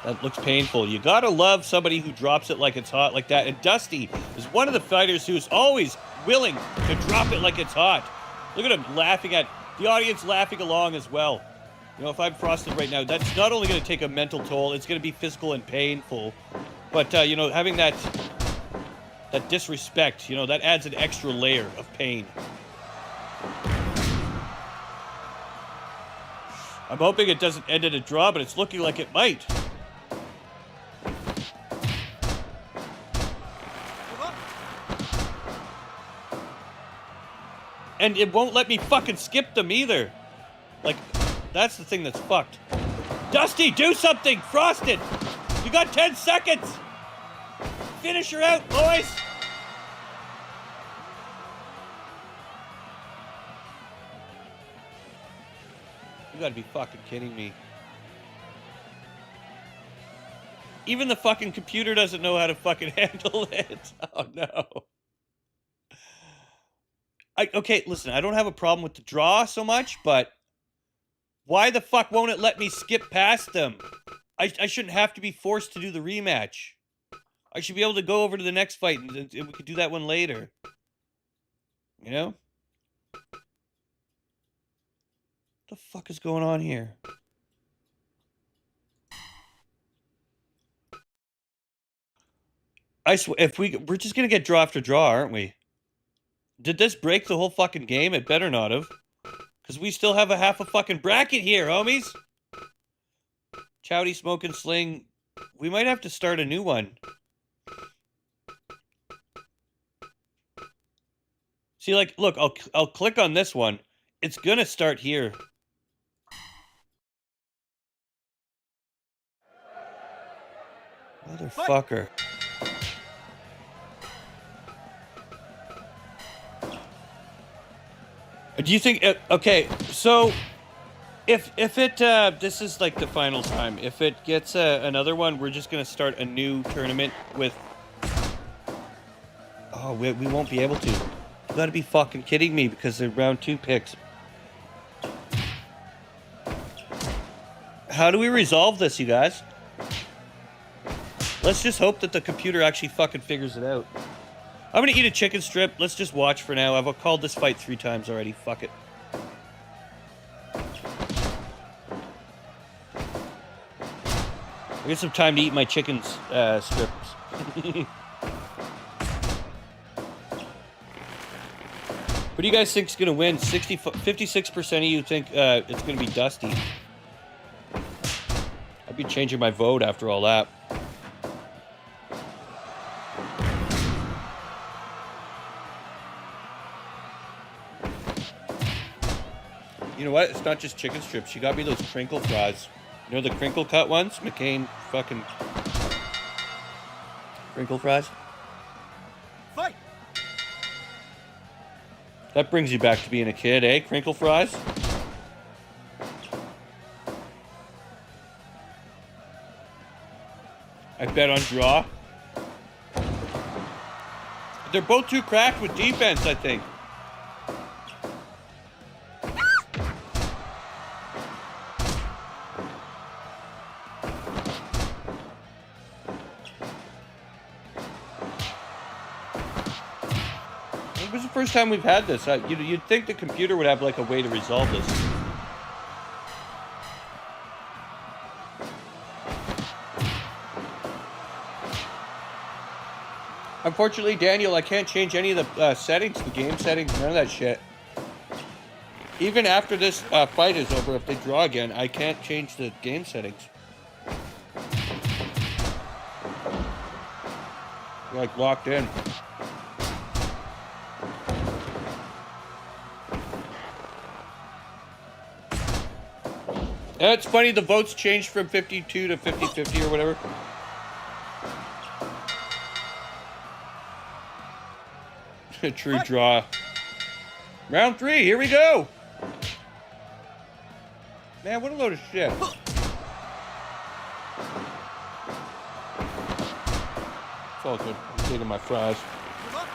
That looks painful. You gotta love somebody who drops it like it's hot like that. And Dusty is one of the fighters who's always willing to drop it like it's hot. Look at him laughing at the audience, laughing along as well. You know, if I'm Frosted right now, that's not only going to take a mental toll, it's going to be physical and painful. But, you know, having that disrespect, you know, that adds an extra layer of pain. I'm hoping it doesn't end in a draw, but it's looking like it might. And it won't let me fucking skip them either. Like, that's the thing that's fucked. Dusty, do something! Frosted! You got 10 seconds! Finish her out, boys! You gotta be fucking kidding me. Even the fucking computer doesn't know how to fucking handle it. Oh no. Okay, listen, I don't have a problem with the draw so much, but why the fuck won't it let me skip past them? I shouldn't have to be forced to do the rematch. I should be able to go over to the next fight, and we could do that one later. You know? What the fuck is going on here? I swear, we're just gonna get draw after draw, aren't we? Did this break the whole fucking game? It better not have. Because we still have a half a fucking bracket here, homies. Chowdy, Smoke, and Sling. We might have to start a new one. See, like, look, I'll click on this one. It's gonna start here. Motherfucker. Do you think... okay, so... If it... this is, like, the final time. If it gets another one, we're just gonna start a new tournament with... Oh, we won't be able to. You gotta be fucking kidding me, because they're round 2 picks. How do we resolve this, you guys? Let's just hope that the computer actually fucking figures it out. I'm gonna eat a chicken strip. Let's just watch for now. I've called this fight 3 times already. Fuck it. I get some time to eat my chicken strips. What do you guys think is gonna win? 56% of you think it's gonna be Dusty. I'd be changing my vote after all that. You know what? It's not just chicken strips. She got me those crinkle fries. You know the crinkle cut ones? McCain fucking... crinkle fries? Fight! That brings you back to being a kid, eh? Crinkle fries? I bet on draw. They're both too cracked with defense, I think. It was the first time we've had this. You'd think the computer would have like a way to resolve this. Unfortunately, Daniel, I can't change any of the settings, the game settings, none of that shit. Even after this fight is over, if they draw again, I can't change the game settings. You're like locked in. It's funny, the votes changed from 52 to 50-50 or whatever. A true draw. Round 3, here we go. Man, what a load of shit. It's all good. I'm taking my fries. Give up.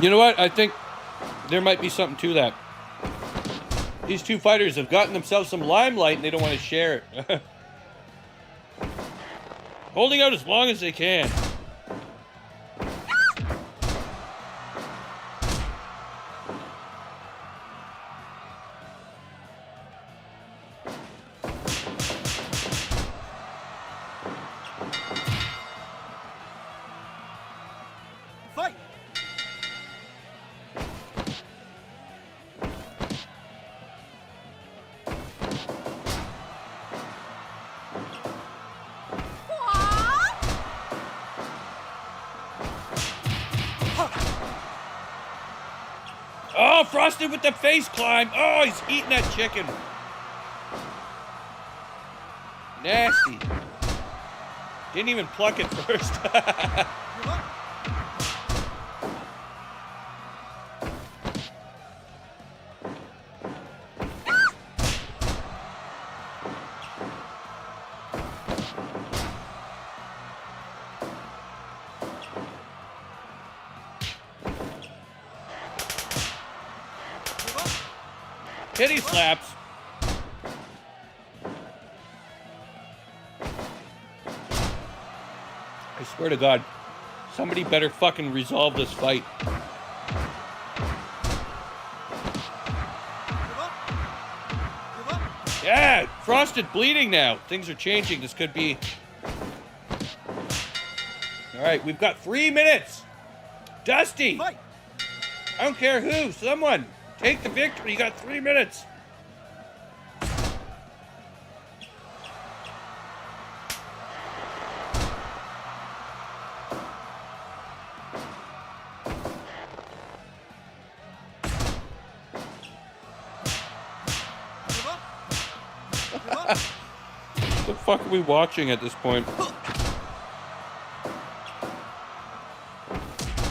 You know what? I think there might be something to that. These two fighters have gotten themselves some limelight and they don't want to share it. Holding out as long as they can. Fight! Oh, Frosted with the face climb. Oh, he's eating that chicken. Nasty. Didn't even pluck it first. Give up. Give up. Kitty slaps. I swear to God, somebody better fucking resolve this fight. Give up. Give up. Yeah, Frosted bleeding now. Things are changing. This could be... All right, we've got 3 minutes. Dusty, Fight! I don't care who, someone, take the victory. You got 3 minutes. Give up. Give up. What the fuck are we watching at this point?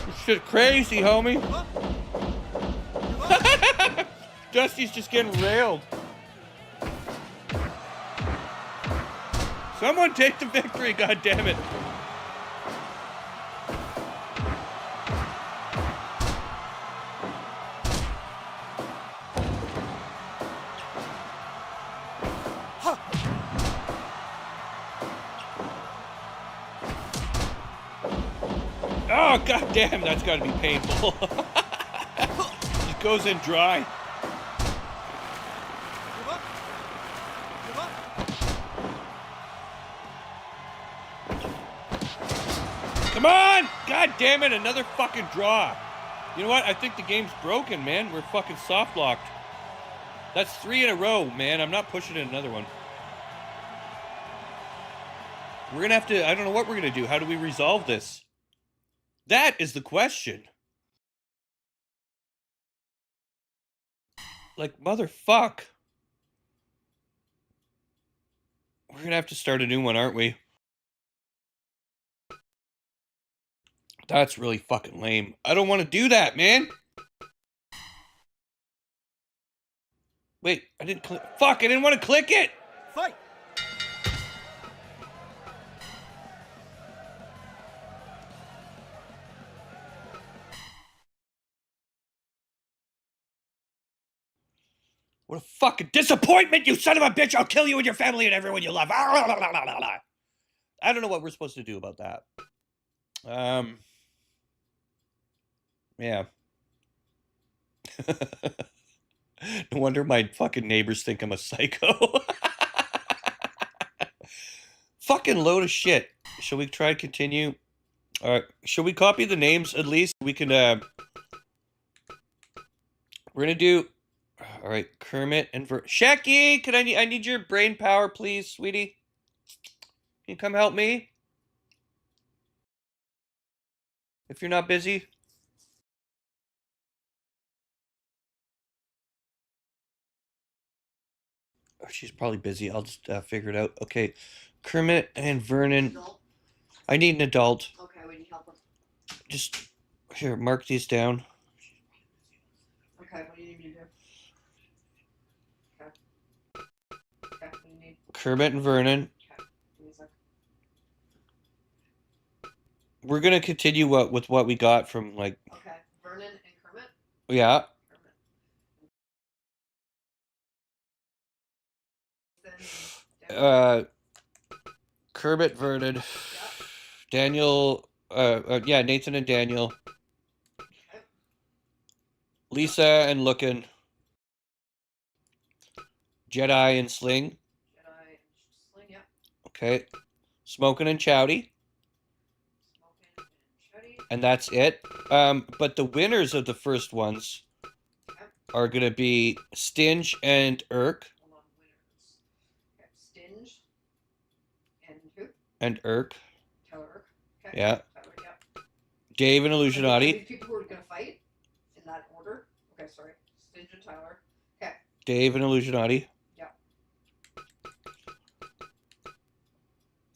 This shit crazy, homie. Give up. Give up. Dusty's just getting railed. Someone take the victory, goddammit. Oh, goddamn, that's gotta be painful. Just goes in dry. Give up. Give up. Come on! God damn it, another fucking draw. You know what? I think the game's broken, man. We're fucking soft locked. That's 3 in a row, man. I'm not pushing in another one. We're gonna have to, I don't know what we're gonna do. How do we resolve this? That is the question. Like, motherfuck. We're gonna have to start a new one, aren't we? That's really fucking lame. I don't want to do that, man. Wait, I didn't click. Fuck, I didn't want to click it. Fight! What a fucking disappointment, you son of a bitch. I'll kill you and your family and everyone you love. I don't know what we're supposed to do about that. Yeah. No wonder my fucking neighbors think I'm a psycho. Fucking load of shit. Shall we try to continue? All right. Should we copy the names at least? We can. We're gonna do. All right, Kermit and Shecky. Can I need your brain power, please, sweetie? Can you come help me? If you're not busy. Oh, she's probably busy. I'll just figure it out. Okay, Kermit and Vernon. Adult? I need an adult. Okay, we need help with. Just here, mark these down. Okay, what do you need me to do? Okay. Okay, what do you need? Kermit and Vernon. Okay, give me a sec. We're gonna continue with what we got from like Okay, Vernon and Kermit. yeah. Kermit. Then Kermit, Vernon, Daniel. Yeah, Nathan and Daniel. Okay. Lisa and Lookin. Jedi and Sling. Jedi and Sling, yeah. Okay. Smoking and Chowdy. Smoking and Shuddy. And that's it. But the winners of the first ones are gonna be Stinge and Irk. Hold on, winners. Okay, Stinge. And who? And Irk. Tyler Irk. Okay. Yeah. Tyler, yeah. Dave and Are Illusionati. these people who are gonna fight? In that order? Okay, sorry. Stinge and Tyler. Okay. Dave and Illusionati. Yeah.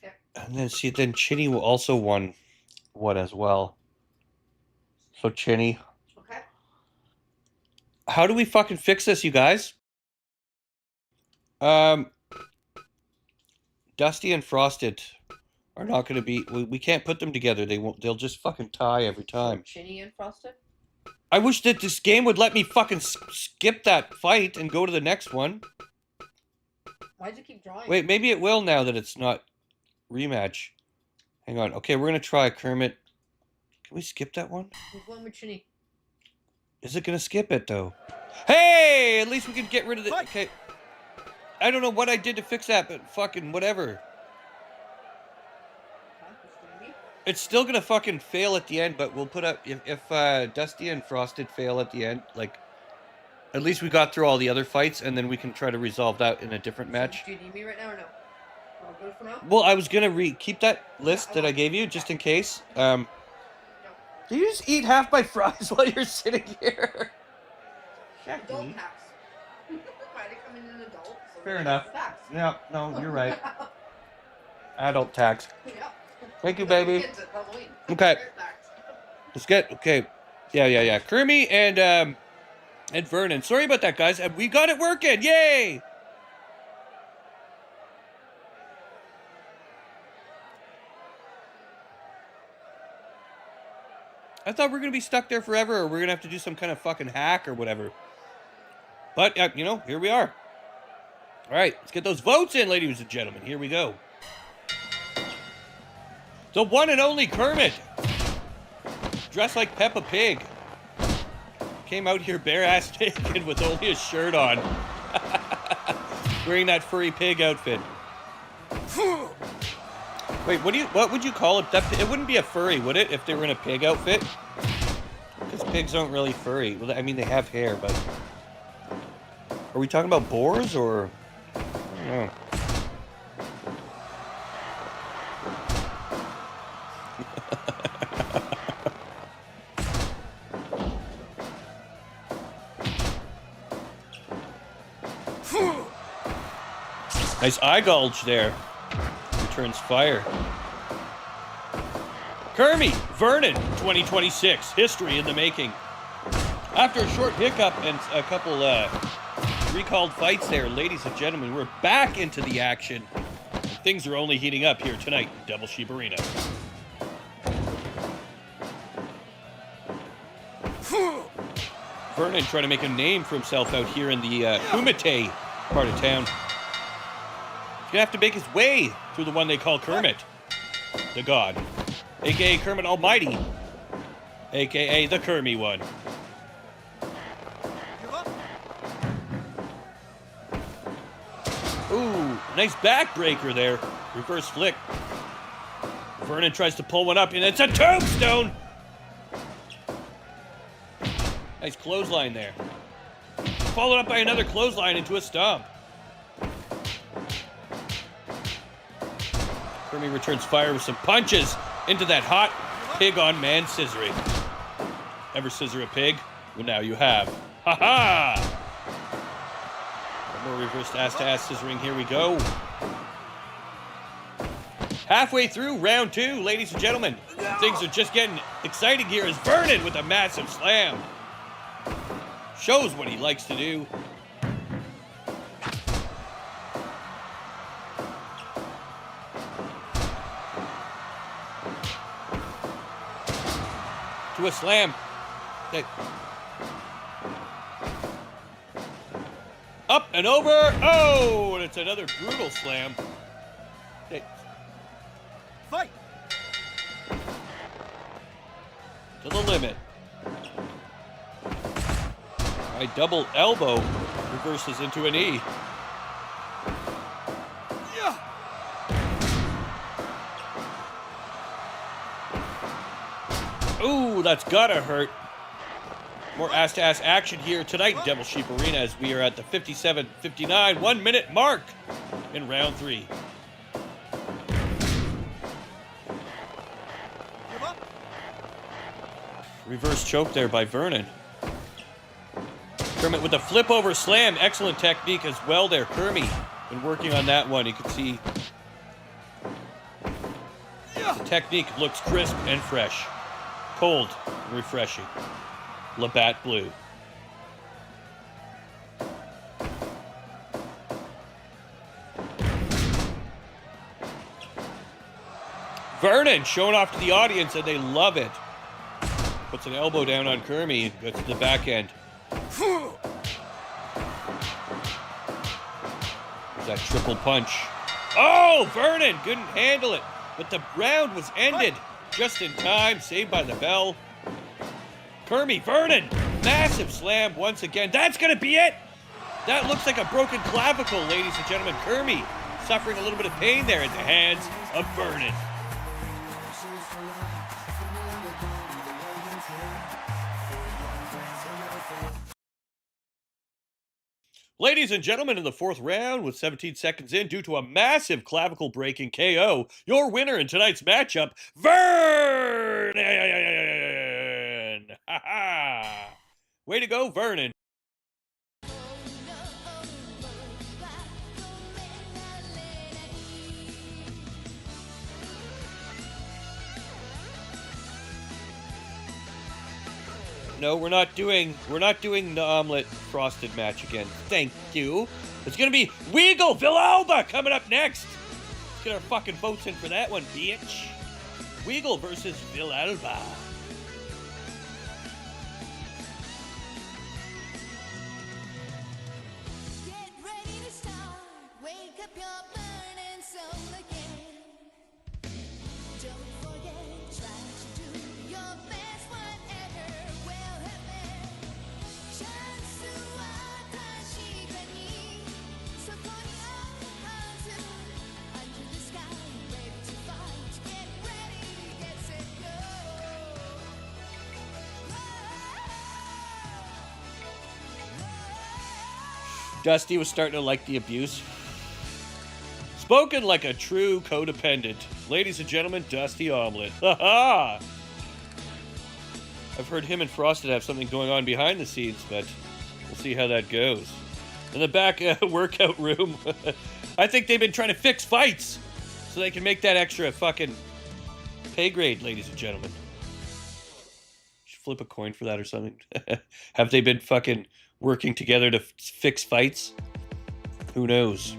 Okay. And then see, then Chinny also won one as well. So Chinny. Okay. How do we fucking fix this, you guys? Dusty and Frosted are not going to be. We can't put them together. They won't. They'll just fucking tie every time. Chinny and Frosted? I wish that this game would let me fucking skip that fight and go to the next one. Why'd you keep drawing? Wait, maybe it will now that it's not rematch. Hang on. Okay, we're gonna try Kermit. Can we skip that one? Who's going with Chinny? Is it gonna skip it though? Hey, at least we can get rid of the. Fight. Okay. I don't know what I did to fix that, but fucking whatever. Huh? Who's doing me? It's still gonna fucking fail at the end, but we'll put up if Dusty and Frosted fail at the end, like at least we got through all the other fights, and then we can try to resolve that in a different match. Do you need me right now or no? All good for now? Well, I was gonna keep that list that I gave you just in case. No. Do you just eat half my fries while you're sitting here? Adult tax. Why they come in an adult? So Fair they enough. get tax. Yeah, no, you're right. Adult tax. Yeah. Thank you, baby. Kids at Halloween. Okay. Fair tax. Let's get okay. Yeah. Kermie and Vernon. Sorry about that, guys. We got it working. Yay! I thought we were gonna be stuck there forever, or we're gonna have to do some kind of fucking hack or whatever. But you know, here we are. All right, let's get those votes in, ladies and gentlemen. Here we go. The one and only Kermit, dressed like Peppa Pig, came out here bare-ass naked with only a shirt on, wearing that furry pig outfit. Wait, what would you call it? It wouldn't be a furry, would it, if they were in a pig outfit? Because pigs aren't really furry. Well, I mean, they have hair, but are we talking about boars or? I don't know. Nice eye gouge there. Returns fire. Kermie, Vernon, 2026. History in the making. After a short hiccup and a couple recalled fights there, ladies and gentlemen, we're back into the action. Things are only heating up here tonight in Devil Sheep Arena. Vernon trying to make a name for himself out here in the Kumite part of town. He's gonna have to make his way through the one they call Kermit, the god, aka Kermit Almighty, aka the Kermie one. Give up. Ooh, nice backbreaker there. Reverse flick. Vernon tries to pull one up, and it's a tombstone! Nice clothesline there. Followed up by another clothesline into a stomp. Kermie returns fire with some punches into that hot pig on man scissoring. Ever scissor a pig? Well, now you have. Ha ha! More reversed ass-to-ass scissoring. Here we go. Halfway through round 2, ladies and gentlemen. Things are just getting exciting here as Vernon with a massive slam. Shows what he likes to do. To a slam. Up and over. Oh, and it's another brutal slam. Fight! To the limit. A double elbow reverses into a knee. Yeah! Ooh, that's gotta hurt. More ass-to-ass action here tonight in Devil Sheep Arena as we are at the 57-59 1-minute mark in round 3. Give up! Reverse choke there by Vernon. Kermit with a flip over slam. Excellent technique as well there. Kermie been working on that one. You can see the technique looks crisp and fresh. Cold and refreshing. Labatt Blue. Vernon showing off to the audience and they love it. Puts an elbow down on Kermie and gets to the back end. There's that triple punch. Oh, Vernon couldn't handle it, but the round was ended just in time, saved by the bell. Kermie, Vernon, massive slam once again. That's gonna be it. That looks like a broken clavicle, ladies and gentlemen. Kermie suffering a little bit of pain there at the hands of Vernon. Ladies and gentlemen, in the 4th round, with 17 seconds in, due to a massive clavicle breaking KO, your winner in tonight's matchup, Vernon! Ha ha! Way to go, Vernon. No, we're not doing the omelet frosted match again. Thank you. It's gonna be Weagle Villalba coming up next. Let's get our fucking votes in for that one, bitch. Weagle versus Villalba. Get ready to start. Wake up your burning soul again. Don't forget, try to do your best, whatever will happen. Chance so under the sky, ready to fight. Get ready, get set, Dusty was starting to like the abuse. Spoken like a true codependent. Ladies and gentlemen, Dusty Omelet. Ha ha! I've heard him and Frosted have something going on behind the scenes, but we'll see how that goes. In the back workout room, I think they've been trying to fix fights so they can make that extra fucking pay grade, ladies and gentlemen. Should flip a coin for that or something. Have they been fucking working together to fix fights? Who knows?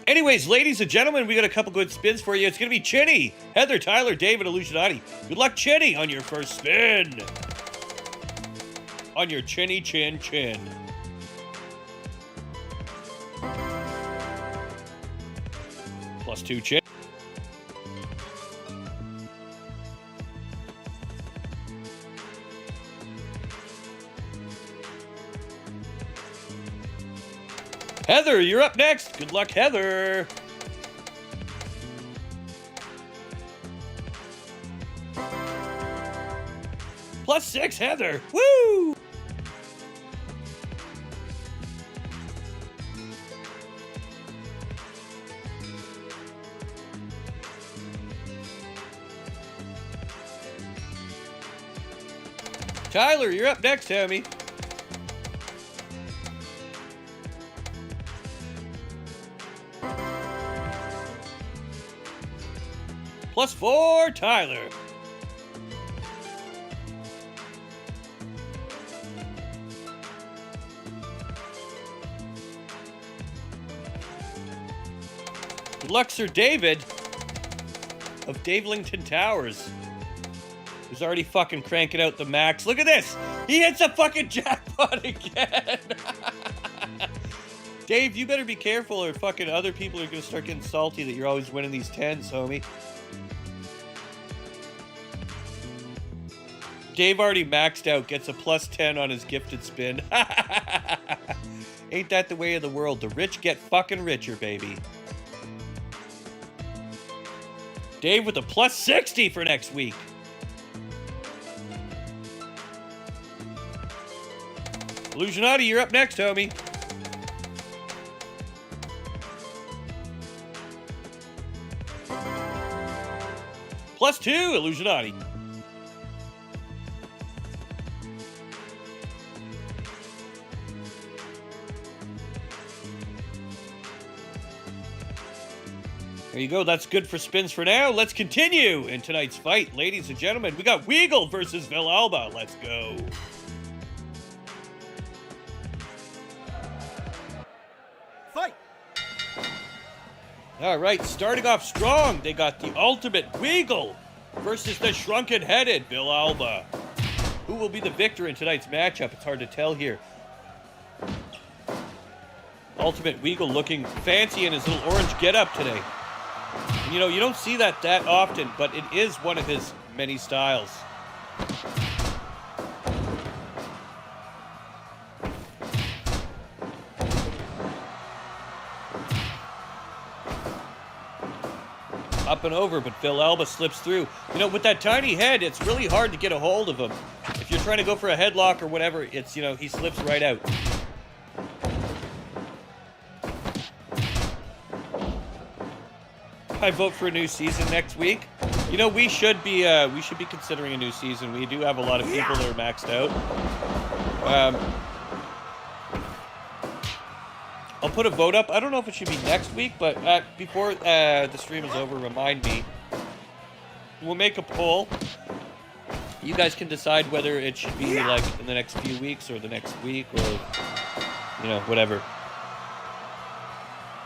Anyways, ladies and gentlemen, we got a couple good spins for you. It's going to be Chinny, Heather, Tyler, David, Illusionati. Good luck, Chinny, on your first spin. On your chinny chin chin. +2 chin. Heather, you're up next. Good luck, Heather. +6, Heather. Woo! Tyler, you're up next, Tammy. +4, Tyler. Good luck, Sir David of Davelington Towers. He's already fucking cranking out the max. Look at this! He hits a fucking jackpot again! Dave, you better be careful or fucking other people are gonna start getting salty that you're always winning these 10s, homie. Dave already maxed out, gets a +10 on his gifted spin. Ain't that the way of the world? The rich get fucking richer, baby. Dave with a +60 for next week. Illusionati, you're up next, homie. +2, Illusionati. There you go. That's good for spins for now. Let's continue in tonight's fight, ladies and gentlemen. We got Weagle versus Villalba. Let's go. Fight! All right, starting off strong, they got the ultimate Weagle versus the shrunken-headed Villalba. Who will be the victor in tonight's matchup? It's hard to tell here. Ultimate Weagle looking fancy in his little orange getup today. And, you know, you don't see that often, but it is one of his many styles. Up and over, but Villalba slips through. You know, with that tiny head, it's really hard to get a hold of him. If you're trying to go for a headlock or whatever, it's, you know, he slips right out. I vote for a new season next week. You know, we should be considering a new season. We do have a lot of people that are maxed out. I'll put a vote up. I don't know if it should be next week, but before the stream is over, remind me. We'll make a poll. You guys can decide whether it should be like in the next few weeks or the next week or, you know, whatever.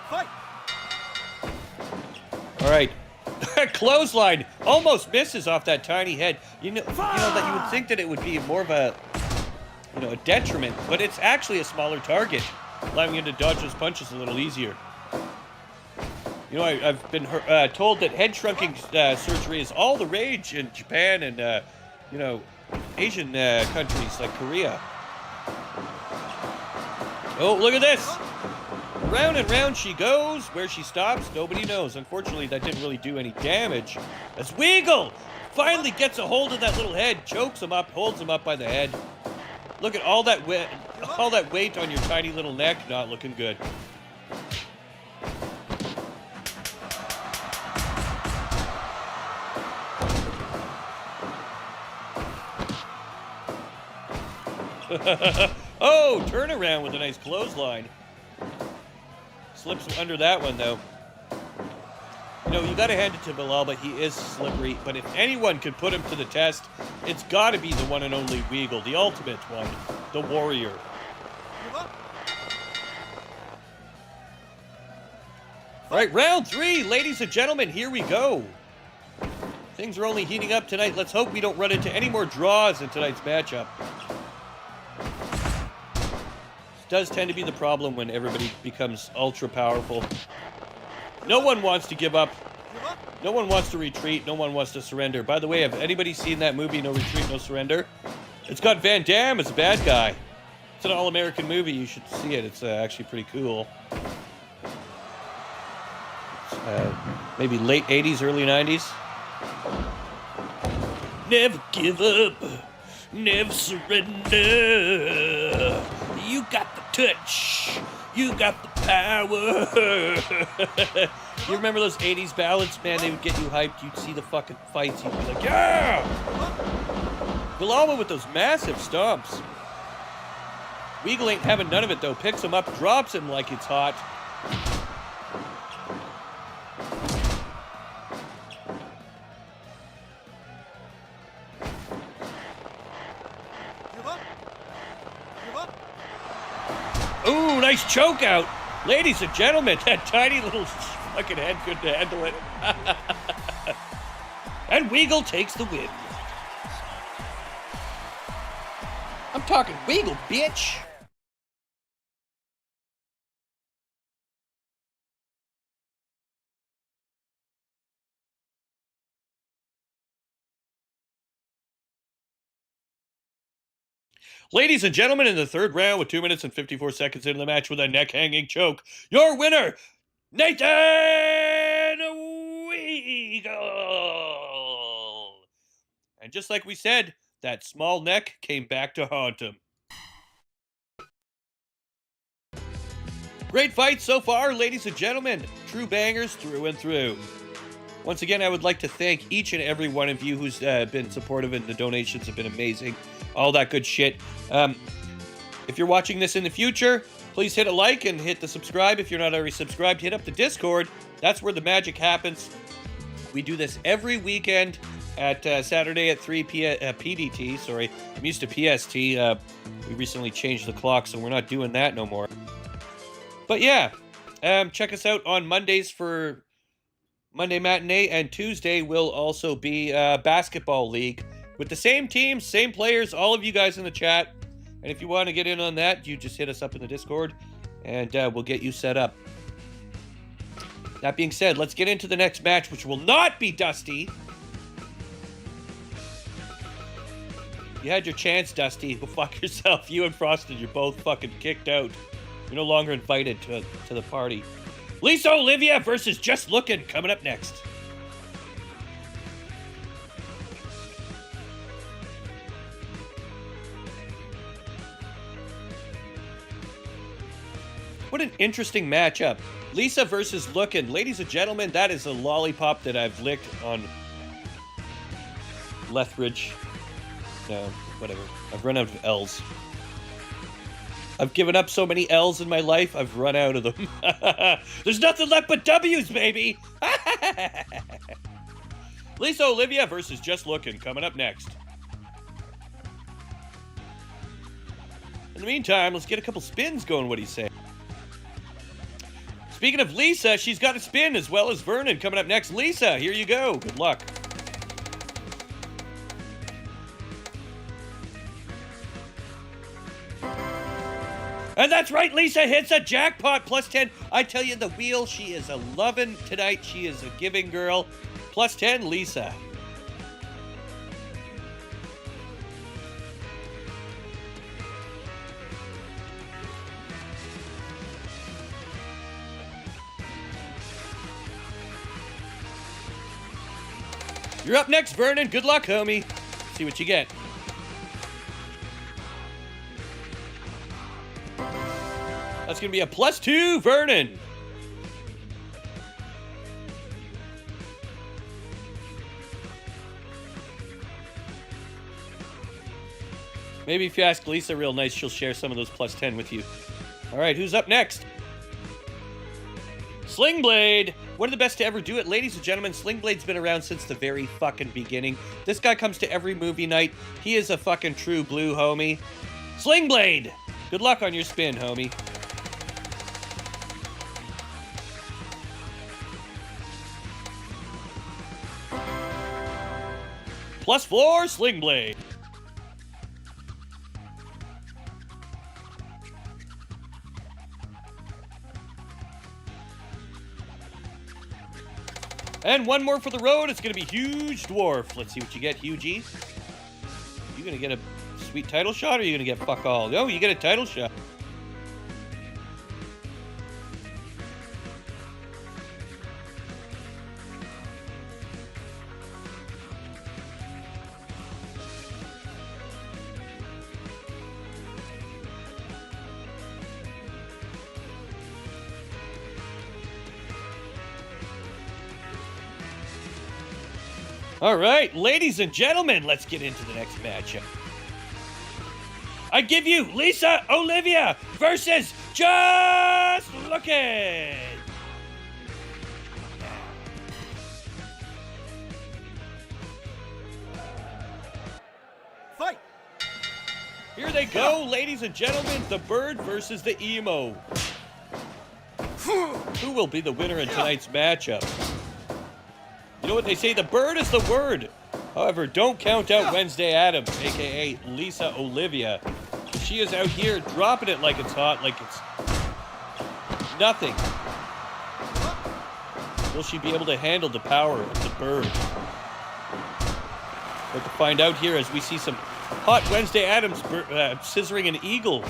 Fight! All right. Clothesline almost misses off that tiny head. You know that you would think that it would be more of a, you know, a detriment, but it's actually a smaller target, allowing him to dodge those punches a little easier. You know, I've been told that head shrinking surgery is all the rage in Japan and, you know, Asian countries like Korea. Oh, look at this! Round and round she goes. Where she stops, nobody knows. Unfortunately, that didn't really do any damage. As Weagle finally gets a hold of that little head, chokes him up, holds him up by the head. Look at all that weight on your tiny little neck. Not looking good. Oh, turnaround with a nice clothesline. Slips under that one, though. You know, you got to hand it to Villalba. He is slippery, but if anyone could put him to the test, it's got to be the one and only Weagle, the ultimate one, the warrior. Give up! All right, round 3, ladies and gentlemen, here we go. Things are only heating up tonight. Let's hope we don't run into any more draws in tonight's matchup. Does tend to be the problem when everybody becomes ultra powerful. No one wants to give up. No one wants to retreat. No one wants to surrender. By the way, have anybody seen that movie, No Retreat, No Surrender? It's got Van Damme as a bad guy. It's an all-American movie. You should see it. It's actually pretty cool. Maybe late 80s, early 90s. Never give up. Never surrender. You got the touch. You got the power. You remember those 80s ballads? Man, they would get you hyped. You'd see the fucking fights. You'd be like, yeah! Villalba with those massive stomps. Weagle ain't having none of it, though. Picks him up, drops him like it's hot. Give up. Give up. Ooh, nice choke out. Ladies and gentlemen, that tiny little fucking head couldn't handle it. And Weagle takes the win. I'm talking Weagle, bitch. Ladies and gentlemen, in the third round, with 2 minutes and 54 seconds into the match with a neck-hanging choke, your winner, Nathan Weagle. And just like we said, that small neck came back to haunt him. Great fight so far, ladies and gentlemen. True bangers through and through. Once again, I would like to thank each and every one of you who's been supportive, and the donations have been amazing. All that good shit. If you're watching this in the future, please hit a like and hit the subscribe. If you're not already subscribed, hit up the Discord. That's where the magic happens. We do this every weekend at Saturday at 3 PDT. Sorry, I'm used to PST. We recently changed the clock, so we're not doing that no more. But yeah, check us out on Mondays for Monday Matinee, and Tuesday will also be Basketball League with the same teams, same players, all of you guys in the chat. And if you want to get in on that, you just hit us up in the Discord, and we'll get you set up. That being said, let's get into the next match, which will not be Dusty. You had your chance, Dusty. Go fuck yourself. You and Frosted, you're both fucking kicked out. You're no longer invited to the party. Lisa Olivia versus Just Lookin' coming up next. What an interesting matchup. Lisa versus Lookin'. Ladies and gentlemen, that is a lollipop that I've licked on Lethbridge. No, whatever. I've run out of L's. I've given up so many L's in my life, I've run out of them. There's nothing left but W's, baby! Lisa Olivia versus Just Lookin' coming up next. In the meantime, let's get a couple spins going, what do you say? Speaking of Lisa, she's got a spin as well as Vernon coming up next. Lisa, here you go. Good luck. And that's right, Lisa hits a jackpot. Plus 10. I tell you, the wheel, she is a loving tonight. She is a giving girl. Plus 10, Lisa. You're up next, Vernon. Good luck, homie. See what you get. That's going to be a plus 2, Vernon. Maybe if you ask Lisa real nice, she'll share some of those plus 10 with you. All right, who's up next? Sling Blade. One of the best to ever do it. Ladies and gentlemen, Sling Blade's been around since the very fucking beginning. This guy comes to every movie night. He is a fucking true blue, homie. Sling Blade. Good luck on your spin, homie. Plus 4, Sling Blade. And one more for the road. It's going to be Huge Dwarf. Let's see what you get, Hugie. You're going to get a sweet title shot, or are you gonna get fuck all? No, you get a title shot. All right, ladies and gentlemen, let's get into the next matchup. I give you Lisa Olivia versus Just Looking. Fight! Here they go, ladies and gentlemen, the Bird versus the Emo. Who will be the winner in tonight's matchup? You know what they say, the Bird is the word. However, don't count out Wednesday Addams, aka Lisa Olivia. She is out here dropping it like it's hot, like it's nothing. Will she be able to handle the power of the Bird? We're to find out here as we see some hot Wednesday Addams scissoring an eagle.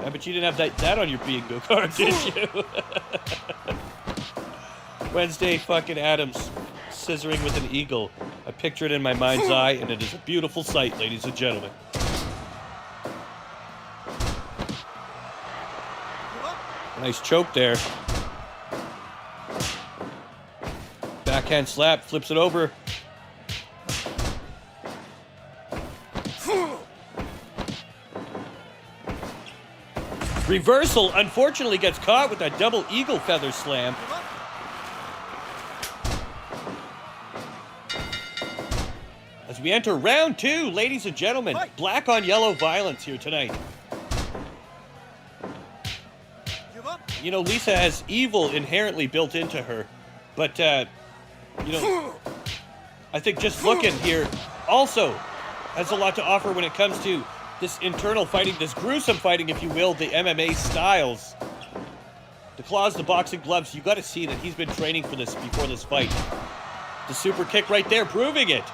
I bet you didn't have that on your bingo card, did you? Wednesday fucking Addams scissoring with an eagle. I picture it in my mind's eye, and it is a beautiful sight, ladies and gentlemen. Nice choke there. Backhand slap, flips it over. Reversal, unfortunately, gets caught with that double eagle feather slam. As we enter round 2, ladies and gentlemen, black on yellow violence here tonight. Give up! You know, Lisa has evil inherently built into her, but, you know, I think Just Looking here also has a lot to offer when it comes to this internal fighting, this gruesome fighting, if you will, the MMA styles. The claws, the boxing gloves, you got to see that he's been training for this before this fight. The super kick right there, proving it.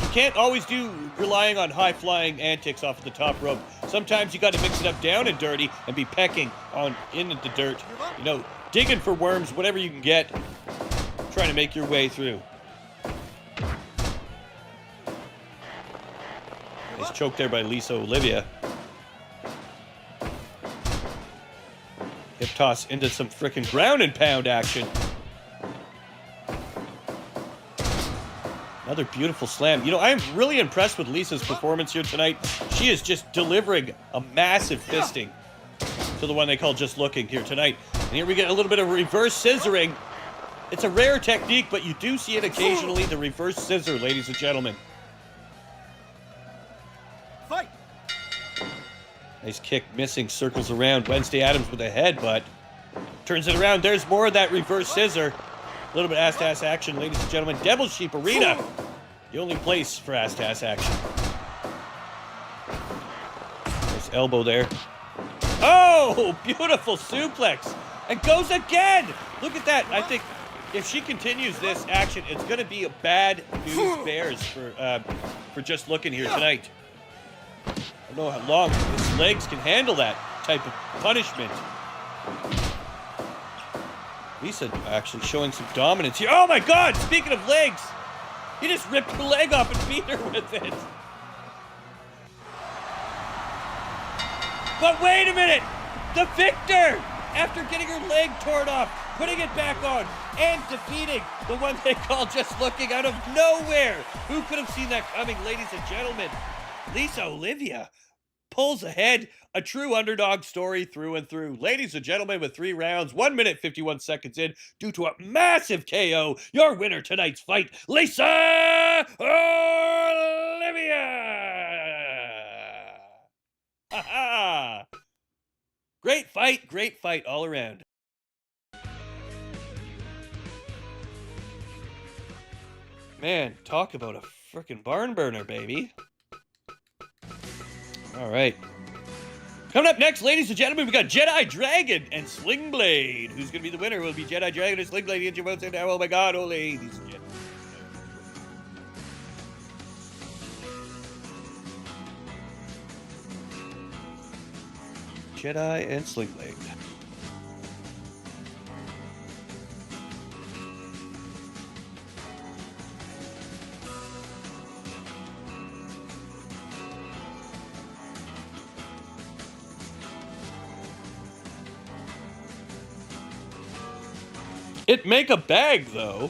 You can't always do relying on high-flying antics off of the top rope. Sometimes you got to mix it up down and dirty and be pecking on into the dirt. You know, digging for worms, whatever you can get, trying to make your way through. Nice choke there by Lisa Olivia. Hip toss into some frickin' ground and pound action. Another beautiful slam. You know, I am really impressed with Lisa's performance here tonight. She is just delivering a massive fisting to the one they call Just Looking here tonight. And here we get a little bit of reverse scissoring. It's a rare technique, but you do see it occasionally, the reverse scissor, ladies and gentlemen. Fight! Nice kick, missing, circles around. Wednesday Addams with a headbutt. Turns it around. There's more of that reverse scissor. A little bit of ass-to-ass action, ladies and gentlemen. Devil's Sheep Arena. The only place for ass-to-ass action. Nice elbow there. Oh, beautiful suplex. And goes again. Look at that. I think if she continues this action, it's going to be a bad news bears for Just Looking here tonight. I don't know how long his legs can handle that type of punishment. Lisa actually showing some dominance here. Oh my God! Speaking of legs, he just ripped her leg off and beat her with it. But wait a minute! The victor! After getting her leg torn off, putting it back on, and defeating the one they call Just Looking out of nowhere. Who could have seen that coming, ladies and gentlemen? Lisa Olivia pulls ahead. A true underdog story through and through. Ladies and gentlemen, with 3 rounds, 1 minute, 51 seconds in, due to a massive KO, your winner tonight's fight, Lisa Olivia! Ha-ha! Great fight all around. Man, talk about a frickin' barn burner, baby. All right. Coming up next, ladies and gentlemen, we got Jedi Dragon and Sling Blade. Who's going to be the winner? Will it be Jedi Dragon or Sling Blade? Get your votes in now. Oh my God, oh ladies and gentlemen. Jedi and Slingblade. It make a bag, though.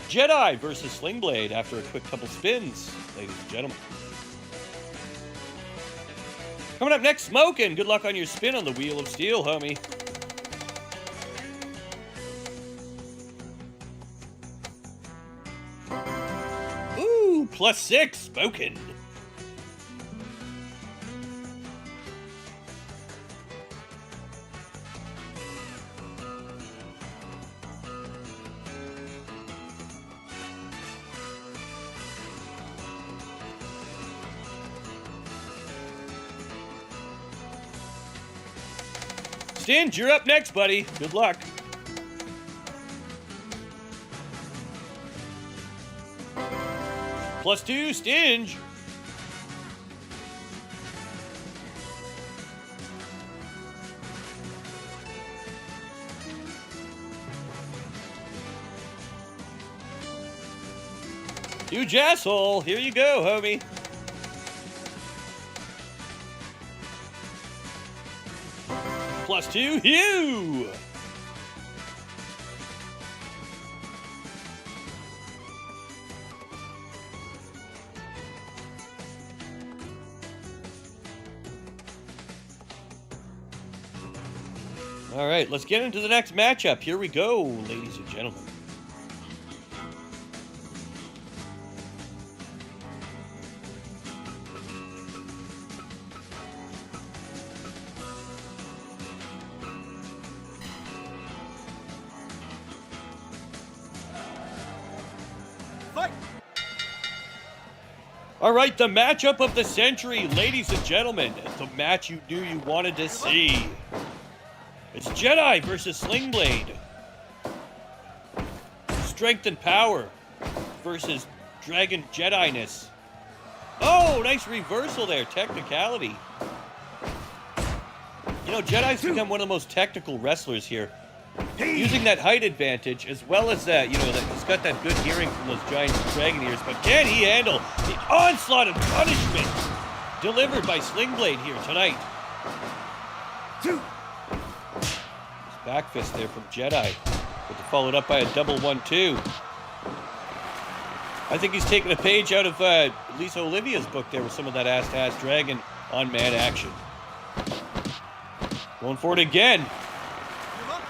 Jedi versus Slingblade after a quick couple spins, ladies and gentlemen. Coming up next, Smokin'. Good luck on your spin on the Wheel of Steel, homie. Ooh, +6, Smokin'. Stinge, you're up next, buddy. Good luck. +2, Stinge. Huge asshole. Here you go, homie. +2, Hugh! All right, let's get into the next matchup. Here we go, ladies and gentlemen. Fight! All right, the matchup of the century, ladies and gentlemen. It's a match you knew you wanted to see. It's Jedi versus Slingblade. Strength and power versus Dragon Jedi-ness. Oh, nice reversal there. Technicality. You know, Jedi's become one of the most technical wrestlers here. Using that height advantage, as well as that, you know, that he's got that good hearing from those giant dragon ears, but can he handle the onslaught of punishment delivered by Slingblade here tonight? Back fist there from Jedi, but followed up by a double 1-2. I think he's taking a page out of Lisa Olivia's book there with some of that ass-to-ass dragon on man action. Going for it again. Give up.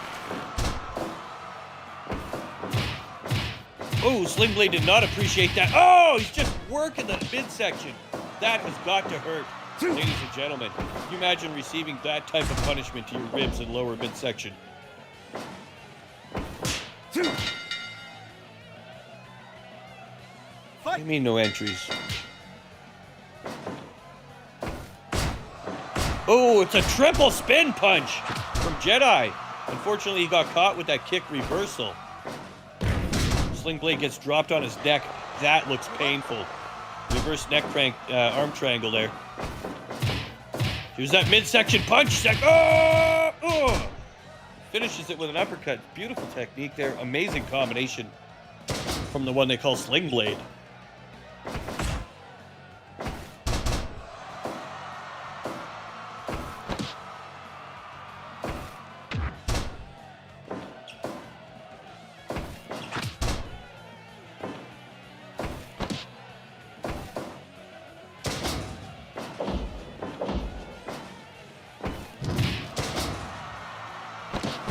Oh, Slingblade did not appreciate that. Oh, he's just working the midsection. That has got to hurt. Ladies and gentlemen, can you imagine receiving that type of punishment to your ribs and lower midsection? What do you mean no entries? Oh, it's a triple spin punch from Jedi. Unfortunately, he got caught with that kick reversal. Slingblade gets dropped on his neck. That looks painful. Reverse neck crank, arm triangle there. Here's that midsection punch. Oh! Finishes it with an uppercut. Beautiful technique there. Amazing combination from the one they call Slingblade.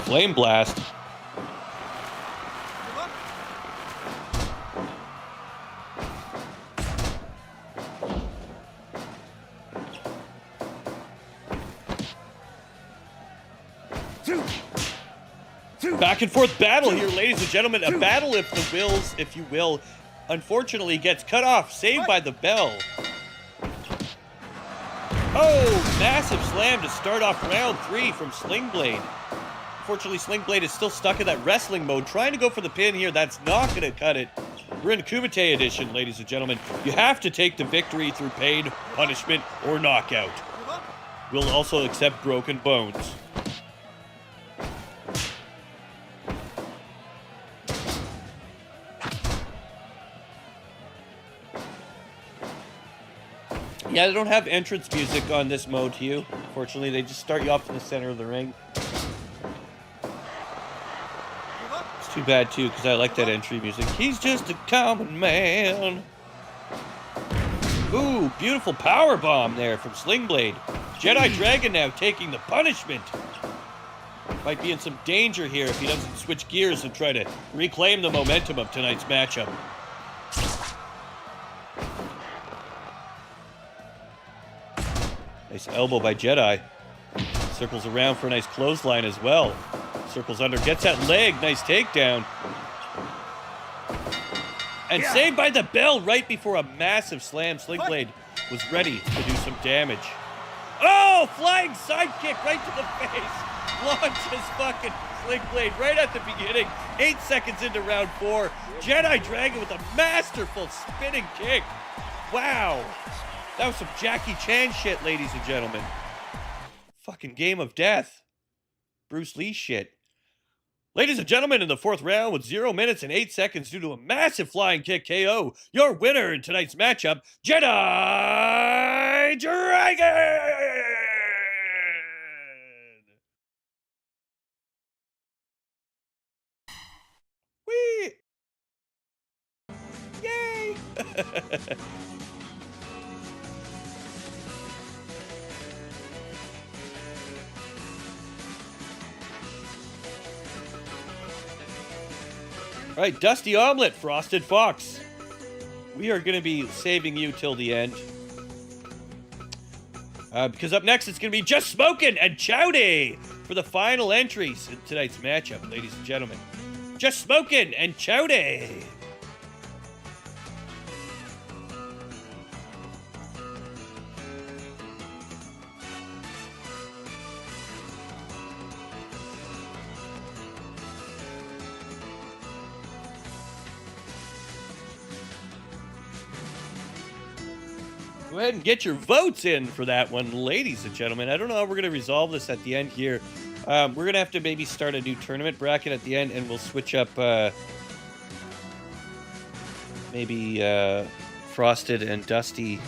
Flame Blast. Give up. Back and forth battle here, ladies and gentlemen. A battle if the wills, if you will, unfortunately gets cut off. Saved by the bell. Oh, massive slam to start off round 3 from Slingblade. Unfortunately, Slingblade is still stuck in that wrestling mode, trying to go for the pin here. That's not going to cut it. We're in Kumite edition, ladies and gentlemen. You have to take the victory through pain, punishment, or knockout. Give up. We'll also accept broken bones. Yeah, they don't have entrance music on this mode, Hugh. Fortunately, they just start you off in the center of the ring. It's too bad, too, because I like that entry music. He's just a common man. Ooh, beautiful power bomb there from Slingblade. Jedi Dragon now taking the punishment. Might be in some danger here if he doesn't switch gears and try to reclaim the momentum of tonight's matchup. Nice elbow by Jedi. Circles around for a nice clothesline as well. Circles under, gets that leg, nice takedown. And saved by the bell right before a massive slam. Slingblade was ready to do some damage. Oh, flying sidekick right to the face. Launches fucking Slingblade right at the beginning. 8 seconds into round 4. Jedi Dragon with a masterful spinning kick. Wow. That was some Jackie Chan shit, ladies and gentlemen. Fucking game of death. Bruce Lee shit. Ladies and gentlemen, in the 4th round with 0 minutes and 8 seconds due to a massive flying kick KO, your winner in tonight's matchup, Jedi Dragon! Whee! Yay! All right, Dusty Omelet, Frosted Fox. We are going to be saving you till the end. Because up next, it's going to be Just Smokin' and Chowdy for the final entries in tonight's matchup, ladies and gentlemen. Just Smokin' and Chowdy. Go ahead and get your votes in for that one, ladies and gentlemen. I don't know how we're going to resolve this at the end here. We're going to have to maybe start a new tournament bracket at the end, and we'll switch up maybe Frosted and Dusty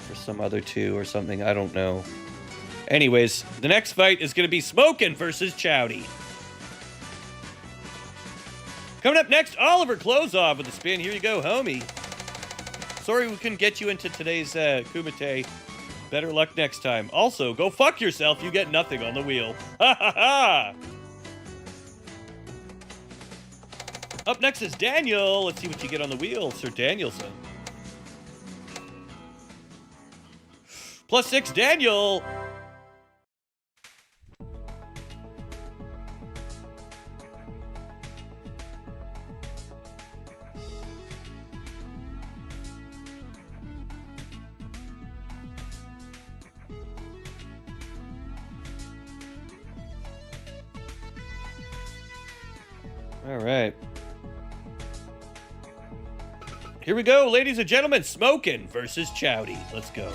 for some other two or something. I don't know. Anyways, the next fight is going to be Smokin' versus Chowdy. Coming up next, Oliver Closeoff with a spin. Here you go, homie. Sorry we couldn't get you into today's Kumite. Better luck next time. Also, go fuck yourself. You get nothing on the wheel. Ha ha ha! Up next is Daniel. Let's see what you get on the wheel, Sir Danielson. +6, Daniel. All right. Here we go, ladies and gentlemen. Smokin' versus Chowdy. Let's go.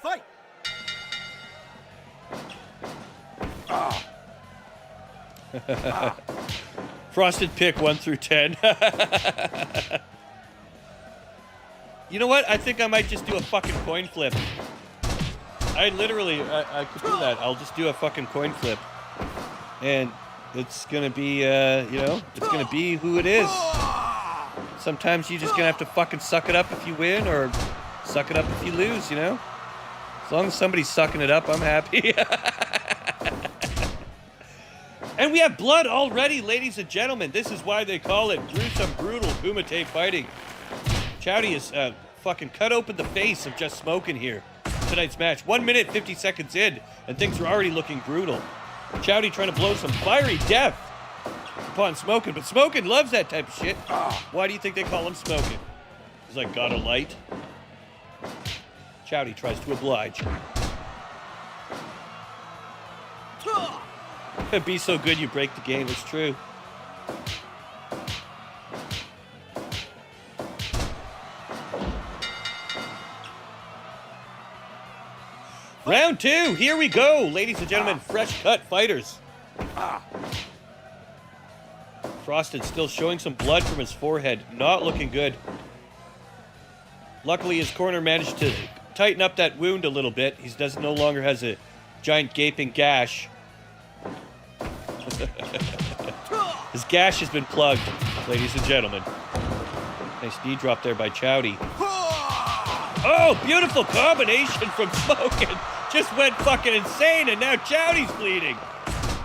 Fight! Frosted pick 1 through 10. You know what? I think I might just do a fucking coin flip. I could do that. I'll just do a fucking coin flip. And it's gonna be, it's gonna be who it is. Sometimes you just gonna have to fucking suck it up if you win, or suck it up if you lose, you know? As long as somebody's sucking it up, I'm happy. And we have blood already, ladies and gentlemen. This is why they call it gruesome, brutal Kumite fighting. Chowdy has fucking cut open the face of Just Smokin' here. Tonight's match. 1 minute, 50 seconds in, and things are already looking brutal. Chowdy trying to blow some fiery death upon Smokin', but Smokin' loves that type of shit. Why do you think they call him Smokin'? He's like, got a light? Chowdy tries to oblige. It'd be so good you break the game, it's true. Round 2, here we go, ladies and gentlemen, fresh cut fighters. Frosted still showing some blood from his forehead, not looking good. Luckily, his corner managed to tighten up that wound a little bit. He no longer has a giant gaping gash. His gash has been plugged, ladies and gentlemen. Nice knee drop there by Chowdy. Oh, beautiful combination from Smokin'. Just went fucking insane, and now Chowdy's bleeding.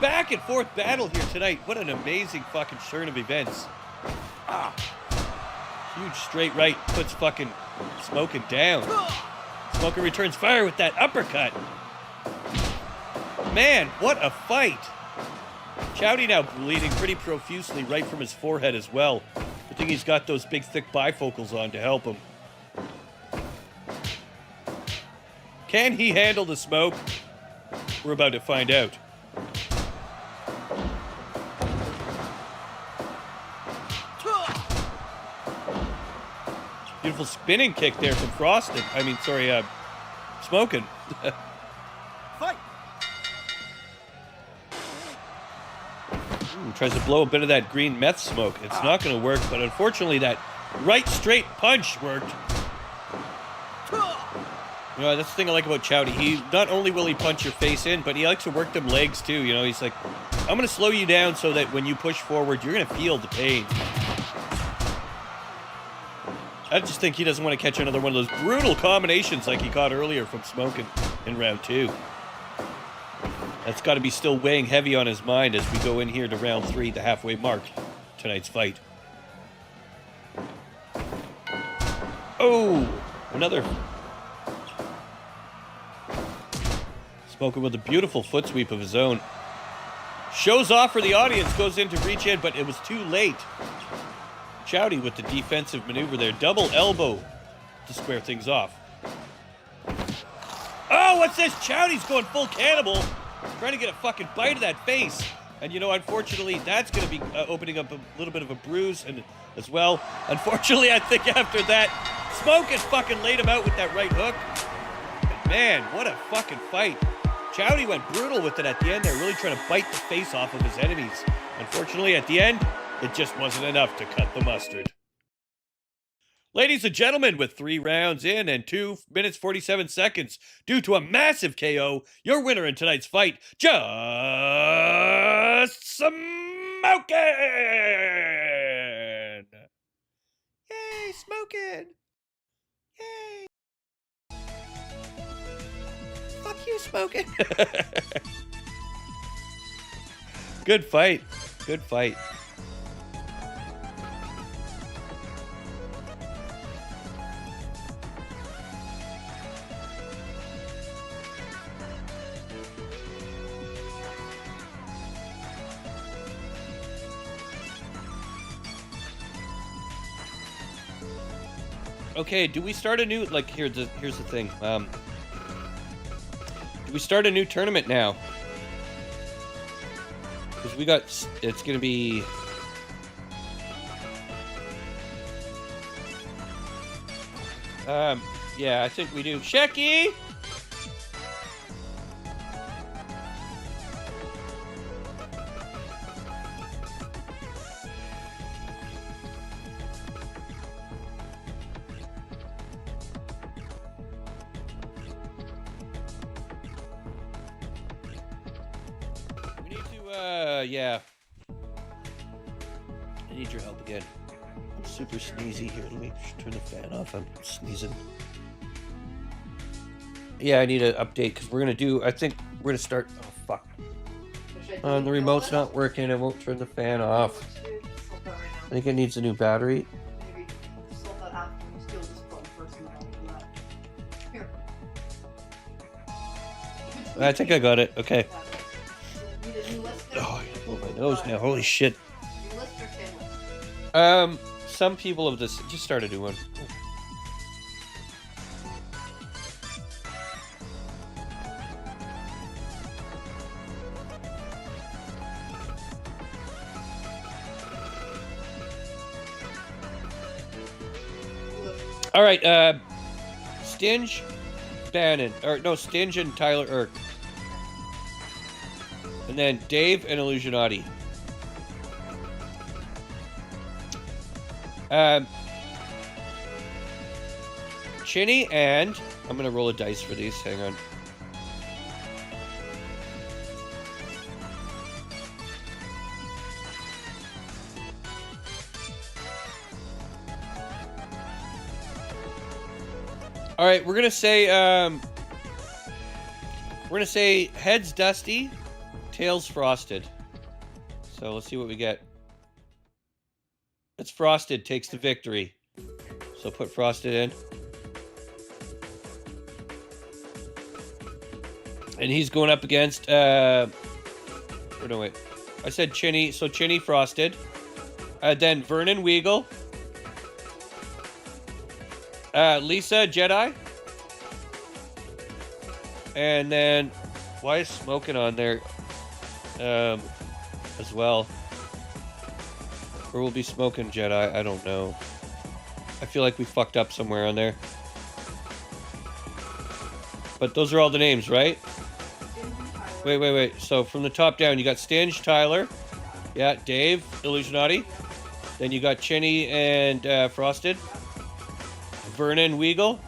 Back and forth battle here tonight. What an amazing fucking turn of events. Huge straight right puts fucking Smokin' down. Smokin' returns fire with that uppercut. Man, what a fight. Chowdy now bleeding pretty profusely right from his forehead as well. I think he's got those big thick bifocals on to help him. Can he handle the smoke? We're about to find out. Beautiful spinning kick there from Frosted. Smokin'. Fight! Ooh, tries to blow a bit of that green meth smoke. It's not going to work, but unfortunately that right straight punch worked. You know, that's the thing I like about Chowdy. He not only will he punch your face in, but he likes to work them legs too. You know, he's like, I'm going to slow you down so that when you push forward, you're going to feel the pain. I just think he doesn't want to catch another one of those brutal combinations like he caught earlier from Smokin' in round 2. That's got to be still weighing heavy on his mind as we go in here to round 3, the halfway mark, tonight's fight. Oh, another. Smokin' with a beautiful foot sweep of his own. Shows off for the audience, goes in to reach in, but it was too late. Chowdy with the defensive maneuver there. Double elbow to square things off. Oh, what's this? Chowdy's going full cannibal. Trying to get a fucking bite of that face. And, you know, unfortunately, that's going to be opening up a little bit of a bruise and as well. Unfortunately, I think after that, Smokin' fucking laid him out with that right hook. And man, what a fucking fight. Chowdy went brutal with it at the end there, really trying to bite the face off of his enemies. Unfortunately, at the end, it just wasn't enough to cut the mustard. Ladies and gentlemen, with 3 rounds in and 2 minutes 47 seconds, due to a massive KO, your winner in tonight's fight, Just Smokin'! Yay, Smokin'! Yay! Fuck you, Smokin'! Good fight. Good fight. Okay, do we start a new, like, here's the thing. Do we start a new tournament now? Because we got, it's gonna be... yeah, I think we do. Shecky! Yeah. I need your help again. I'm super sneezy here. Let me turn the fan off. I'm sneezing. Yeah, I need an update because we're going to do, I think we're going to start, oh fuck. The remote's not working. I won't turn the fan off. I think it needs a new battery. Maybe solve that after we steal this button first and then I'll do that. Here. I think I got it. Okay. Need a new list there? Oh, I blow my nose now. Holy shit. New list or same list? Some people have this. Just start a new one. All right, Stinge, Bannon, or no, Stinge and Tyler Irk. And then Dave and Illusionati. Chinny and... I'm going to roll a dice for these. Hang on. All right, we're going to say heads Dusty, tails Frosted. So let's see what we get. It's Frosted takes the victory. So put Frosted in. And he's going up against, no, wait. I said Chinny, so Chinny Frosted. Then Vernon Weagle. Lisa Jedi. And then, why is Smoking on there as well? Or will be Smoking Jedi, I don't know. I feel like we fucked up somewhere on there. But those are all the names, right? Wait. So from the top down, you got Stinge, Tyler. Yeah, Dave, Illusionati. Then you got Chinny and Frosted. Vernon Weagle.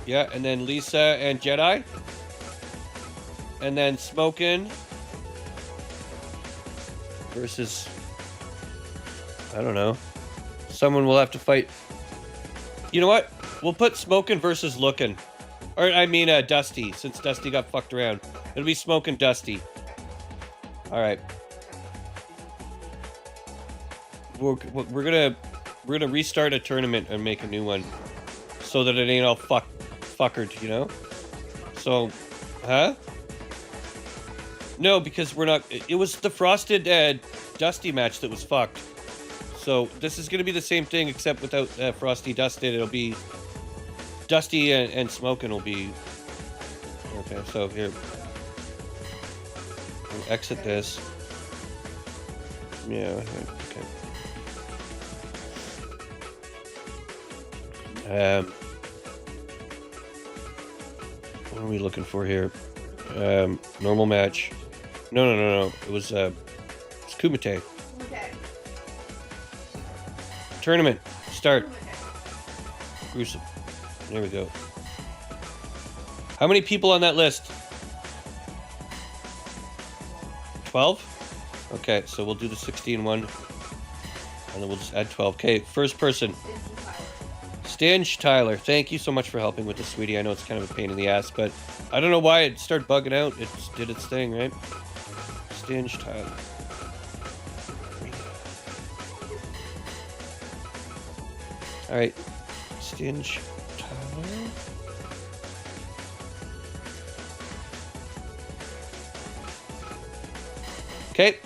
Yeah, and then Lisa and Jedi. And then Smokin' versus... I don't know. Someone will have to fight. You know what? We'll put Smokin' versus Lookin'. Or, I mean, Dusty, since Dusty got fucked around. It'll be Smokin' Dusty. Alright. We're gonna restart a tournament and make a new one. So that it ain't all fuckered, you know? So, huh? No, because we're not... It was the Frosted Dusty match that was fucked. So, this is gonna be the same thing, except without Frosty Dusted. It'll be... Dusty and Smokin' will be... Okay, so here. We'll exit this. Yeah, okay. What are we looking for here? Normal match. No. It was it's Kumite. Okay. Tournament. Start. Gruesome. There we go. How many people on that list? 12? Okay, so we'll do the 16 one. And then we'll just add 12. Okay, first person. Stinge Tyler. Thank you so much for helping with this, sweetie. I know it's kind of a pain in the ass, but I don't know why it started bugging out. It just did its thing, right? Stinge Tyler. Alright. Stinge Tyler. Okay.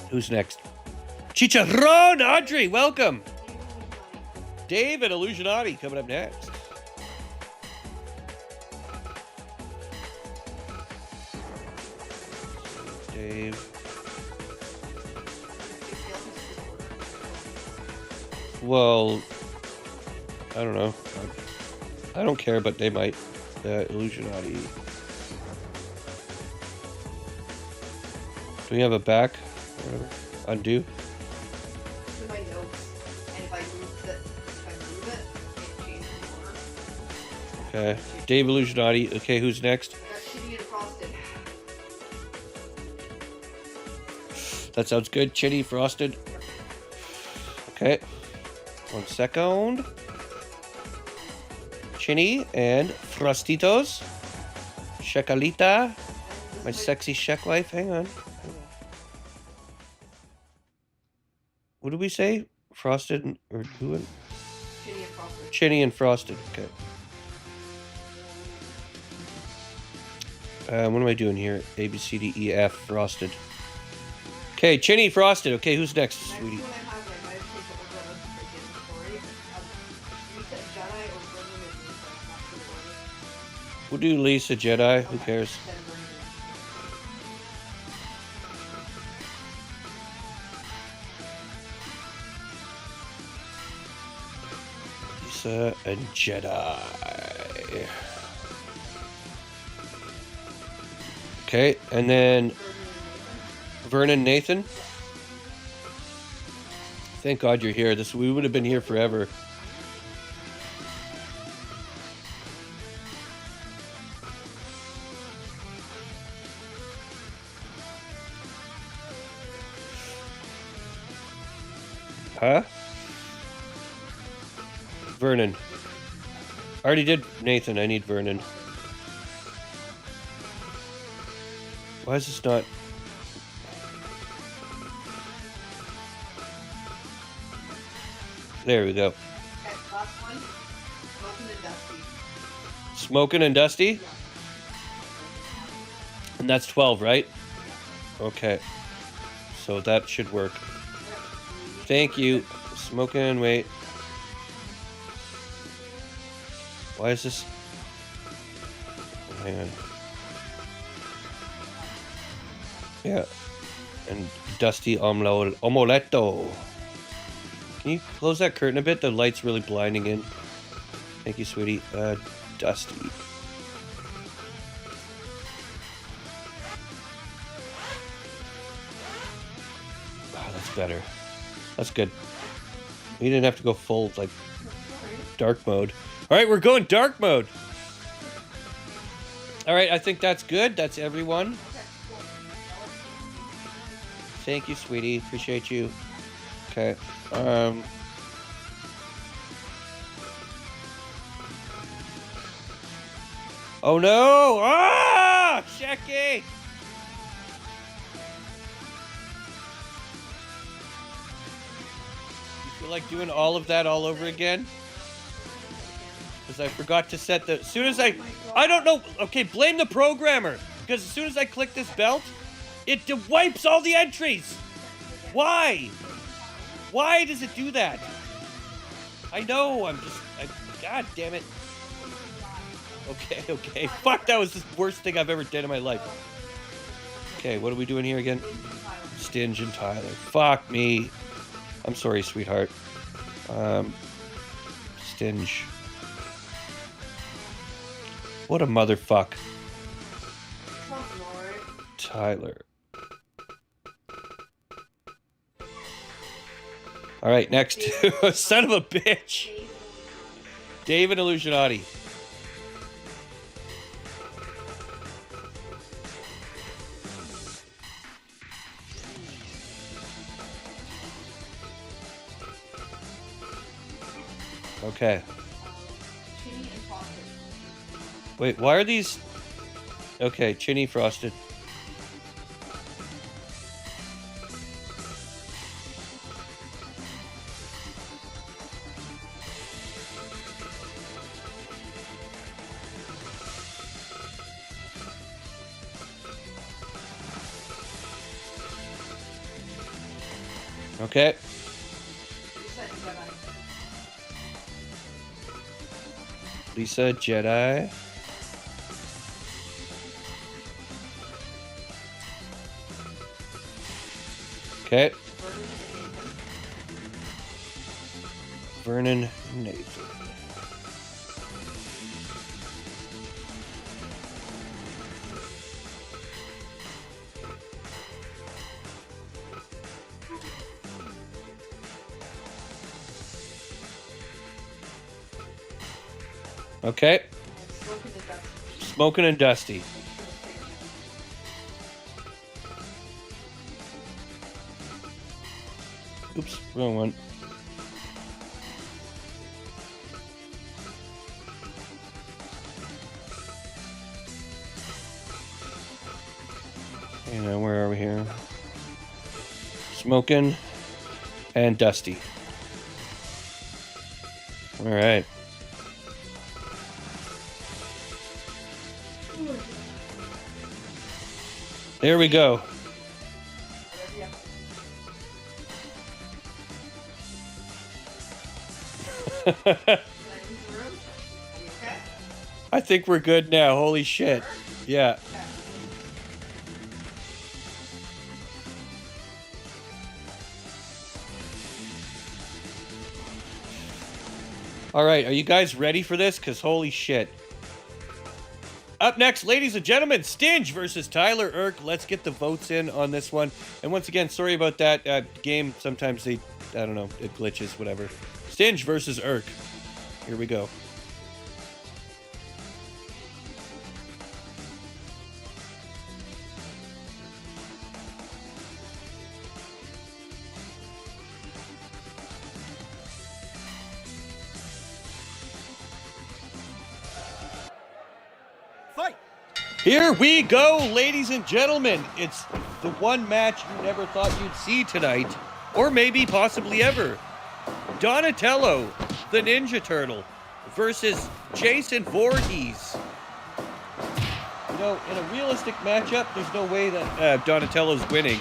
Who's next? Chicharron! Audrey, welcome! Dave and Illusionati coming up next. Dave. Well, I don't know. I don't care, but they might. Illusionati. Do we have a back? Whatever. Undo. To my notes, and if I move it changes the order. Okay. Dave Illusionati. Okay, who's next? I got Chitty and Frosted. That sounds good. Chitty, Frosted. Okay. 1 second. Chinny and Frostitos. Shecalita. My sexy Shek wife. Hang on. What did we say? Frosted or who? Chitty and Frosted. Chinny and Frosted. Okay. What am I doing here? A, B, C, D, E, F. Frosted. Okay, Chinny, Frosted. Okay, who's next, sweetie? Next one I have, I might have taken over the freaking story. You said Jedi or Vernon and Lisa. I'm not sure. We'll do Lisa Jedi. Who Okay, cares? then Vernon. Lisa and Jedi. Okay, and then Vernon Nathan. Thank God you're here. We would have been here forever. Huh? Vernon. I already did Nathan. I need Vernon. Why is this not... There we go. Okay, last one. Smoking and Dusty. Smoking and Dusty? And that's 12, right? Okay. So that should work. Thank you. Smoking and wait. Why is this... Hang on. Yeah. And Dusty Omoletto. Can you close that curtain a bit? The light's really blinding in. Thank you, sweetie. Dusty. Wow, that's better. That's good. We didn't have to go full, like, dark mode. Alright, we're going dark mode. Alright, I think that's good. That's everyone. Thank you, sweetie. Appreciate you. Okay. Oh no! Ah! Checky! You feel like doing all of that all over again? Because I forgot to set the... As soon as I don't know... Okay, blame the programmer. Because as soon as I click this belt, it wipes all the entries. Why? Why does it do that? I know, God damn it. Okay. Fuck, that was the worst thing I've ever done in my life. Okay, what are we doing here again? Stinge and Tyler. Fuck me. I'm sorry, sweetheart. Stinge. What a motherfuck. Tyler. Alright, next. Son of a bitch. David Illusionati. Okay. Wait, why are these... Okay, Chinny Frosted. Okay. Lisa Jedi. Okay. Vernon Nathan. Okay. Smoking and Dusty. Oops, wrong one. You know, where are we here? Smoking and Dusty. All right. There we go. I think we're good now. Holy shit. Yeah. All right, are you guys ready for this? Because holy shit. Up next, ladies and gentlemen, Stinge versus Tyler Irk. Let's get the votes in on this one. And once again, sorry about that game. Sometimes I don't know, it glitches, whatever. Stinge versus Irk. Here we go. Fight! Here we go, ladies and gentlemen. It's the one match you never thought you'd see tonight, or maybe possibly ever. Donatello, the Ninja Turtle, versus Jason Voorhees. You know, in a realistic matchup, there's no way that Donatello's winning.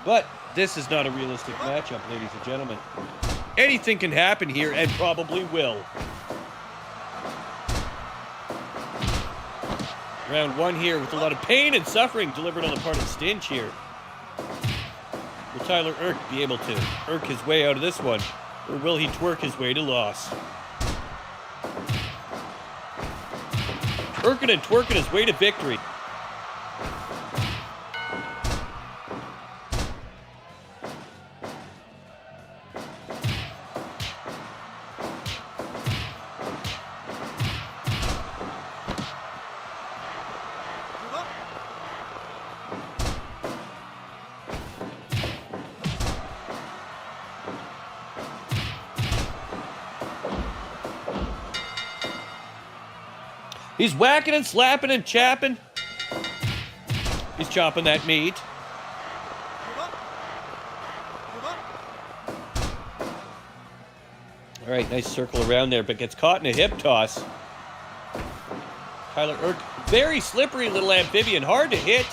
But this is not a realistic matchup, ladies and gentlemen. Anything can happen here, and probably will. Round one here with a lot of pain and suffering delivered on the part of Stinge here. Will Tyler Irk be able to irk his way out of this one? Or will he twerk his way to loss? Irking and twerking his way to victory. Move up. He's whacking and slapping and chapping. He's chopping that meat. Move up. Move up. All right, nice circle around there, but gets caught in a hip toss. Tyler Irk, very slippery little amphibian, hard to hit.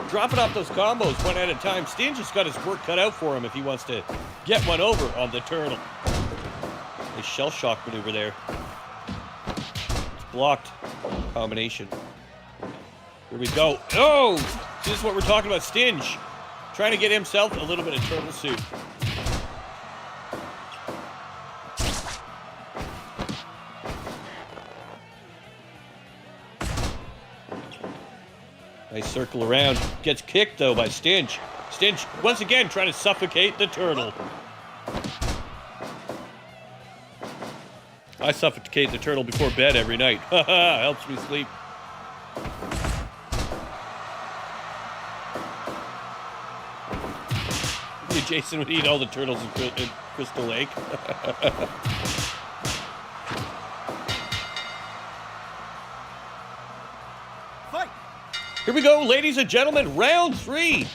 Dropping off those combos one at a time. Stinge has got his work cut out for him if he wants to get one over on the turtle. Nice shell shock maneuver there. It's blocked. Combination. Here we go. Oh! See, this is what we're talking about. Stinge trying to get himself a little bit of turtle soup. Nice circle around. Gets kicked, though, by Stinge. Stinge, once again, trying to suffocate the turtle. I suffocate the turtle before bed every night. Haha, helps me sleep. Jason would eat all the turtles in Crystal Lake. Fight! Here we go, ladies and gentlemen, round 3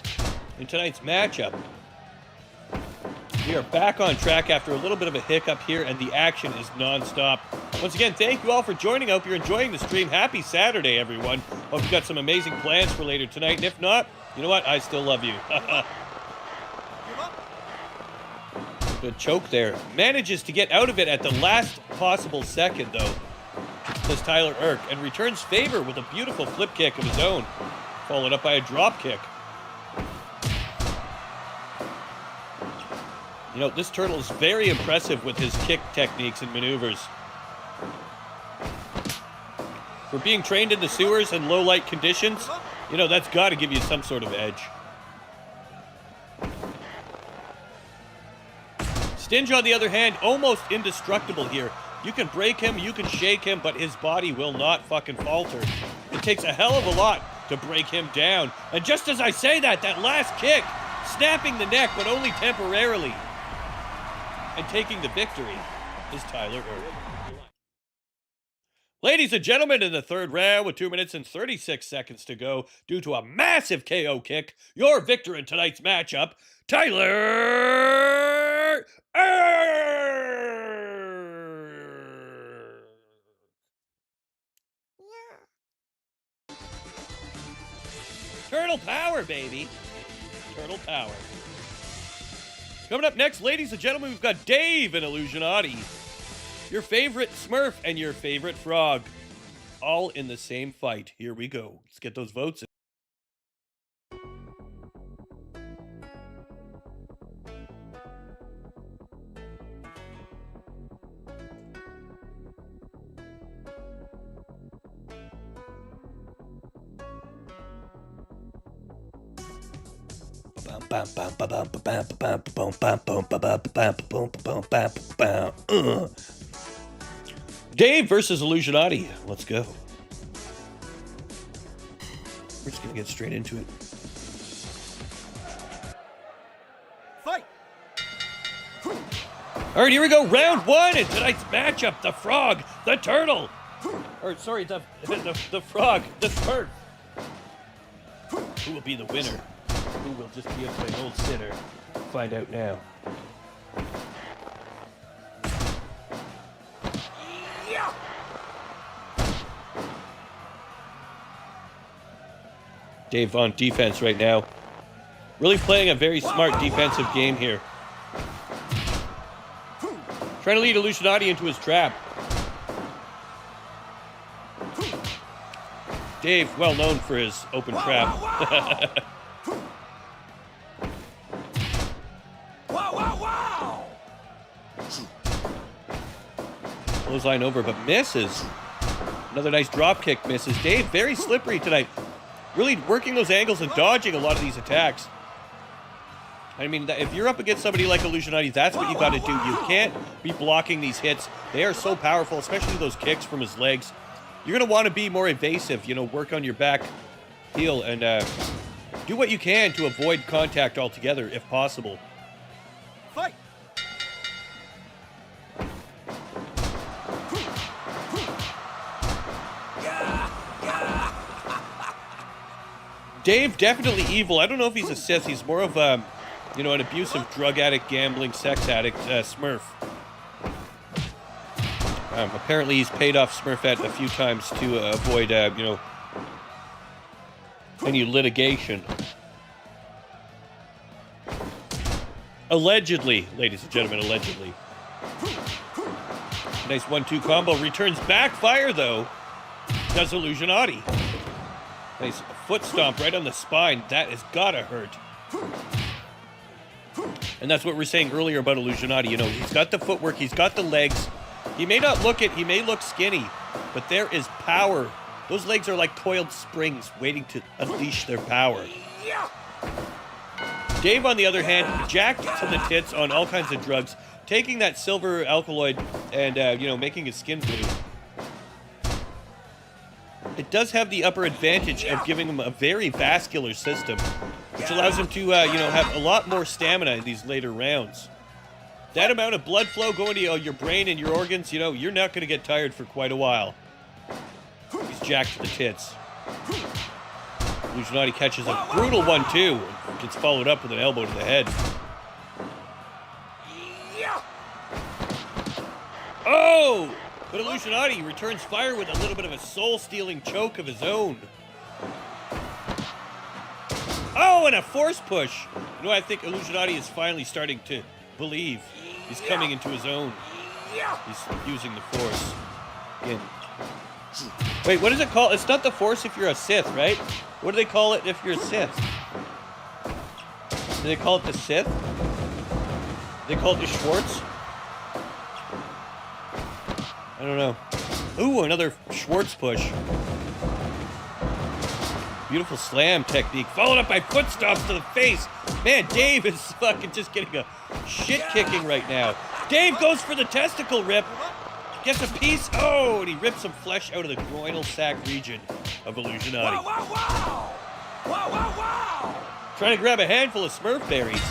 in tonight's matchup. We are back on track after a little bit of a hiccup here, and the action is non-stop. Once again, thank you all for joining. I hope you're enjoying the stream. Happy Saturday, everyone. Hope you've got some amazing plans for later tonight, and if not, you know what? I still love you. Move up. Good choke there. Manages to get out of it at the last possible second, though. Does Tyler Irk, and returns favor with a beautiful flip kick of his own, followed up by a drop kick. You know, this turtle is very impressive with his kick techniques and maneuvers. For being trained in the sewers and low light conditions, you know, that's got to give you some sort of edge. Stinge, on the other hand, almost indestructible here. You can break him, you can shake him, but his body will not fucking falter. It takes a hell of a lot to break him down. And just as I say that, that last kick, snapping the neck, but only temporarily, and taking the victory, is Tyler Irk. Ladies and gentlemen, in the third round with 2 minutes and 36 seconds to go, due to a massive KO kick, your victor in tonight's matchup, Tyler Irk. Turtle power, baby. Turtle power. Coming up next, ladies and gentlemen, we've got Dave and Illusionati. Your favorite Smurf and your favorite frog. All in the same fight. Here we go. Let's get those votes in. Dave versus Illusionati. Let's go. We're just gonna get straight into it. Fight! All right, here we go. Round one in tonight's matchup: the frog, the turtle, or sorry, the frog, the Smurf. Who will be the winner? Who will just be a plain old sinner? Find out now. Dave on defense right now. Really playing a very smart defensive game here. Trying to lead Illusionati into his trap. Dave, well known for his open trap. Clothesline over, but misses. Another nice drop kick misses. Dave, very slippery tonight. Really working those angles and dodging a lot of these attacks. I mean, if you're up against somebody like Illusionati, that's what you got to do. You can't be blocking these hits. They are so powerful, especially those kicks from his legs. You're going to want to be more evasive, you know, work on your back heel and do what you can to avoid contact altogether, if possible. Fight! Dave, definitely evil. I don't know if he's a Sith. He's more of a, you know, an abusive, drug addict, gambling, sex addict, Smurf. Apparently he's paid off Smurfette a few times to avoid, you know, any litigation. Allegedly, ladies and gentlemen, allegedly. Nice 1-2 combo. Returns backfire, though. Does Illusionati. Nice foot stomp right on the spine. That has gotta hurt. And that's what we are saying earlier about Illusionati. You know, he's got the footwork, he's got the legs. He may not look it, he may look skinny, but there is power. Those legs are like coiled springs waiting to unleash their power. Dave, on the other hand, jacked to the tits on all kinds of drugs, taking that silver alkaloid and, you know, making his skin blue. It does have the upper advantage of giving him a very vascular system, which allows him to, you know, have a lot more stamina in these later rounds. That amount of blood flow going to your brain and your organs, you know, you're not going to get tired for quite a while. He's jacked to the tits. Illusionati catches a brutal 1-2 and gets followed up with an elbow to the head. Oh! But Illusionati returns fire with a little bit of a soul-stealing choke of his own. Oh, and a force push. You know, I think Illusionati is finally starting to believe he's coming into his own. He's using the force. Again. Wait, what is it called? It's not the force if you're a Sith, right? What do they call it if you're a Sith? Do they call it the Sith? Do they call it the Schwartz? I don't know. Ooh, another Schwartz push. Beautiful slam technique, followed up by foot stomps to the face. Man, Dave is fucking just getting a shit kicking right now. Dave goes for the testicle rip. Gets a piece. Oh, and he rips some flesh out of the groinal sac region of Illusionati. Trying to grab a handful of Smurf berries.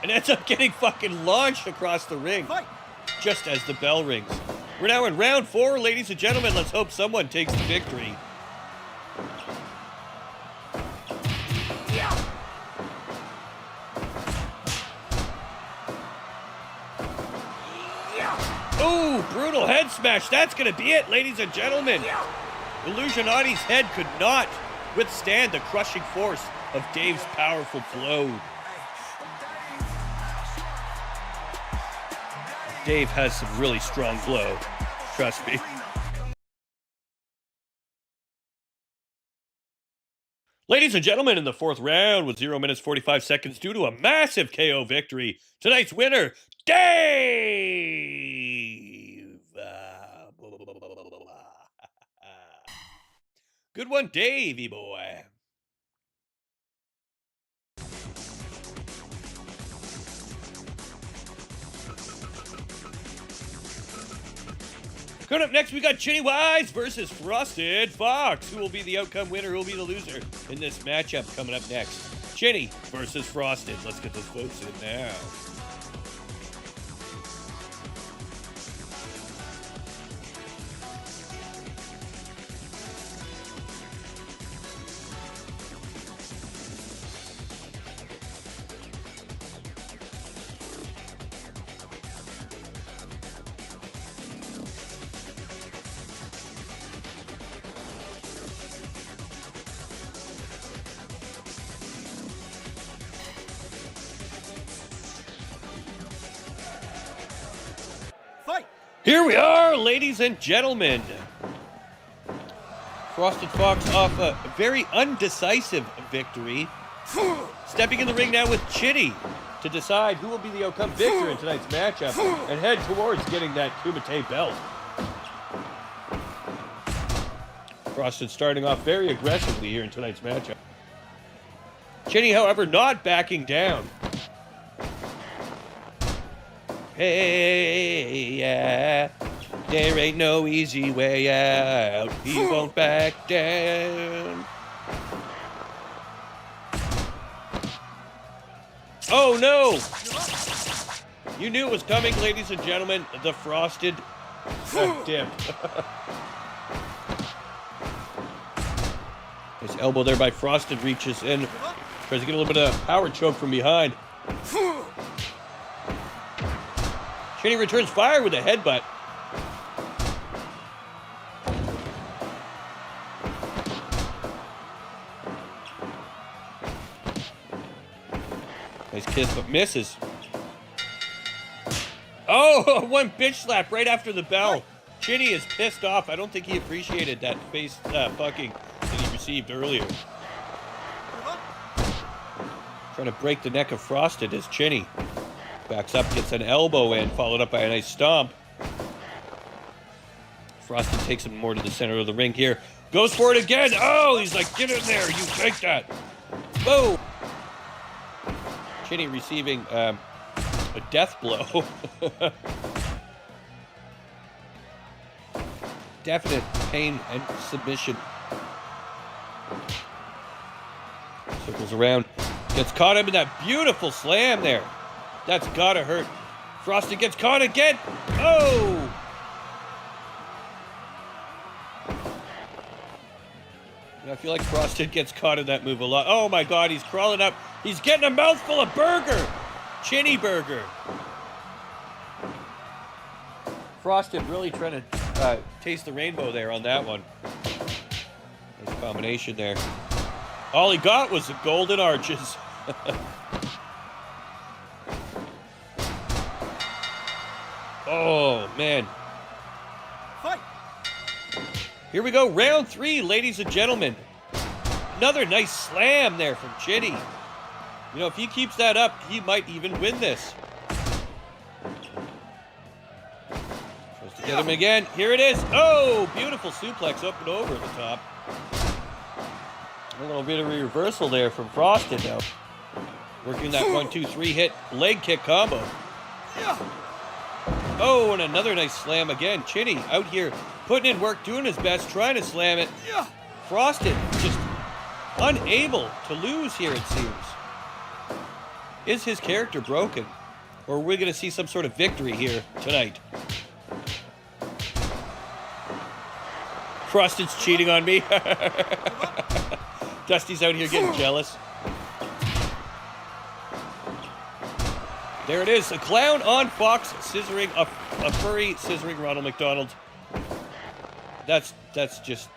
And ends up getting fucking launched across the ring. Just as the bell rings. We're now in round 4, ladies and gentlemen. Let's hope someone takes the victory. Ooh, brutal head smash. That's going to be it, ladies and gentlemen. Illusionati's head could not withstand the crushing force of Dave's powerful blow. Dave has some really strong blow. Trust me. Ladies and gentlemen, in the 4th round with 0 minutes 45 seconds due to a massive KO victory, tonight's winner, Dave! Good one, Davey boy. Coming up next, we got Chinny Wise versus Frosted Fox. Who will be the outcome winner? Who will be the loser in this matchup? Coming up next, Chinny versus Frosted. Let's get those votes in now. Fight! Here we are, ladies and gentlemen. Frosted Fox off a very undecisive victory. Stepping in the ring now with Chinny to decide who will be the outcome victor in tonight's matchup and head towards getting that Kumite belt. Frosted starting off very aggressively here in tonight's matchup. Chinny, however, not backing down. Hey, yeah, there ain't no easy way out. He won't back down. Oh, no! You knew it was coming, ladies and gentlemen. The Frosted dip. His elbow there by Frosted reaches in. Tries to get a little bit of power choke from behind. Chinny returns fire with a headbutt. Nice kiss, but misses. Oh, one bitch slap right after the bell. Chinny is pissed off. I don't think he appreciated that face fucking that he received earlier. Trying to break the neck of Frosted as Chinny backs up, gets an elbow in, followed up by a nice stomp. Frosted takes him more to the center of the ring here. Goes for it again. Oh, he's like, get in there. You take that. Boom. Chinny receiving a death blow. Definite pain and submission. Circles around. Gets caught up in that beautiful slam there. That's gotta hurt. Frosted gets caught again. Oh! I feel like Frosted gets caught in that move a lot. Oh my god, he's crawling up. He's getting a mouthful of burger. Chinny burger. Frosted really trying to taste the rainbow there on that one. Nice combination there. All he got was the golden arches. Oh, man. Fight! Here we go, round 3, ladies and gentlemen. Another nice slam there from Chinny. You know, if he keeps that up, he might even win this. Tries to get him again. Here it is. Oh, beautiful suplex up and over at the top. A little bit of a reversal there from Frosted now. Working that 1-2-3 hit leg kick combo. Oh, and another nice slam again. Chinny out here putting in work, doing his best, trying to slam it. Frosted just unable to lose here, it seems. Is his character broken? Or are we going to see some sort of victory here tonight? Frosted's cheating on me. Dusty's out here getting jealous. There it is, a clown on Fox scissoring a furry scissoring Ronald McDonald. That's just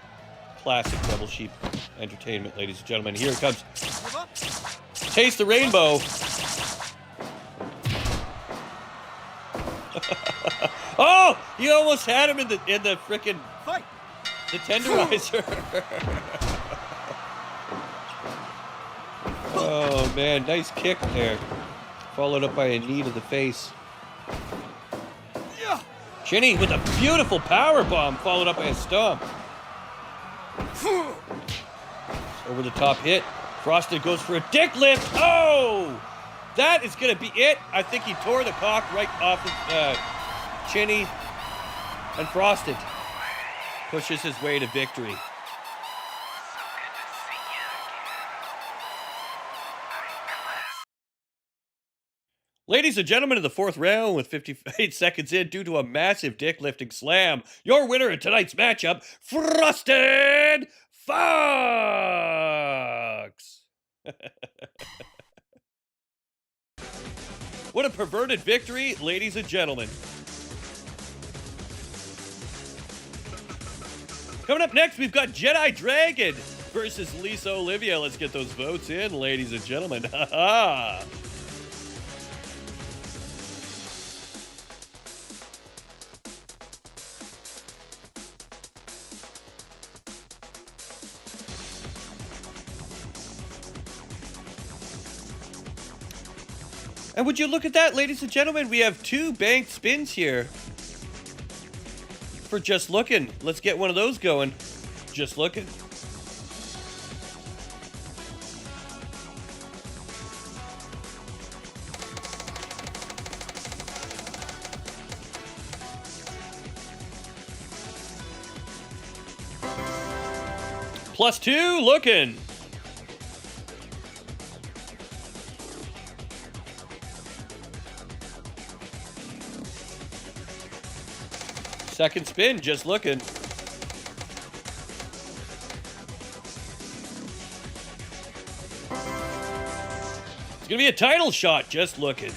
classic Double Sheep entertainment, ladies and gentlemen. Here it comes. Taste the rainbow. Oh, he almost had him in the frickin' Fight! the tenderizer. Oh man, nice kick there. Followed up by a knee to the face. Chinny with a beautiful power bomb, followed up by a stomp. Over the top hit. Frosted goes for a dick lift. Oh! That is going to be it. I think he tore the cock right off of Chinny. And Frosted pushes his way to victory. Ladies and gentlemen, in the fourth round with 58 seconds in, due to a massive dick lifting slam, your winner in tonight's matchup, Frosted Fox! What a perverted victory, ladies and gentlemen. Coming up next, we've got Jedi Dragon versus Lisa Olivia. Let's get those votes in, ladies and gentlemen. Ha ha! And would you look at that, ladies and gentlemen? We have 2 banked spins here for Just Looking. Let's get one of those going. Just Looking. +2, looking. Second spin, just looking. It's gonna be a title shot, just looking.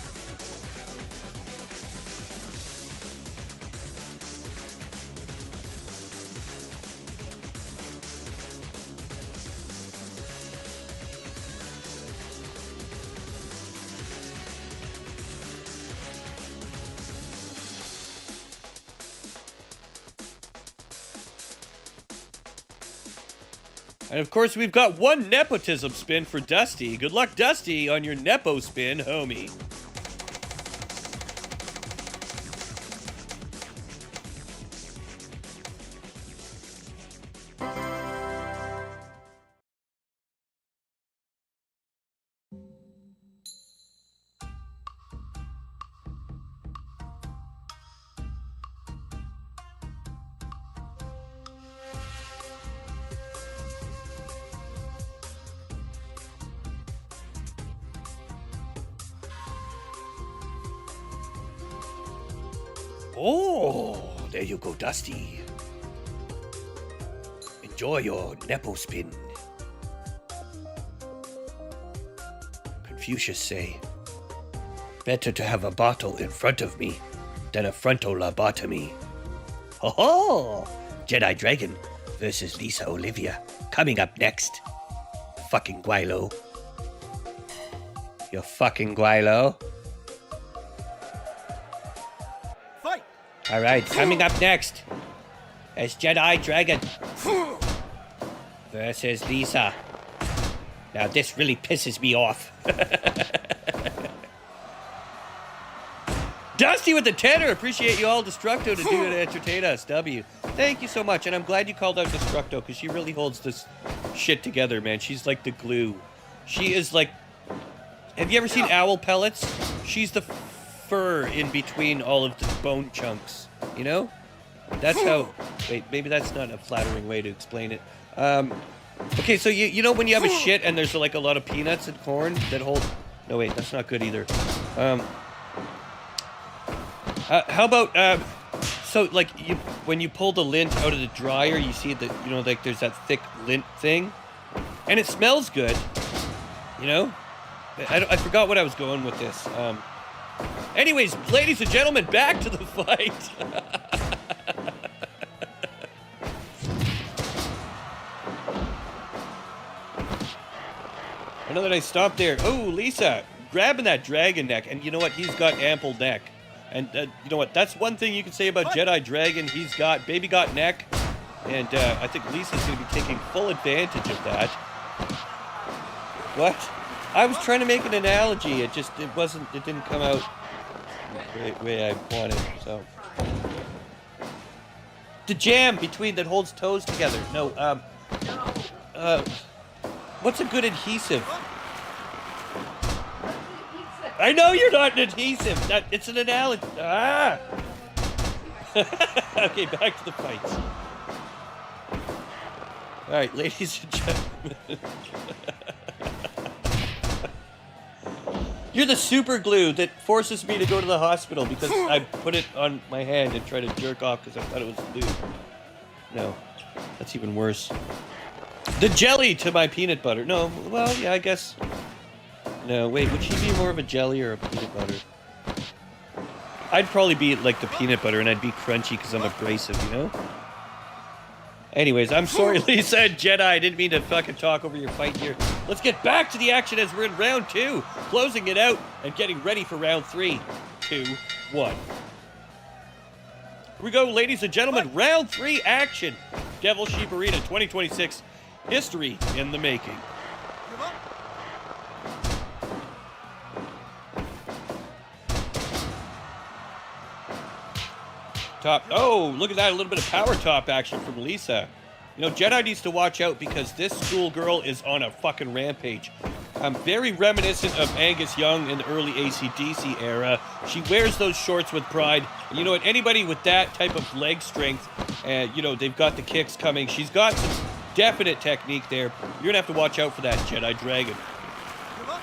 And of course, we've got 1 nepotism spin for Dusty. Good luck, Dusty, on your nepo spin, homie. Oh, there you go, Dusty. Enjoy your nepo spin. Confucius say, better to have a bottle in front of me than a frontal lobotomy. Ho ho! Jedi Dragon versus Lisa Olivia. Coming up next. Fucking Guaylo. You fucking Guaylo. All right, coming up next is Jedi Dragon versus Lisa. Now, this really pisses me off. Dusty with the tenor. Appreciate you all, Destructo, to do it to entertain us. W. Thank you so much, and I'm glad you called out Destructo, because she really holds this shit together, man. She's like the glue. She is like... Have you ever seen owl pellets? She's the fur in between all of the bone chunks, you know? That's how... Wait, maybe that's not a flattering way to explain it. Okay, so you know when you have a shit and there's like a lot of peanuts and corn that hold... No, wait, that's not good either. How about, so like when you pull the lint out of the dryer, you see that, you know, like there's that thick lint thing, and it smells good, you know? I forgot what I was going with this. Anyways, ladies and gentlemen, back to the fight. I know that I stopped there. Oh, Lisa, grabbing that dragon neck, and you know what? He's got ample neck. And you know what? That's one thing you can say about Jedi Dragon. He's got baby got neck, and I think Lisa's going to be taking full advantage of that. What? I was trying to make an analogy. It didn't come out the way I wanted. So the jam between that holds toes together. No. What's a good adhesive? I know you're not an adhesive. It's an analogy. Ah. Okay, back to the fights. All right, ladies and gentlemen. You're the super glue that forces me to go to the hospital because I put it on my hand and try to jerk off because I thought it was glue. No, that's even worse. The jelly to my peanut butter. No, well, yeah, I guess. No, wait, would she be more of a jelly or a peanut butter? I'd probably be like the peanut butter and I'd be crunchy because I'm abrasive, you know? Anyways, I'm sorry, Lisa and Jedi. I didn't mean to fucking talk over your fight here. Let's get back to the action as we're in round 2. Closing it out and getting ready for round 3. 2, 1. Here we go, ladies and gentlemen. Round 3 action. Devil Sheep Arena 2026. History in the making. Give up. Top. Oh, look at that. A little bit of power top action from Lisa. You know, Jedi needs to watch out because this schoolgirl is on a fucking rampage. Very reminiscent of Angus Young in the early AC/DC era. She wears those shorts with pride. And you know what? Anybody with that type of leg strength, you know, they've got the kicks coming. She's got some definite technique there. You're going to have to watch out for that Jedi Dragon. Give up.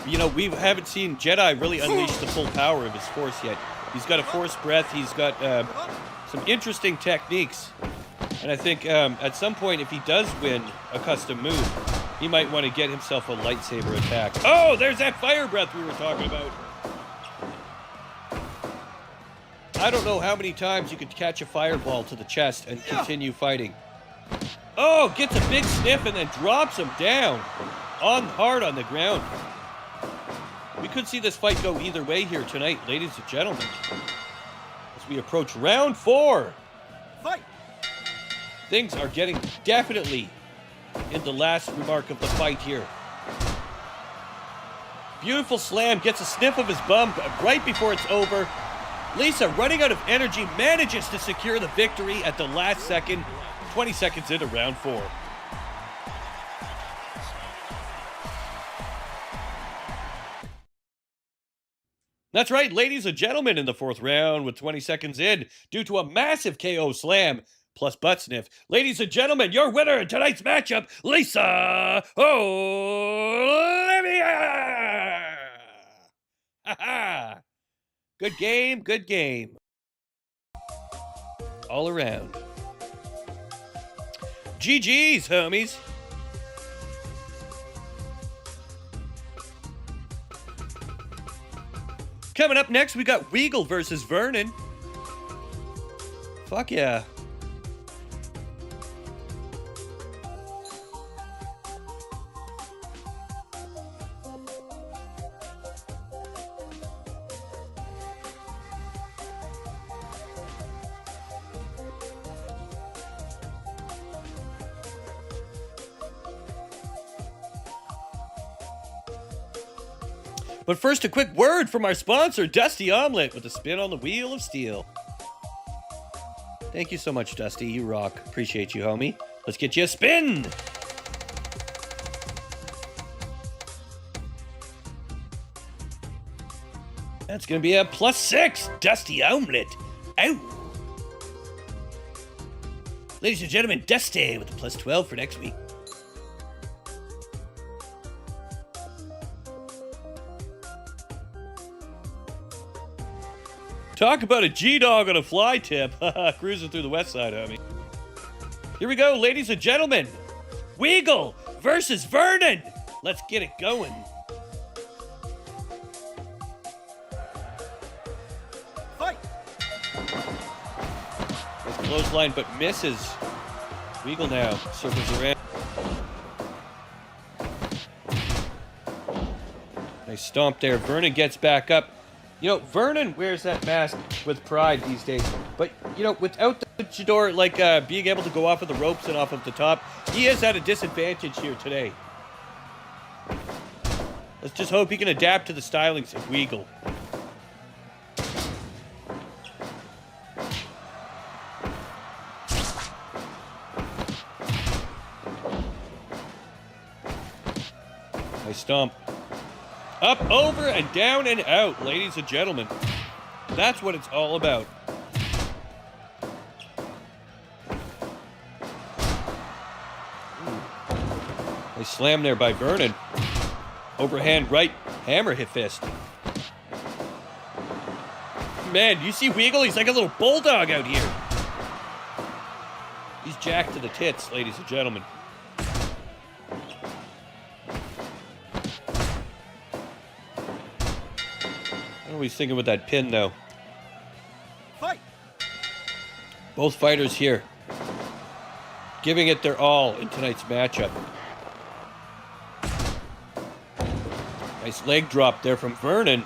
You know, we haven't seen Jedi really unleash the full power of his force yet. He's got a force breath. He's got some interesting techniques. And I think at some point, if he does win a custom move, he might want to get himself a lightsaber attack. Oh, there's that fire breath we were talking about. I don't know how many times you could catch a fireball to the chest and continue fighting. Oh, gets a big sniff and then drops him down hard on the ground. We could see this fight go either way here tonight, ladies and gentlemen. As we approach round 4. Fight. Things are getting definitely in the last remark of the fight here. Beautiful slam, gets a sniff of his bum right before it's over. Lisa, running out of energy, manages to secure the victory at the last second. 20 seconds into round 4. That's right, ladies and gentlemen, in the 4th round with 20 seconds in, due to a massive KO slam plus butt sniff. Ladies and gentlemen, your winner in tonight's matchup, Lisa Olivia! Ha-ha! Good game, good game. All around. GG's, homies. Coming up next, we got Weagle versus Vernon. Fuck yeah. But first, a quick word from our sponsor, Dusty Omelette, with a spin on the wheel of steel. Thank you so much, Dusty. You rock. Appreciate you, homie. Let's get you a spin. That's going to be a +6, Dusty Omelette. Ow. Ladies and gentlemen, Dusty with a +12 for next week. Talk about a G-Dog on a fly tip. Cruising through the west side, homie. Here we go, ladies and gentlemen. Weagle versus Vernon. Let's get it going. Fight. Nice clothesline, but misses. Weagle now circles around. Nice stomp there. Vernon gets back up. You know, Vernon wears that mask with pride these days. But, you know, without the luchador, like, being able to go off of the ropes and off of the top, he is at a disadvantage here today. Let's just hope he can adapt to the stylings of Weagle. Nice stomp. Up, over, and down and out, ladies and gentlemen. That's what it's all about. Nice slam there by Vernon. Overhand right hammer hit fist. Man, you see Weagle? He's like a little bulldog out here. He's jacked to the tits, ladies and gentlemen. I don't know what he's thinking with that pin, though. Fight! Both fighters here giving it their all in tonight's matchup. Nice leg drop there from Vernon.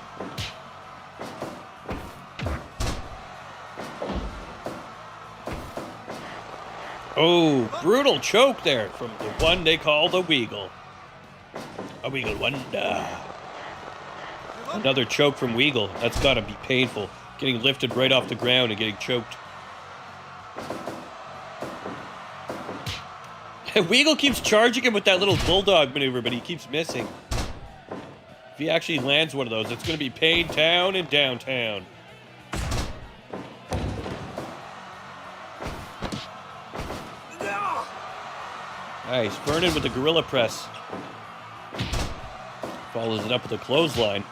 Oh, brutal choke there from the one they call the Weagle. A Weagle wonder. Another choke from Weagle. That's got to be painful. Getting lifted right off the ground and getting choked. Weagle keeps charging him with that little bulldog maneuver, but he keeps missing. If he actually lands one of those, it's going to be Pain Town and downtown. Nice. Vernon with the gorilla press. Follows it up with a clothesline.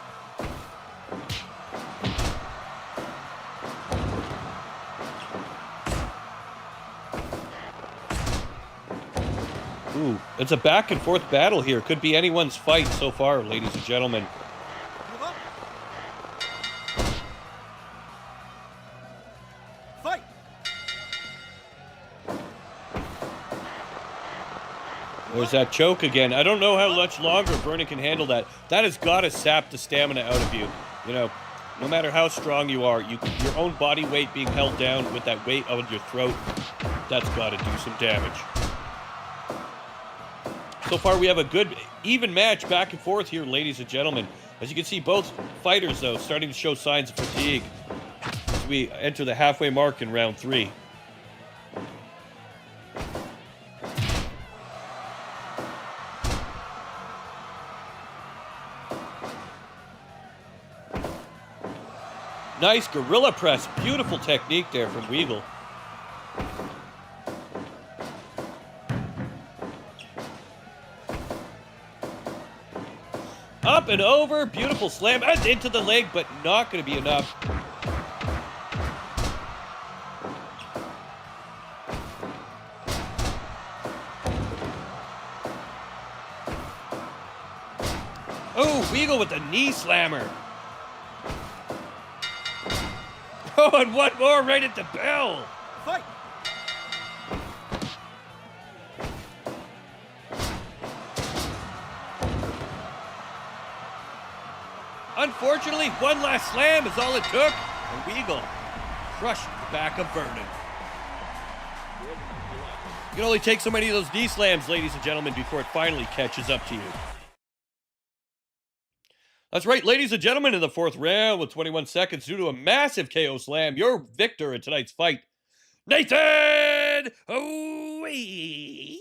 Ooh, it's a back and forth battle here. Could be anyone's fight so far, ladies and gentlemen. Give up. Fight! There's that choke again. I don't know how much longer Vernon can handle that. That has got to sap the stamina out of you. You know, no matter how strong you are, your own body weight being held down with that weight on your throat, that's got to do some damage. So far, we have a good, even match back and forth here, ladies and gentlemen. As you can see, both fighters, though, starting to show signs of fatigue as we enter the halfway mark in round 3. Nice gorilla press. Beautiful technique there from Weagle. Up and over. Beautiful slam. And into the leg, but not going to be enough. Oh, Weagle with the knee slammer. Oh, and one more right at the bell. Fight! Unfortunately, one last slam is all it took, and Weagle crushed the back of Vernon. You can only take so many of those knee slams, ladies and gentlemen, before it finally catches up to you. That's right, ladies and gentlemen, in the 4th round with 21 seconds due to a massive KO slam, your victor in tonight's fight, Nathan Weagle.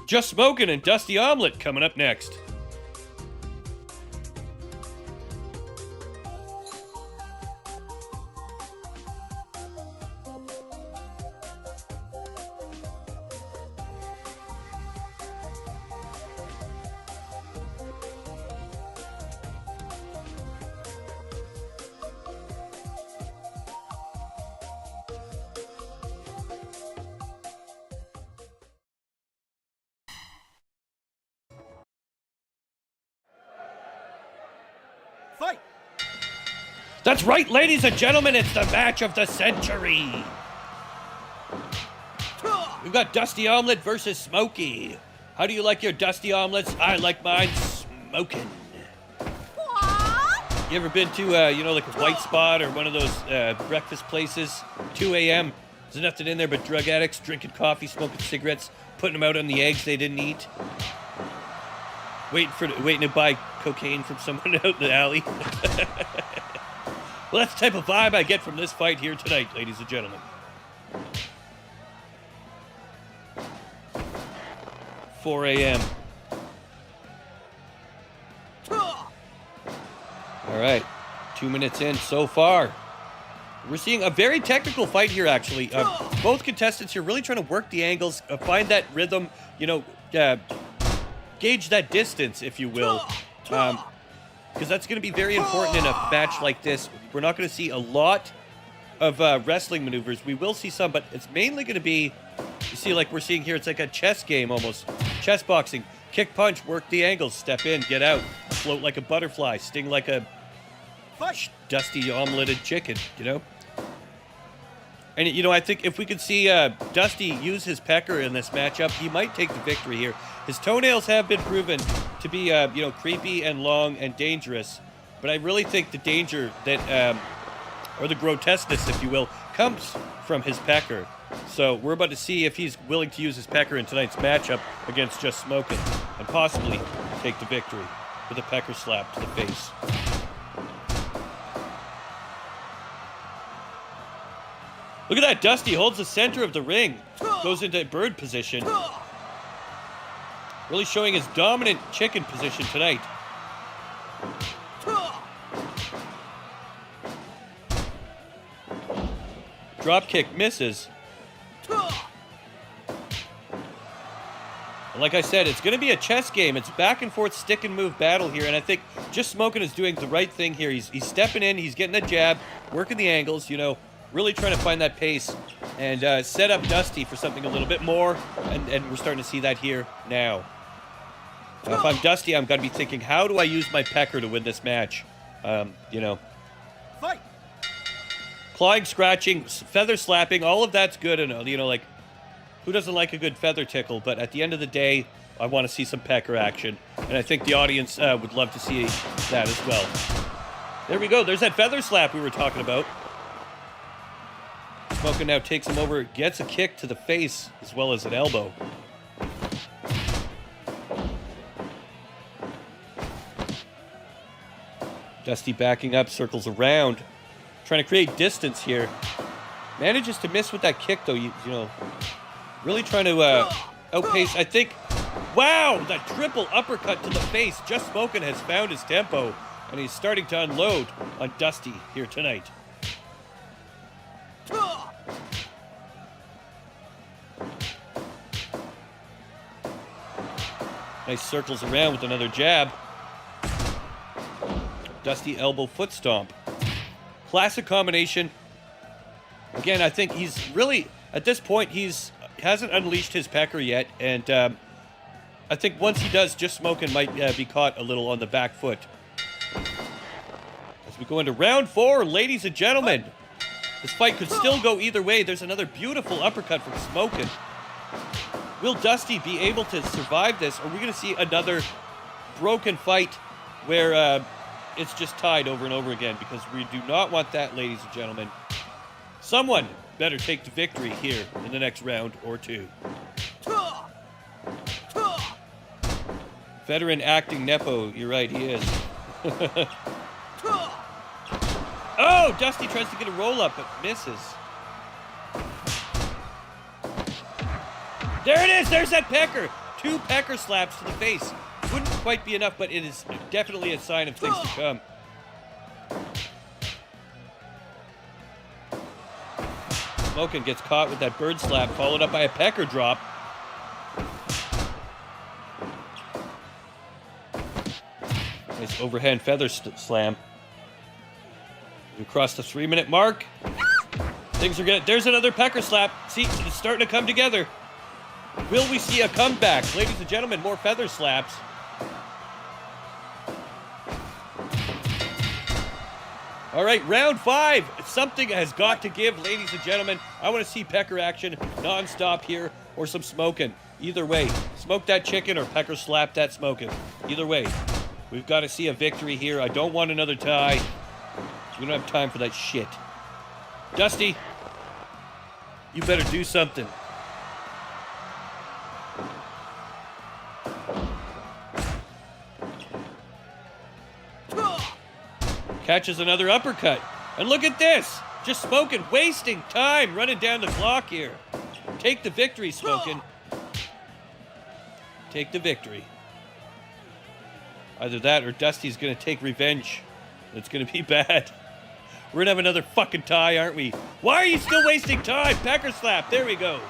Just Smoking and Dusty Omelet coming up next. Fight! That's right, ladies and gentlemen, it's the match of the century. We've got Dusty Omelet versus Smokey. How do you like your Dusty Omelets? I like mine smoking. You ever been to, like a White Spot or one of those breakfast places? 2 a.m. There's nothing in there but drug addicts drinking coffee, smoking cigarettes, putting them out on the eggs they didn't eat. Waiting to buy cocaine from someone out in the alley. Well, that's the type of vibe I get from this fight here tonight, ladies and gentlemen. 4 a.m. All right, 2 minutes in so far. We're seeing a very technical fight here, actually. Both contestants here really trying to work the angles, find that rhythm, you know, gauge that distance, if you will. Because that's going to be very important in a match like this. We're not going to see a lot of wrestling maneuvers. We will see some, but it's mainly going to be, you see, like we're seeing here, it's like a chess game almost. Chess boxing. Kick, punch, work the angles, step in, get out. Float like a butterfly, sting like a dusty omeleted chicken, you know? And, you know, I think if we could see Dusty use his pecker in this matchup, he might take the victory here. His toenails have been proven to be, you know, creepy and long and dangerous. But I really think the danger that, or the grotesqueness, if you will, comes from his pecker. So we're about to see if he's willing to use his pecker in tonight's matchup against Just Smokin' and possibly take the victory with a pecker slap to the face. Look at that, Dusty holds the center of the ring, goes into bird position. Really showing his dominant chicken position tonight. Drop kick misses. And like I said, it's going to be a chess game. It's back and forth stick and move battle here, and I think Just Smokin' is doing the right thing here. He's stepping in, he's getting a jab, working the angles, you know, really trying to find that pace and set up Dusty for something a little bit more, and we're starting to see that here now. If I'm Dusty, I'm going to be thinking, how do I use my pecker to win this match? You know. Fight! Clawing, scratching, feather slapping, all of that's good and, you know, like, who doesn't like a good feather tickle? But at the end of the day, I want to see some pecker action. And I think the audience would love to see that as well. There we go. There's that feather slap we were talking about. Smokin' now takes him over, gets a kick to the face as well as an elbow. Dusty backing up, circles around, trying to create distance here. Manages to miss with that kick, though. You know, really trying to outpace. I think, wow, that triple uppercut to the face. Just Smokin' has found his tempo, and he's starting to unload on Dusty here tonight. Nice circles around with another jab. Dusty elbow foot stomp. Classic combination. Again, I think he's really, at this point, hasn't unleashed his pecker yet. And I think once he does, Just Smokin' might be caught a little on the back foot. As we go into round 4, ladies and gentlemen. This fight could still go either way. There's another beautiful uppercut from Smokin'. Will Dusty be able to survive this? Or are we going to see another broken fight where it's just tied over and over again? Because we do not want that, ladies and gentlemen. Someone better take the victory here in the next round or two. Veteran acting Nepo. You're right, he is. Oh, Dusty tries to get a roll-up, but misses. There it is! There's that pecker! 2 pecker slaps to the face. Wouldn't quite be enough, but it is definitely a sign of things to come. Smokin' gets caught with that bird slap, followed up by a pecker drop. Nice overhand feather slam. We crossed the 3-minute mark. Things are good. There's another pecker slap. See, it's starting to come together. Will we see a comeback? Ladies and gentlemen, more feather slaps. All right, round 5. Something has got to give, ladies and gentlemen. I want to see pecker action non-stop here or some Smokin'. Either way, smoke that chicken or pecker slap that Smokin'. Either way, we've got to see a victory here. I don't want another tie. We don't have time for that shit. Dusty, you better do something. Catches another uppercut. And look at this. Just Smokin', wasting time, running down the clock here. Take the victory, Smokin'. take the victory. Either that or Dusty's gonna take revenge. It's gonna be bad. We're gonna have another fucking tie, aren't we? Why are you still wasting time? Pecker slap. There we go.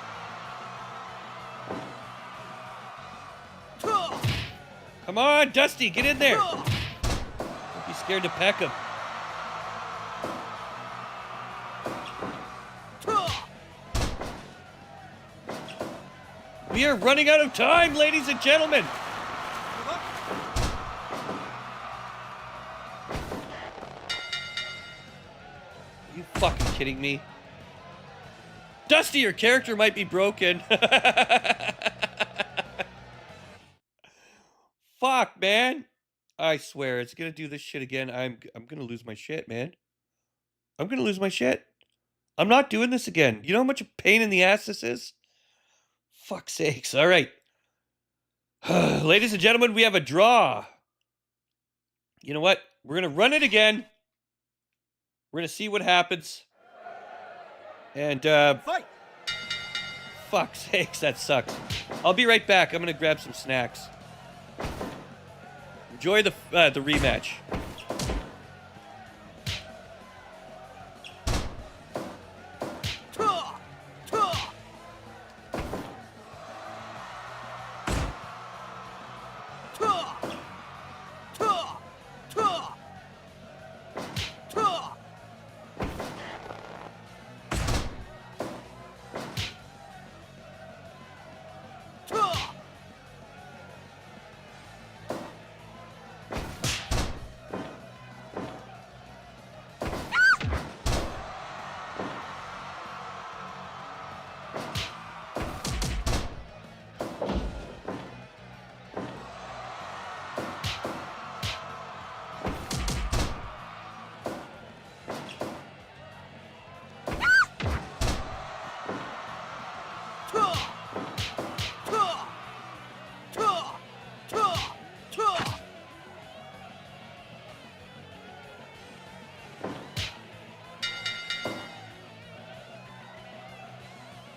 Come on, Dusty, get in there. Don't be scared to peck him. We are running out of time, ladies and gentlemen. Move up. Are you fucking kidding me? Dusty, your character might be broken. Fuck, man. I swear, it's gonna do this shit again. I'm gonna lose my shit, man. I'm gonna lose my shit. I'm not doing this again. You know how much a pain in the ass this is? Fuck's sakes. All right. Ladies and gentlemen, we have a draw. You know what? We're going to run it again. We're going to see what happens. And, Fight. fuck's sakes, that sucks. I'll be right back. I'm going to grab some snacks. Enjoy the rematch.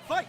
Fight.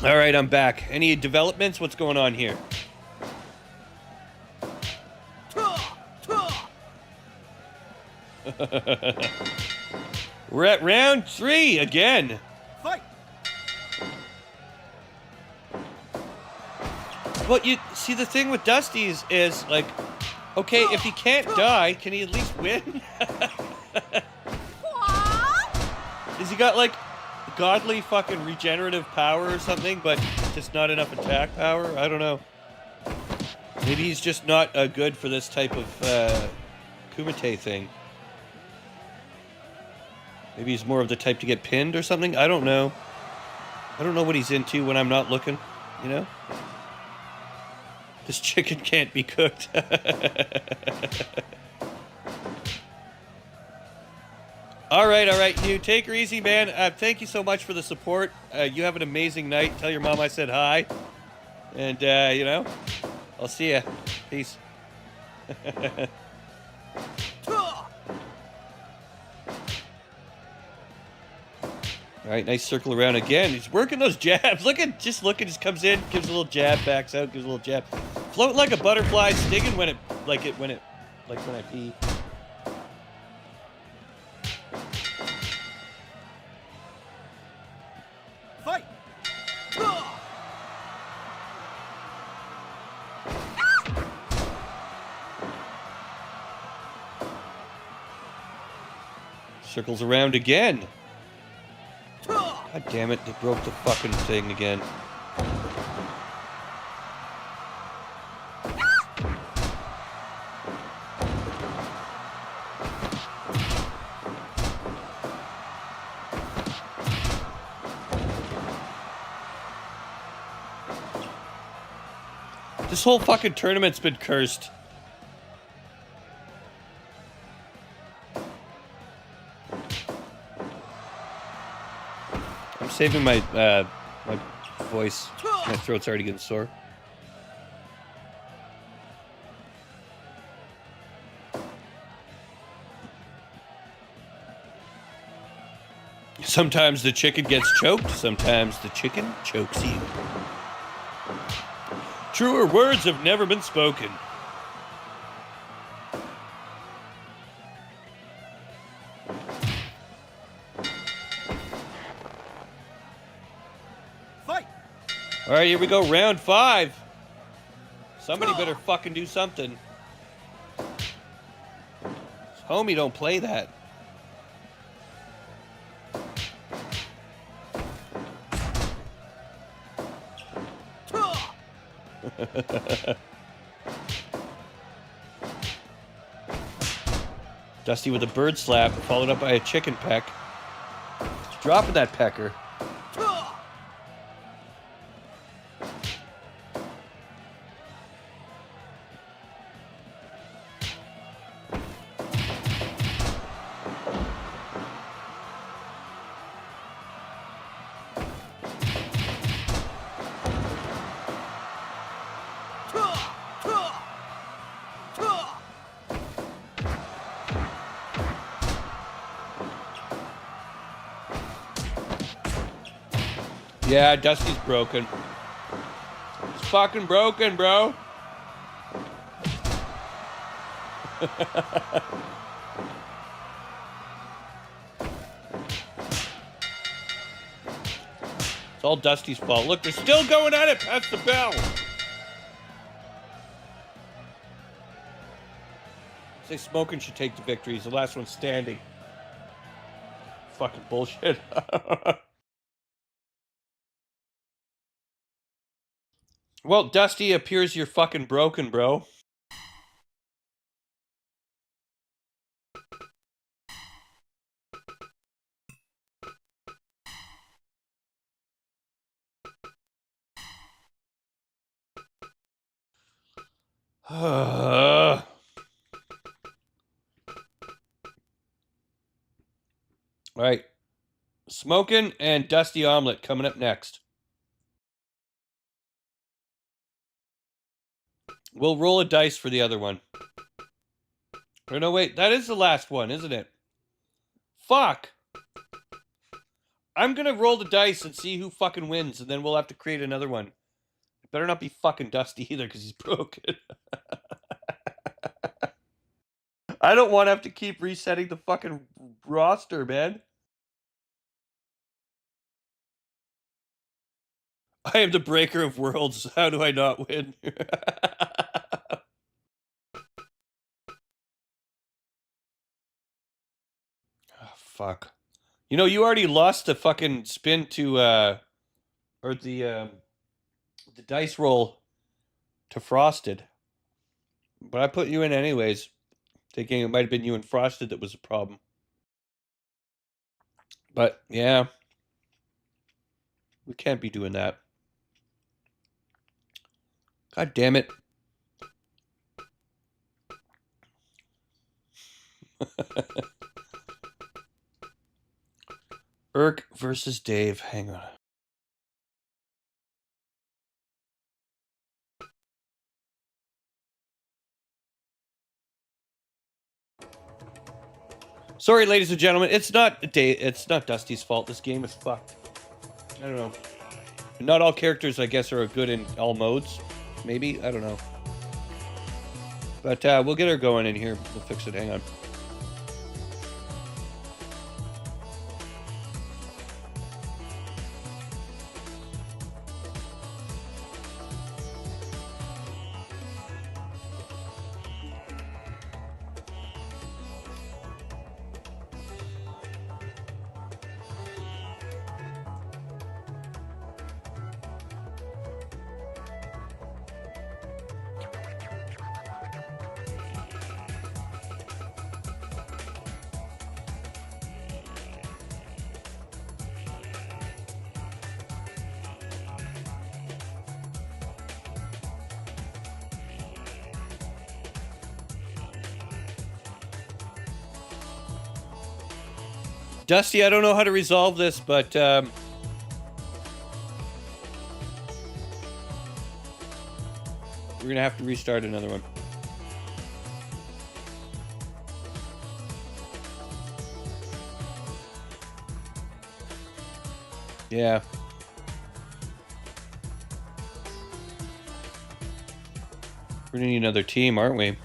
All right, I'm back. Any developments? What's going on here? We're at round 3 again. Fight. But you see, the thing with Dusty is like, okay, if he can't die, can he at least win? Has he got like godly fucking regenerative power or something, but just not enough attack power? I don't know. Maybe he's just not good for this type of Kumite thing. Maybe he's more of the type to get pinned or something. I don't know. I don't know what he's into when I'm not looking, you know? This chicken can't be cooked. All right, Hugh. Take her easy, man. Thank you so much for the support. You have an amazing night. Tell your mom I said hi. And, you know, I'll see ya. Peace. All right, nice circle around again. He's working those jabs. Just just comes in, gives a little jab, backs out, gives a little jab. Float like a butterfly, stinging when I pee. Fight. Circles around again. God damn it, they broke the fucking thing again. This whole fucking tournament's been cursed. I'm saving my my voice. My throat's already getting sore. Sometimes the chicken gets choked, sometimes the chicken chokes you. Truer words have never been spoken. Fight! All right, here we go, round 5. Somebody better fucking do something. Homie, don't play that. Dusty with a bird slap, followed up by a chicken peck. Dropping that pecker. Yeah, Dusty's broken. It's fucking broken, bro. It's all Dusty's fault. Look, they're still going at it past the bell. Say Smokin' should take the victory. He's the last one standing. Fucking bullshit. Well, Dusty, appears you're fucking broken, bro. All right. Smokin' and Dusty Omelet coming up next. We'll roll a dice for the other one. Or no, wait. That is the last one, isn't it? Fuck. I'm gonna roll the dice and see who fucking wins, and then we'll have to create another one. It better not be fucking Dusty either, because he's broken. I don't want to have to keep resetting the fucking roster, man. I am the breaker of worlds. How do I not win? Oh, fuck. You know, you already lost the fucking spin to, or the dice roll to Frosted. But I put you in anyways, thinking it might have been you and Frosted that was a problem. But, yeah. We can't be doing that. God damn it. Irk versus Dave. Hang on. Sorry, ladies and gentlemen. It's not Dusty's fault. This game is fucked. I don't know. Not all characters, I guess, are good in all modes. Maybe? I don't know. But we'll get her going in here. We'll fix it. Hang on. Dusty, I don't know how to resolve this, but we're gonna have to restart another one. Yeah. We're gonna need another team, aren't we?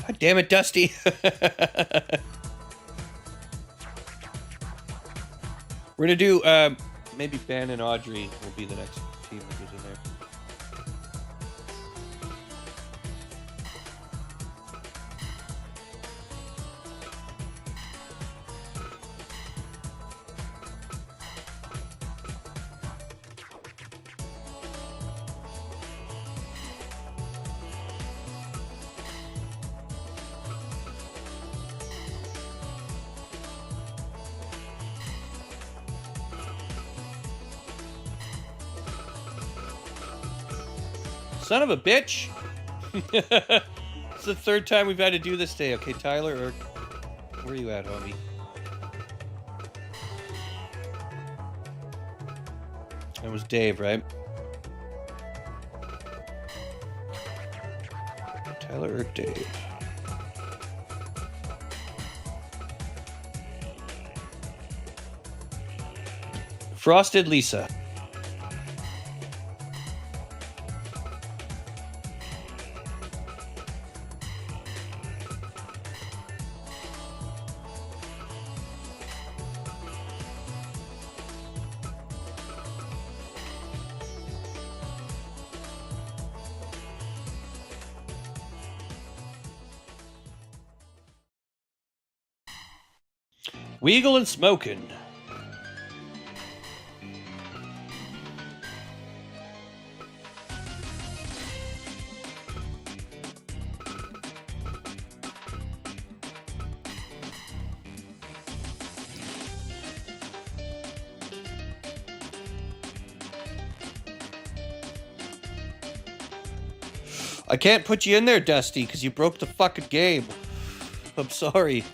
God damn it, Dusty. We're gonna do maybe Ben and Audrey will be the next team that goes in there. Son of a bitch! It's the third time we've had to do this day. Okay, Tyler, or where are you at, homie? That was Dave, right? Tyler or Dave? Frosted Lisa. Weagle and Smokin'. I can't put you in there, Dusty, because you broke the fucking game. I'm sorry.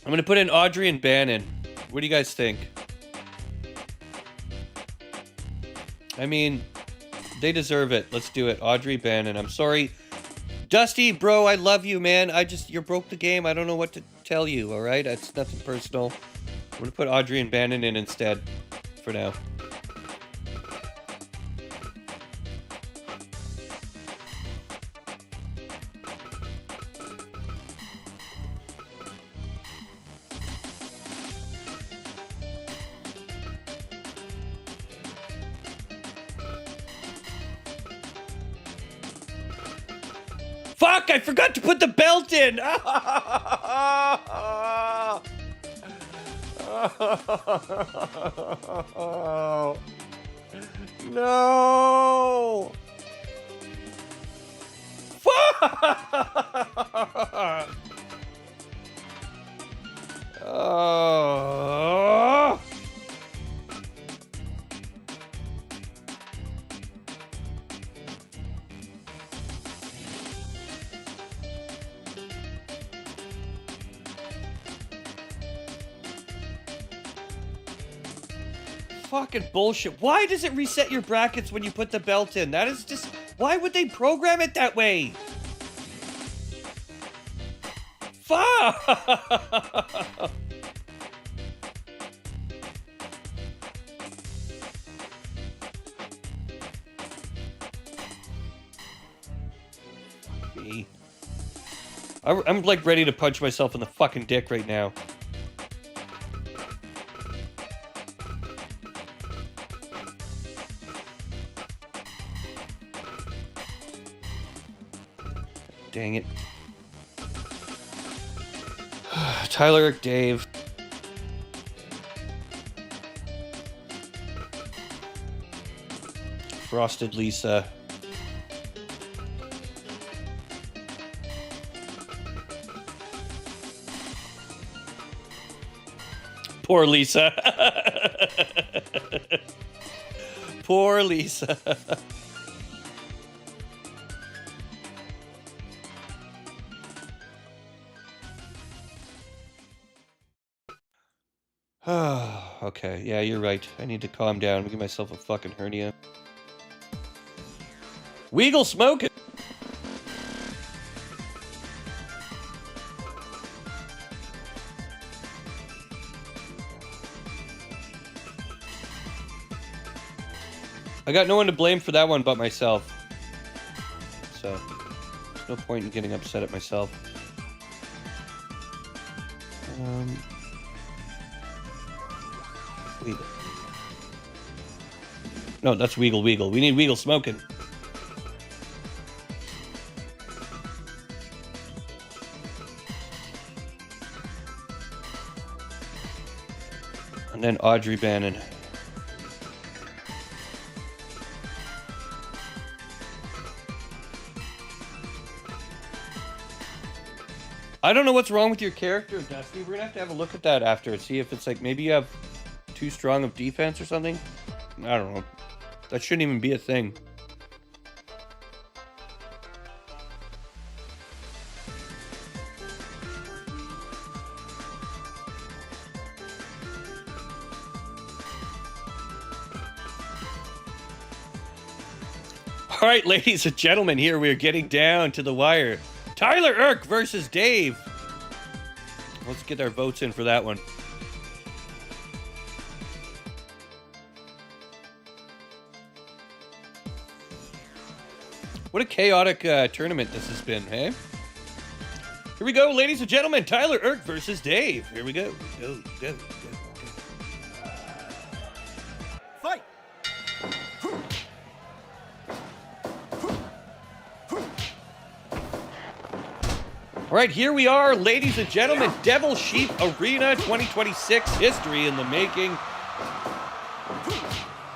I'm gonna put in Audrey and Bannon. What do you guys think? I mean, they deserve it. Let's do it. Audrey, Bannon. I'm sorry. Dusty, bro, I love you, man. You broke the game. I don't know what to tell you, alright? It's nothing personal. I'm gonna put Audrey and Bannon in instead. For now. Fuck! I forgot to put the belt in! No! Fuck! Oh! Fucking bullshit. Why does it reset your brackets when you put the belt in? That is just... Why would they program it that way? Fuck! Me. I'm like ready to punch myself in the fucking dick right now. Dang it. Tyler, Dave. Frosted Lisa. Poor Lisa. Poor Lisa. Okay, yeah, you're right. I need to calm down. Give myself a fucking hernia. Weagle smoking! I got no one to blame for that one but myself. So, there's no point in getting upset at myself. Weagle. No, that's Weagle Weagle. We need Weagle smoking. And then Audrey Bannon. I don't know what's wrong with your character, Dusty. We're gonna have a look at that after and see if it's like maybe you have too strong of defense or something. I don't know. That shouldn't even be a thing. All right, ladies and gentlemen, here we're getting down to the wire. Tyler Irk versus Dave. Let's get our votes in for that one. What a chaotic tournament this has been, hey? Here we go, ladies and gentlemen. Tyler Irk versus Dave. Here we go. Go, go, go, go. Fight! All right, here we are, ladies and gentlemen. Devil Sheep Arena 2026, history in the making.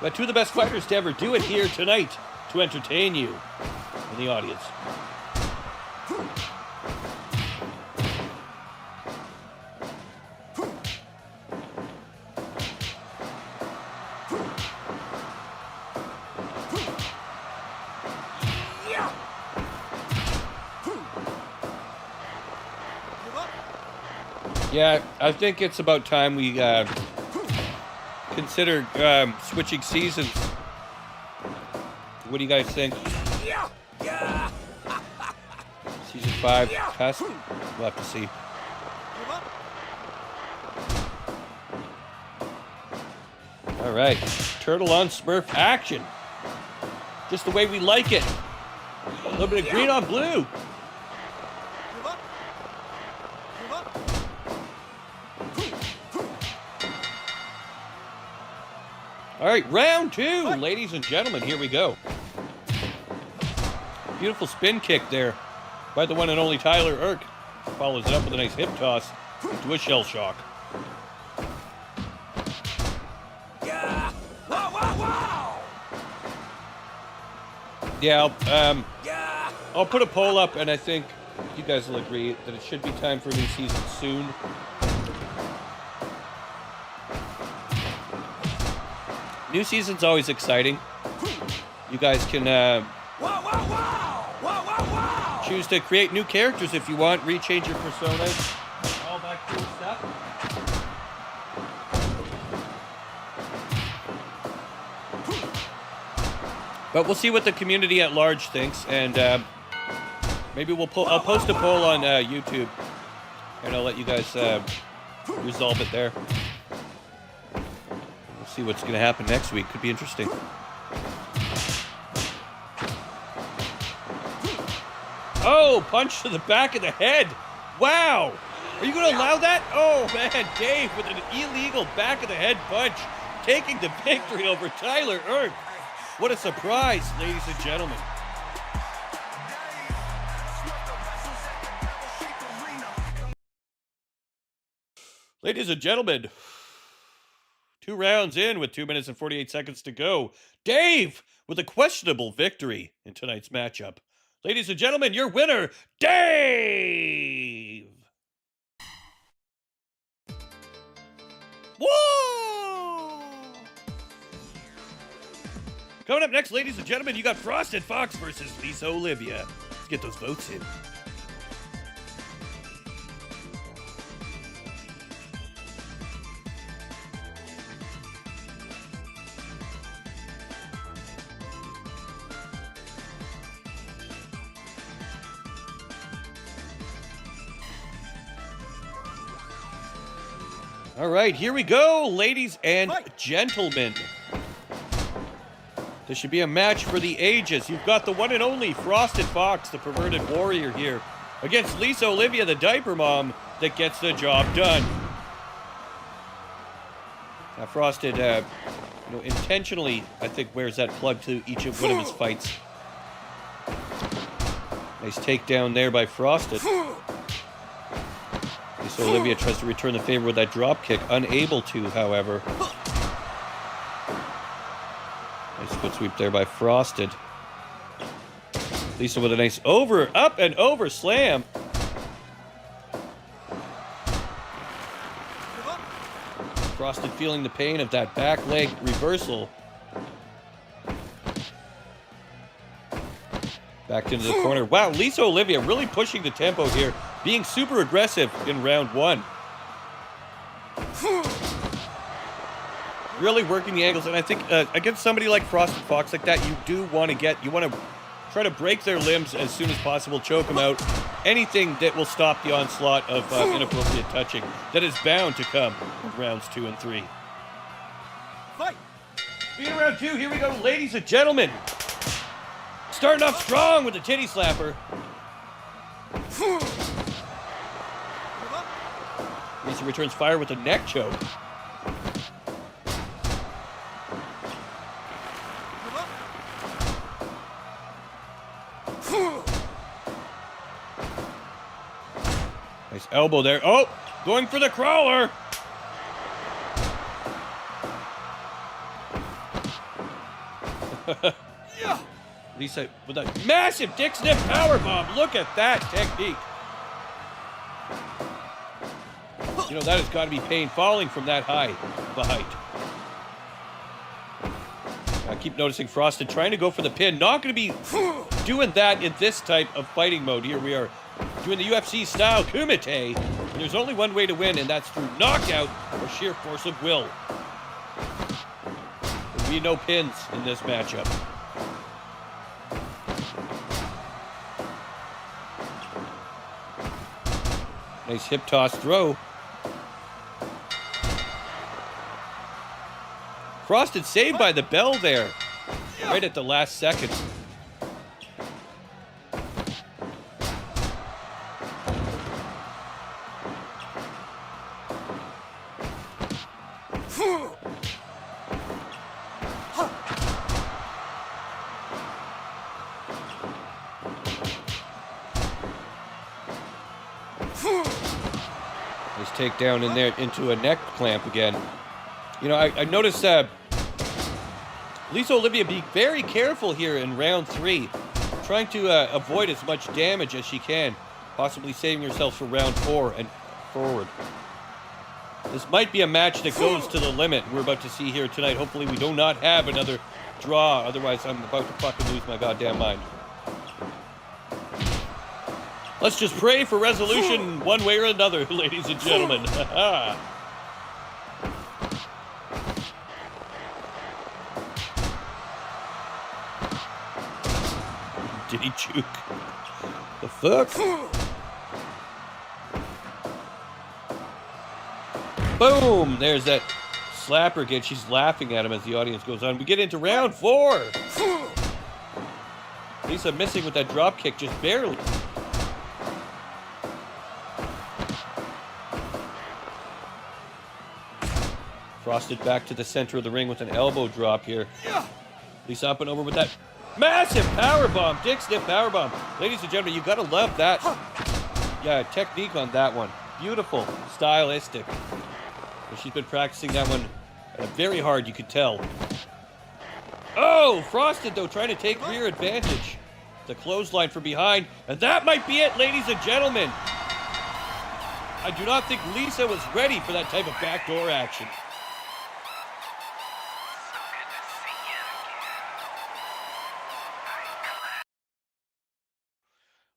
But two of the best fighters to ever do it here tonight to entertain you in the audience. Yeah, I think it's about time we consider switching seasons. What do you guys think? Season 5, test? We'll have to see. All right, Turtle on Smurf action. Just the way we like it. A little bit of green on blue. All right, round 2, ladies and gentlemen, here we go. Beautiful spin kick there by the one and only Tyler Irk. Follows it up with a nice hip toss into a shell shock. Yeah, I'll put a poll up, and I think you guys will agree that it should be time for a new season soon. New season's always exciting. You guys can choose to create new characters if you want, rechange your personas, all that cool stuff. But we'll see what the community at large thinks, and maybe I'll post a poll on YouTube, and I'll let you guys resolve it there. See what's going to happen next week. Could be interesting. Oh, punch to the back of the head. Wow. Are you going to allow that? Oh, man. Dave with an illegal back of the head punch, taking the victory over Tyler Irk. What a surprise, ladies and gentlemen. Ladies and gentlemen, 2 rounds in with 2 minutes and 48 seconds to go. Dave with a questionable victory in tonight's matchup. Ladies and gentlemen, your winner, Dave! Whoa! Coming up next, ladies and gentlemen, you got Frosted Fox versus Lisa Olivia. Let's get those votes in. All right, here we go, ladies and gentlemen. This should be a match for the ages. You've got the one and only Frosted Fox, the perverted warrior here, against Lisa Olivia, the diaper mom, that gets the job done. Now, Frosted, intentionally, I think, wears that plug to each of one of his fights. Nice takedown there by Frosted. Lisa Olivia tries to return the favor with that drop kick, unable to, however. Nice foot sweep there by Frosted. Lisa with a nice up and over slam. Frosted feeling the pain of that back leg reversal. Back into the corner. Wow, Lisa Olivia really pushing the tempo here, being super aggressive in round one. Really working the angles, and I think against somebody like Frosted Fox like that, you do want to try to break their limbs as soon as possible, choke them out. Anything that will stop the onslaught of inappropriate touching that is bound to come in rounds 2 and 3. Fight! Being round 2, here we go, ladies and gentlemen. Starting off strong with the titty slapper. Lisa returns fire with a neck choke. Nice elbow there. Oh, going for the crawler. Lisa with a massive dick snip powerbomb. Look at that technique. That has got to be pain falling from that height. I keep noticing Frosted trying to go for the pin. Not going to be doing that in this type of fighting mode. Here we are doing the UFC style Kumite. And there's only one way to win, and that's through knockout or sheer force of will. There'll be no pins in this matchup. Nice hip toss throw. Frosted saved by the bell there. Right at the last second. Nice takedown in there into a neck clamp again. I noticed Lisa Olivia being very careful here in round 3, trying to avoid as much damage as she can, possibly saving herself for round 4 and forward. This might be a match that goes to the limit we're about to see here tonight. Hopefully we do not have another draw, otherwise I'm about to fucking lose my goddamn mind. Let's just pray for resolution one way or another, ladies and gentlemen. Did he juke? The fuck? Boom! There's that slapper again. She's laughing at him as the audience goes on. We get into round 4. Lisa missing with that drop kick, just barely. Frosted back to the center of the ring with an elbow drop here. Lisa up and over with that massive powerbomb, dick snip powerbomb. Ladies and gentlemen, you gotta love that. Yeah, technique on that one. Beautiful, stylistic. She's been practicing that one very hard, you could tell. Oh, Frosted though, trying to take rear advantage. The clothesline from behind, and that might be it, ladies and gentlemen. I do not think Lisa was ready for that type of backdoor action.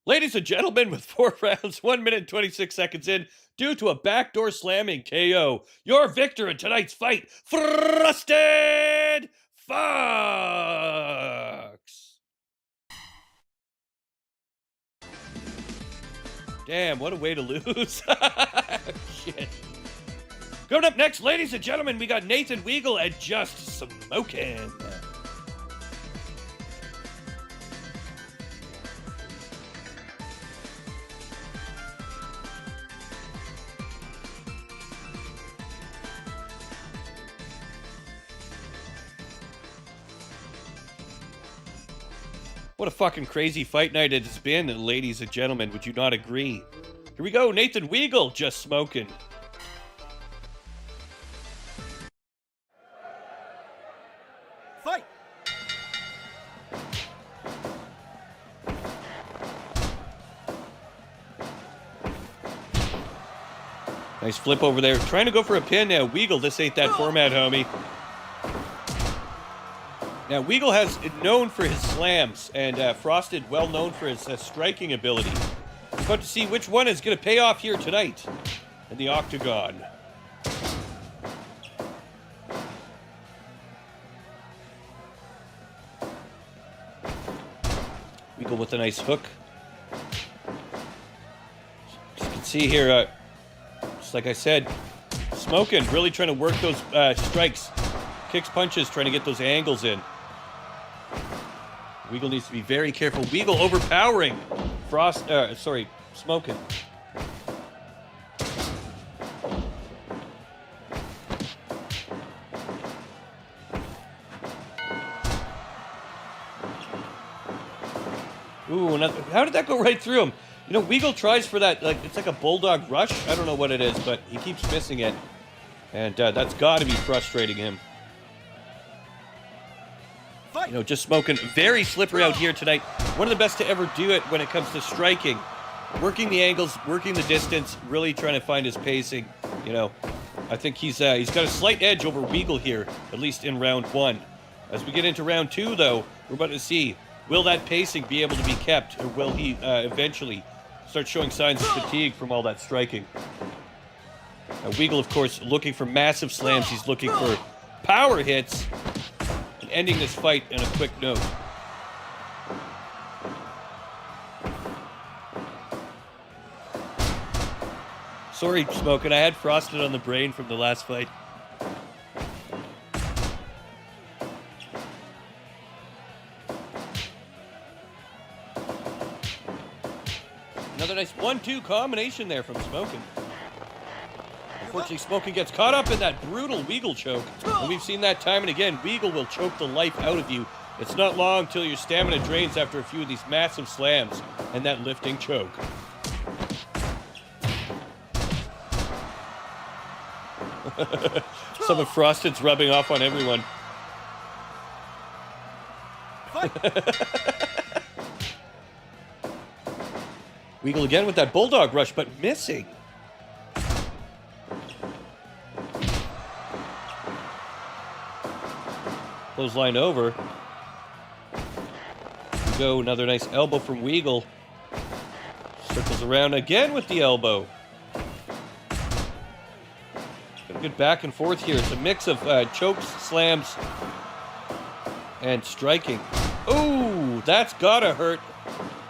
Ladies and gentlemen, with 4 rounds, 1 minute and 26 seconds in, due to a backdoor slamming KO, your victor in tonight's fight, Frosted Fox. Damn, what a way to lose. Shit. Coming up next, ladies and gentlemen, we got Nathan Weagle and Just Smoking. What a fucking crazy fight night it has been, ladies and gentlemen. Would you not agree? Here we go, Nathan Weagle, Just Smoking. Fight! Nice flip over there. Trying to go for a pin now. Weagle, this ain't that format, homie. Now, Weagle has known for his slams, and Frosted well known for his striking ability. We're about to see which one is going to pay off here tonight in the Octagon. Weagle with a nice hook. As you can see here, just like I said, Smoking, really trying to work those strikes. Kicks, punches, trying to get those angles in. Weagle needs to be very careful. Weagle overpowering Smoking. Ooh, how did that go right through him? You know, Weagle tries for that, like, it's like a bulldog rush. I don't know what it is, but he keeps missing it. And that's got to be frustrating him. You know, Just Smoking, very slippery out here tonight. One of the best to ever do it when it comes to striking. Working the angles, working the distance, really trying to find his pacing. You know, I think he's got a slight edge over Weagle here, at least in round one. As we get into round two, though, we're about to see, will that pacing be able to be kept, or will he eventually start showing signs of fatigue from all that striking? Weagle, of course, looking for massive slams. He's looking for power hits. Ending this fight in a quick note. Sorry, Smoking, I had Frosted on the brain from the last fight. Another nice 1-2 combination there from Smoking. Unfortunately, Smoking gets caught up in that brutal Weagle choke. And we've seen that time and again. Weagle will choke the life out of you. It's not long till your stamina drains after a few of these massive slams and that lifting choke. Some of Frosted's rubbing off on everyone. Weagle again with that bulldog rush, but missing. Clothesline over. Go, another nice elbow from Weagle. Circles around again with the elbow. Got a good back and forth here. It's a mix of chokes, slams, and striking. Ooh, that's gotta hurt.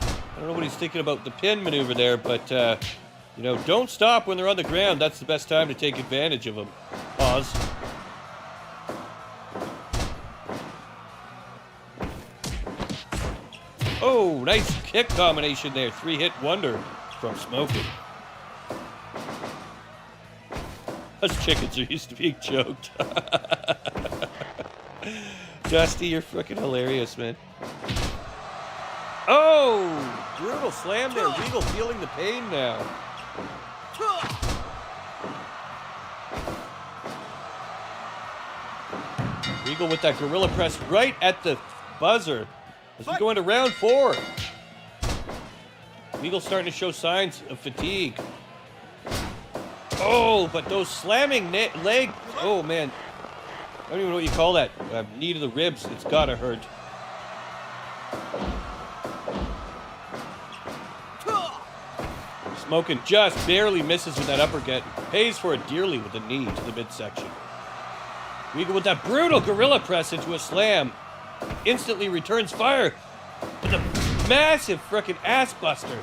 I don't know what he's thinking about the pin maneuver there, but you know, don't stop when they're on the ground. That's the best time to take advantage of them. Pause. Oh, nice kick combination there. 3-hit wonder from Smoking. Us chickens are used to being choked. Dusty, you're freaking hilarious, man. Oh, brutal slam there. Weagle feeling the pain now. Weagle with that gorilla press right at the buzzer. As we go into round 4. Weagle's starting to show signs of fatigue. Oh, but those slamming leg... Oh, man. I don't even know what you call that. Knee to the ribs. It's gotta hurt. Smoking just barely misses with that uppercut. Pays for it dearly with the knee to the midsection. Weagle with that brutal gorilla press into a slam. Instantly returns fire with a massive frickin' ass buster.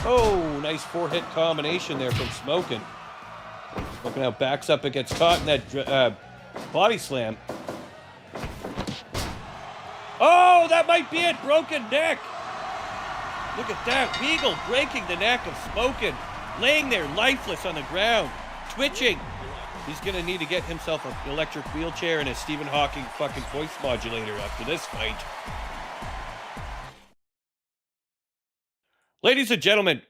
Oh, nice 4-hit combination there from Smokin'. Smokin' now backs up and gets caught in that body slam. Oh, that might be it. Broken neck. Look at that. Weagle breaking the neck of Smokin'. Laying there lifeless on the ground. Twitching. He's going to need to get himself an electric wheelchair and a Stephen Hawking fucking voice modulator after this fight. Ladies and gentlemen,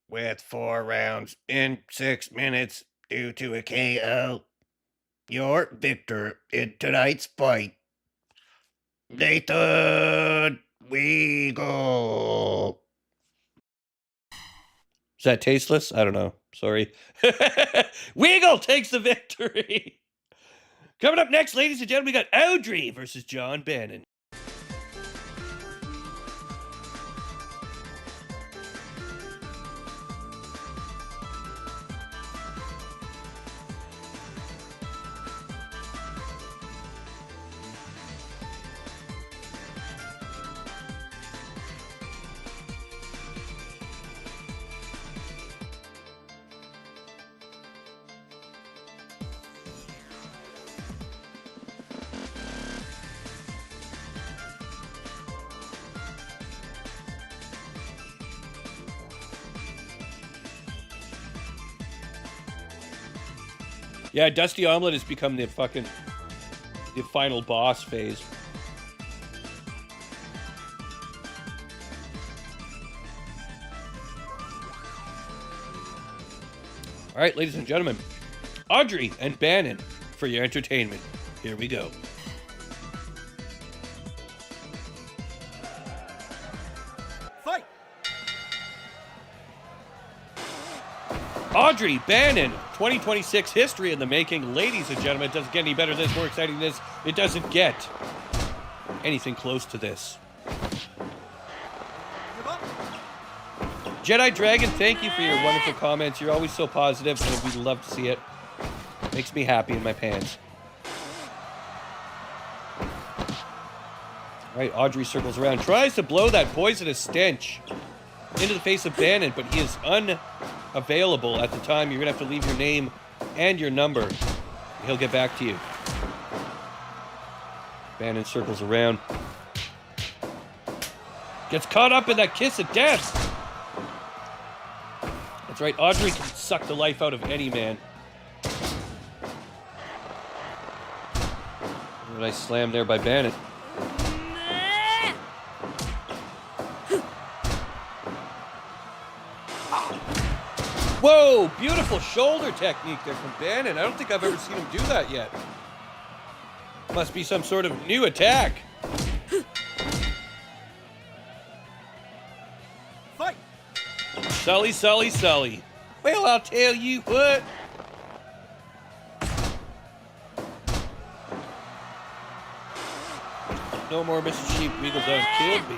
with 4 rounds in 6 minutes due to a KO, your victor in tonight's fight, Nathan Weagle. Is that tasteless? I don't know. Sorry. Weagle takes the victory. Coming up next, ladies and gentlemen, we got Audrey versus John Bannon. Yeah, Dusty Omelette has become the final boss phase. All right, ladies and gentlemen, Audrey and Bannon for your entertainment. Here we go. Fight! Audrey Bannon, 2026 history in the making. Ladies and gentlemen, it doesn't get any better than this, more exciting than this. It doesn't get anything close to this. Give up! Jedi Dragon, thank you for your wonderful comments. You're always so positive, and we'd love to see it. Makes me happy in my pants. All right, Audrey circles around, tries to blow that poisonous stench into the face of Bannon, but he is unavailable at the time. You're going to have to leave your name and your number. He'll get back to you. Bannon circles around. Gets caught up in that kiss of death. That's right, Audrey can suck the life out of any man. A nice slam there by Bannon. Whoa, beautiful shoulder technique there from Bannon. I don't think I've ever seen him do that yet. Must be some sort of new attack. Fight! Sully, Sully, Sully. Well, I'll tell you what. No more Mr. Sheep Weagle done killed me.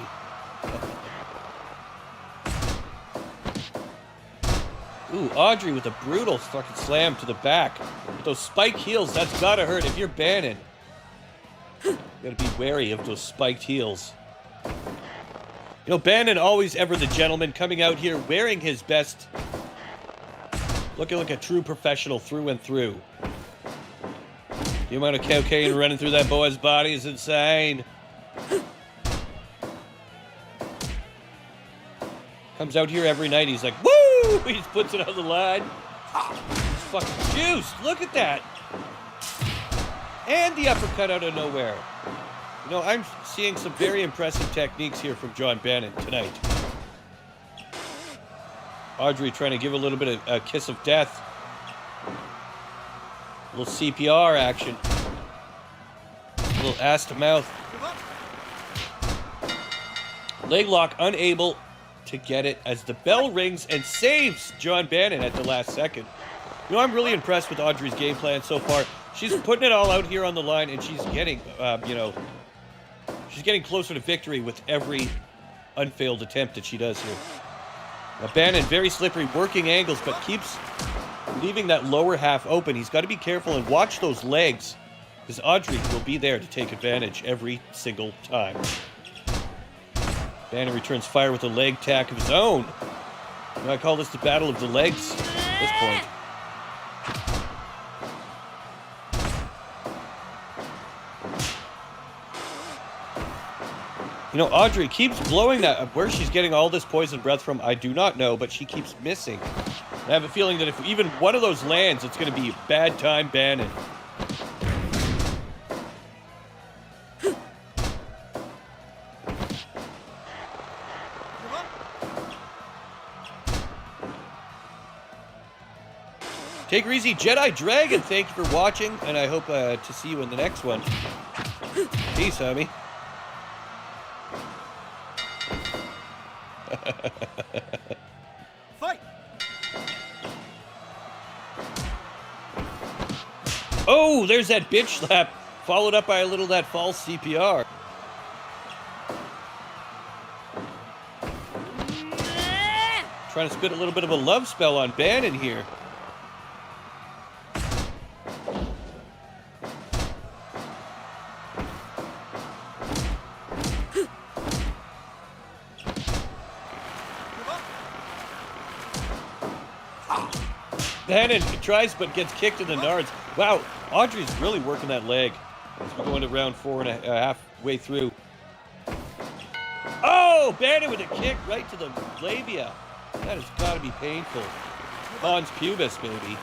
Ooh, Audrey with a brutal fucking slam to the back. With those spiked heels, that's gotta hurt. If you're Bannon, you gotta be wary of those spiked heels. You know, Bannon always ever the gentleman, coming out here wearing his best. Looking like a true professional through and through. The amount of cocaine running through that boy's body is insane. Comes out here every night, he's like, woo! He just puts it on the line. He's fucking juiced. Look at that. And the uppercut out of nowhere. You know, I'm seeing some very impressive techniques here from John Bannon tonight. Audrey trying to give a little bit of a kiss of death. A little CPR action. A little ass to mouth. Leg lock unable to get it as the bell rings and saves John Bannon at the last second. You know, I'm really impressed with Audrey's game plan so far. She's putting it all out here on the line, and she's getting, she's getting closer to victory with every unfailed attempt that she does here. Now, Bannon, very slippery, working angles, but keeps leaving that lower half open. He's got to be careful and watch those legs, because Audrey will be there to take advantage every single time. Bannon returns fire with a leg tack of his own. I call this the battle of the legs at this point. You know, Audrey keeps blowing that. Where she's getting all this poison breath from, I do not know, but she keeps missing. I have a feeling that if even one of those lands, it's going to be a bad time Bannon. Take her easy, Jedi Dragon. Thank you for watching, and I hope to see you in the next one. Peace, homie. Fight! Oh, there's that bitch slap, followed up by a little that false CPR. Trying to spit a little bit of a love spell on Bannon here. Bannon tries but gets kicked in the nards. Wow, Audrey's really working that leg as we're going to round 4 and a half way through. Oh, Bannon with a kick right to the labia. That has got to be painful. Pons pubis, baby.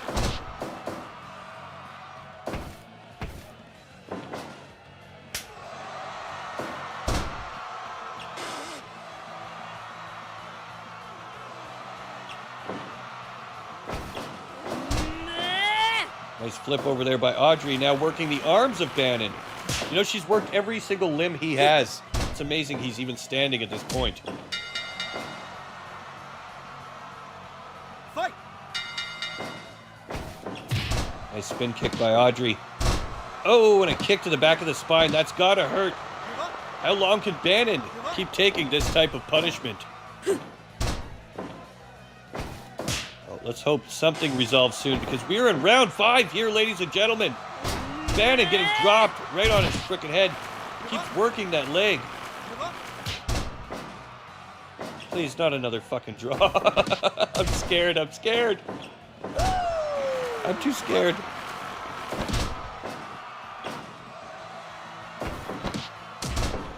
Nice flip over there by Audrey, now working the arms of Bannon. You know, she's worked every single limb he has. It's amazing he's even standing at this point. Fight! Nice spin kick by Audrey. Oh, and a kick to the back of the spine. That's gotta hurt. How long can Bannon keep taking this type of punishment? Let's hope something resolves soon, because we are in round 5 here, ladies and gentlemen. Bannon getting dropped right on his frickin' head. Keeps working that leg. Please, not another fucking draw. I'm scared. I'm scared. I'm too scared.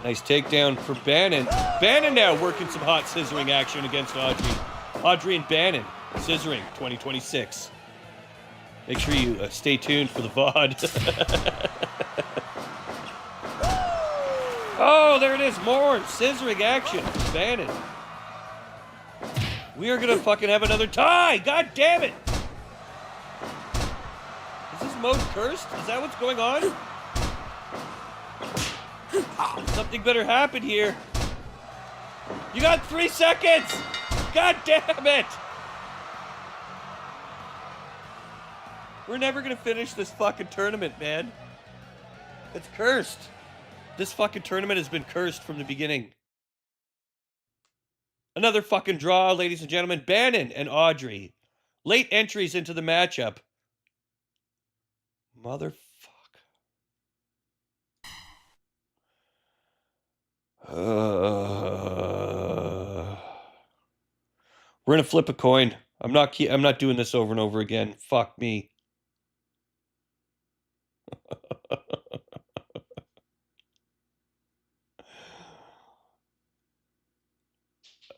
Nice takedown for Bannon. Bannon now working some hot scissoring action against Audrey. Audrey and Bannon. Scissoring 2026. Make sure you stay tuned for the VOD. Oh, there it is. More scissoring action from Bannon. We are gonna fucking have another tie. God damn it. Is this mode cursed? Is that what's going on? Something better happen here. You got 3 seconds. God damn it. We're never gonna finish this fucking tournament, man. It's cursed. This fucking tournament has been cursed from the beginning. Another fucking draw, ladies and gentlemen. Bannon and Audrey. Late entries into the matchup. Motherfuck. We're gonna flip a coin. I'm not doing this over and over again. Fuck me.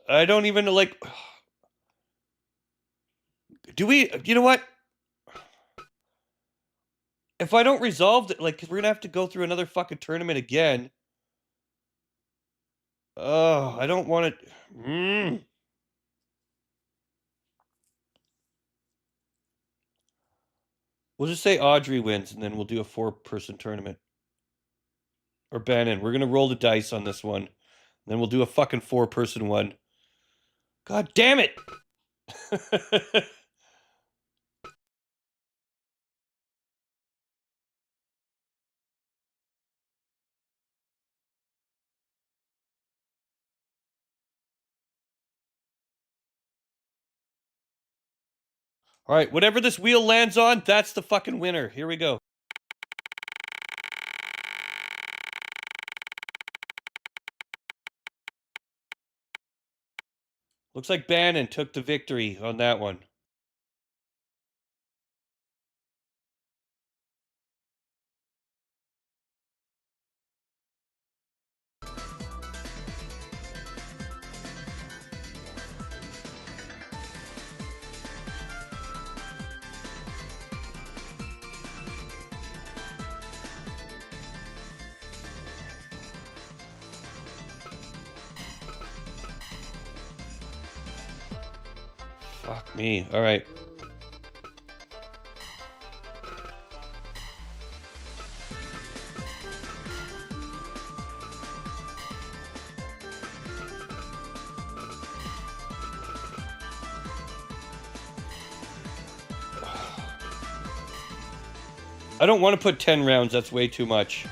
I don't even like. Do we? You know what? If I don't resolve it, like, we're gonna have to go through another fucking tournament again. Oh, I don't want it. We'll just say Audrey wins, and then we'll do a 4-person tournament. Or Bannon. We're gonna roll the dice on this one. Then we'll do a fucking 4-person one. God damn it! All right, whatever this wheel lands on, that's the fucking winner. Here we go. Looks like Bannon took the victory on that one. Fuck me. All right. I don't want to put 10 rounds. That's way too much.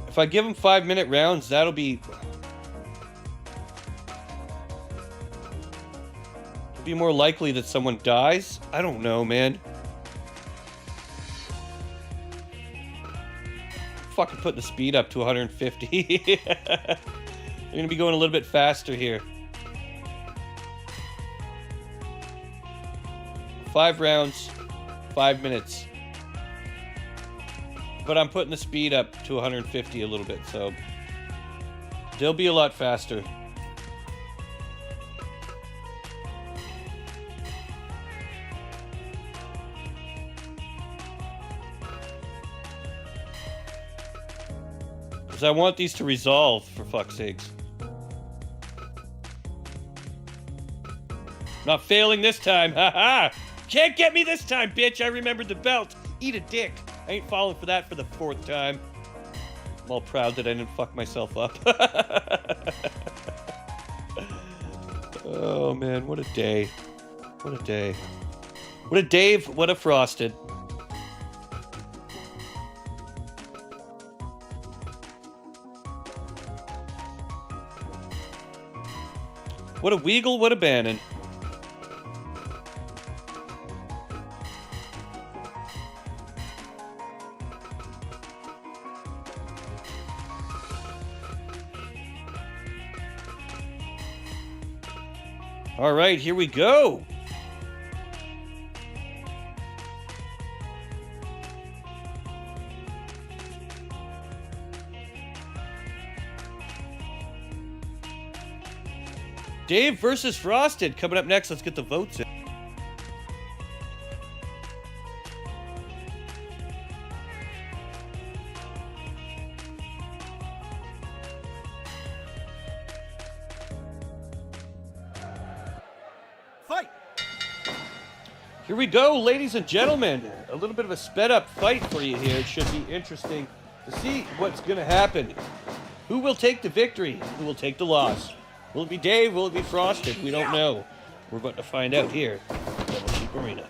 If I give him 5-minute rounds, that'll be... It'll be more likely that someone dies? I don't know, man. Fucking putting the speed up to 150. I'm gonna be going a little bit faster here. 5 rounds, 5 minutes. But I'm putting the speed up to 150 a little bit, so they'll be a lot faster. Because I want these to resolve, for fuck's sakes. Not failing this time, haha! Can't get me this time, bitch! I remembered the belt! Eat a dick! I ain't falling for that for the 4th time. I'm all proud that I didn't fuck myself up. Oh man, what a day. What a day. What a Dave, what a Frosted. What a Weagle, what a Bannon. All right, here we go. Dave versus Frosted coming up next. Let's get the votes in. Fight! Here we go, ladies and gentlemen. A little bit of a sped up fight for you here. It should be interesting to see what's going to happen. Who will take the victory? Who will take the loss? Will it be Dave? Will it be Frosted? We don't know. We're about to find out here at Double Sheep Arena.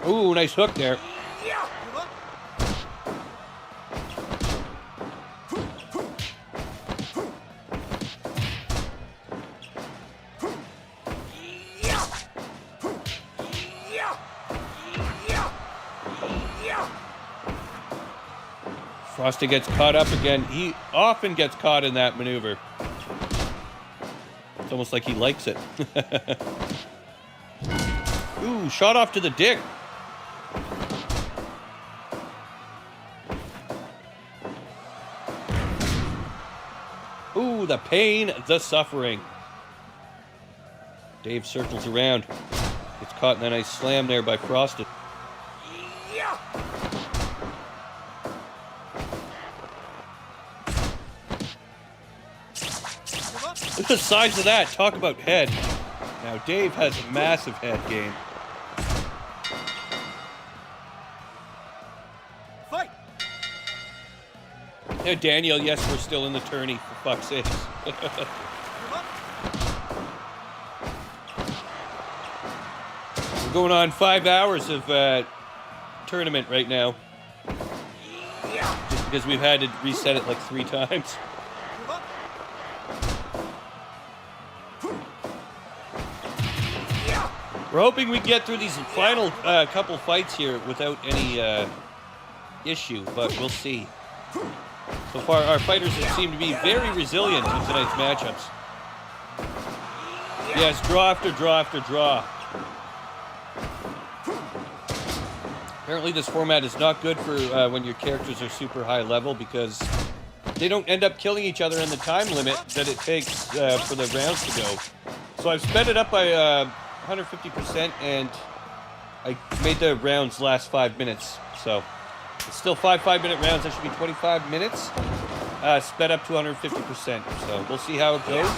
Ooh, nice hook there. Frosty gets caught up again. He often gets caught in that maneuver. It's almost like he likes it. Ooh, shot off to the dick. Ooh, the pain, the suffering. Dave circles around. Gets caught in a nice slam there by Frosted. Look at the size of that. Talk about head. Now, Dave has a massive head game. Fight! Now, Daniel, yes, we're still in the tourney, for fuck's sake. going on 5 hours of tournament right now. Just because we've had to reset it like 3 times. We're hoping we get through these final couple fights here without any issue, but we'll see. So far, our fighters seem to be very resilient in tonight's matchups. Yes, draw after draw after draw. Apparently this format is not good for when your characters are super high level because they don't end up killing each other in the time limit that it takes for the rounds to go. So I've sped it up by 150% and I made the rounds last 5 minutes. So it's still 5-minute rounds. That should be 25 minutes. Sped up to 150%. So we'll see how it goes.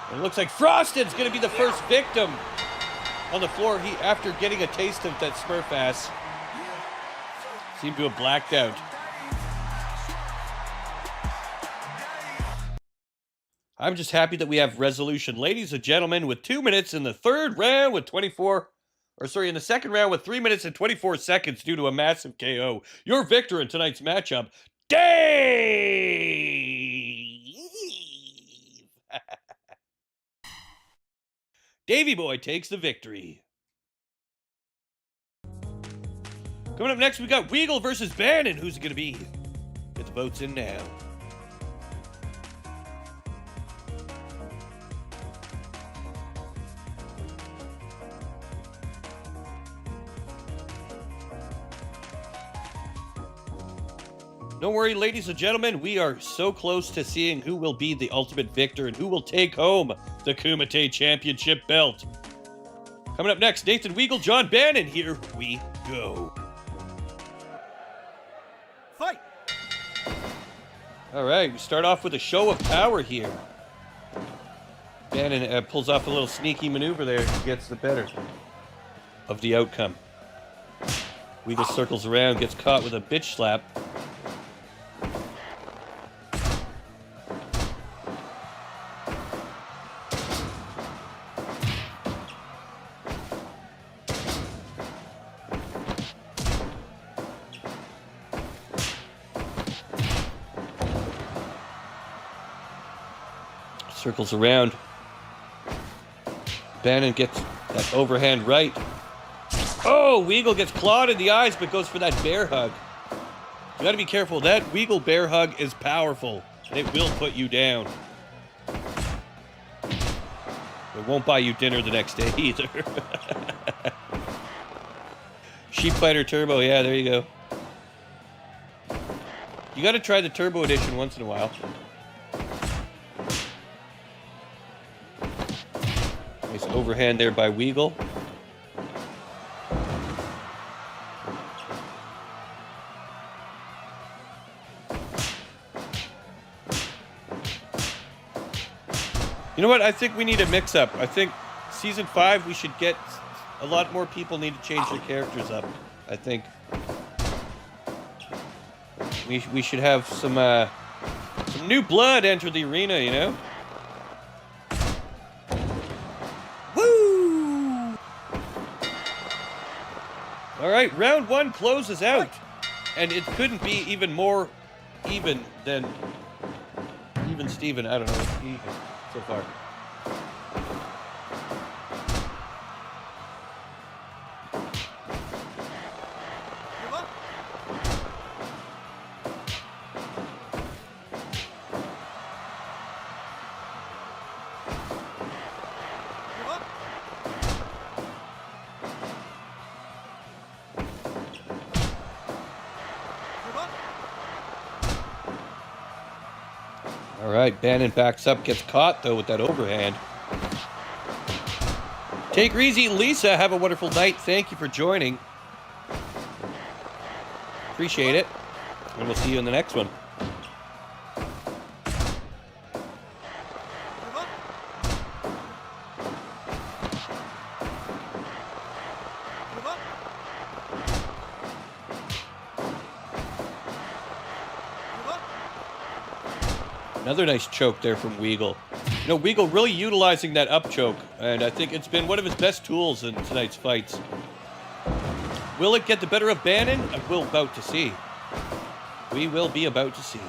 And it looks like Frosted's going to be the first victim on the floor after getting a taste of that Smurf ass. Seemed to have blacked out. I'm just happy that we have resolution. Ladies and gentlemen, with 2 minutes in the third round with in the second round with 3 minutes and 24 seconds due to a massive KO. Your victor in tonight's matchup, Dave! Davey Boy takes the victory. Coming up next, we got Weagle versus Bannon. Who's it going to be? Get the votes in now. Don't worry, ladies and gentlemen, we are so close to seeing who will be the ultimate victor and who will take home the Kumite Championship belt. Coming up next, Nathan Weagle, John Bannon. Here we go. Fight! All right, we start off with a show of power here. Bannon pulls off a little sneaky maneuver there, gets the better of the outcome. Weagle circles around, gets caught with a bitch slap. Circles around. Bannon gets that overhand right. Oh, Weagle gets clawed in the eyes, but goes for that bear hug. You gotta be careful. That Weagle bear hug is powerful, and it will put you down. It won't buy you dinner the next day either. Sheep Fighter Turbo, yeah, there you go. You gotta try the Turbo Edition once in a while. Nice overhand there by Weagle. You know what? I think we need a mix-up. I think Season 5, we should get... A lot more people need to change their characters up, I think. We should have some new blood enter the arena, you know? Woo! All right, round 1 closes out. And it couldn't be even more even than... Even Steven, I don't know. Even so far. All right, Bannon backs up, gets caught, though, with that overhand. Take her easy, Lisa. Have a wonderful night. Thank you for joining. Appreciate it. And we'll see you in the next one. Another nice choke there from Weagle. You know, Weagle really utilizing that up choke, and I think it's been one of his best tools in tonight's fights. Will it get the better of Bannon? We'll about to see. We will be about to see.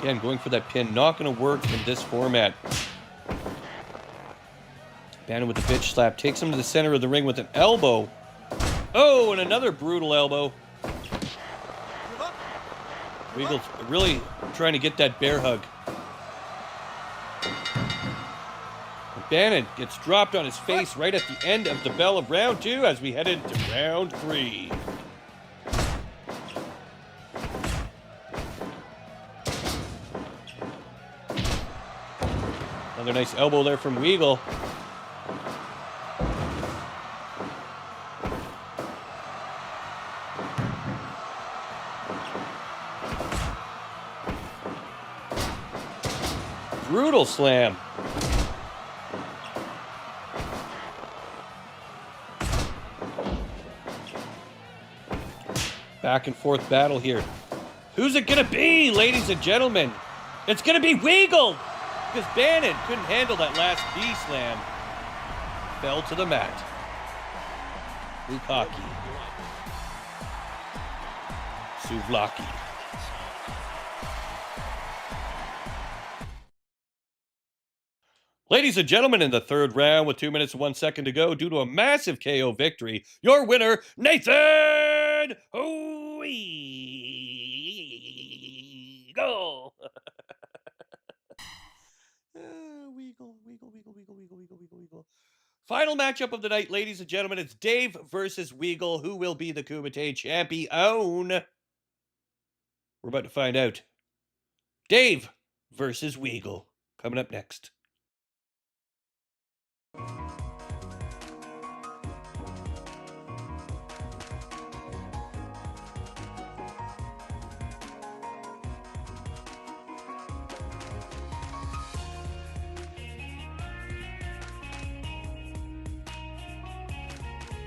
Again, going for that pin. Not going to work in this format. Bannon with the bitch slap. Takes him to the center of the ring with an elbow. Oh, and another brutal elbow. Weagle's really trying to get that bear hug. Bannon gets dropped on his face right at the end of the bell of round 2 as we head into round 3. Another nice elbow there from Weagle. Brutal slam. Back and forth battle here. Who's it gonna be, ladies and gentlemen? It's gonna be Weagle! Because Bannon couldn't handle that last D-slam. Fell to the mat. Bukaki. Souvlaki. Ladies and gentlemen, in the third round with 2 minutes and 1 second to go, due to a massive KO victory, your winner, Nathan Weagle. Weagle. Final matchup of the night, ladies and gentlemen. It's Dave versus Weagle. Who will be the Kumite champion? We're about to find out. Dave versus Weagle. Coming up next.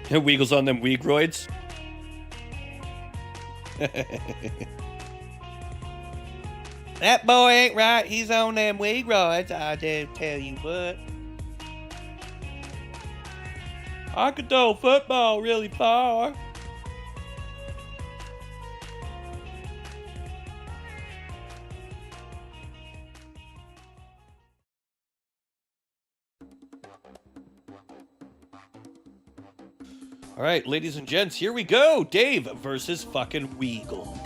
Weagle's on them Weagroids. That boy ain't right. He's on them Weagroids. I do tell you what. I could throw football really far. All right, ladies and gents, here we go. Dave versus fucking Weagle.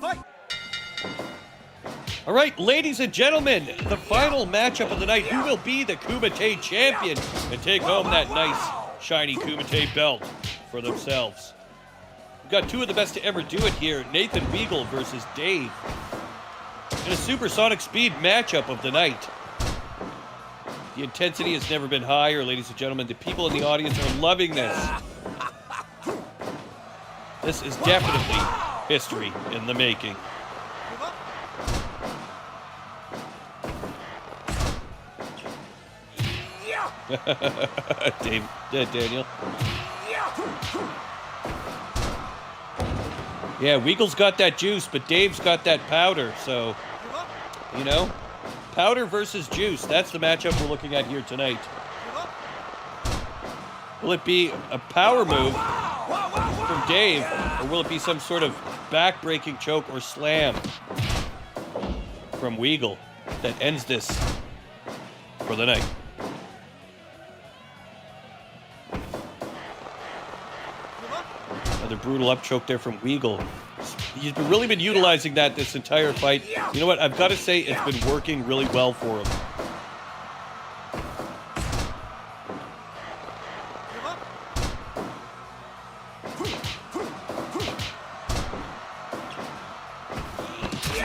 Fight! All right, ladies and gentlemen, the final matchup of the night. Who will be the Kumite champion and take home that nice, shiny Kumite belt for themselves? We've got two of the best to ever do it here. Nathan Weagle versus Dave. In a supersonic speed matchup of the night. The intensity has never been higher, ladies and gentlemen. The people in the audience are loving this. This is definitely history in the making. Daniel. Yeah, Weagle's got that juice, but Dave's got that powder, so, you know. Powder versus juice. That's the matchup we're looking at here tonight. Will it be a power move from Dave, or will it be some sort of back-breaking choke or slam from Weagle that ends this for the night? Another brutal up choke there from Weagle. He's really been utilizing that this entire fight. You know what? I've got to say it's been working really well for him.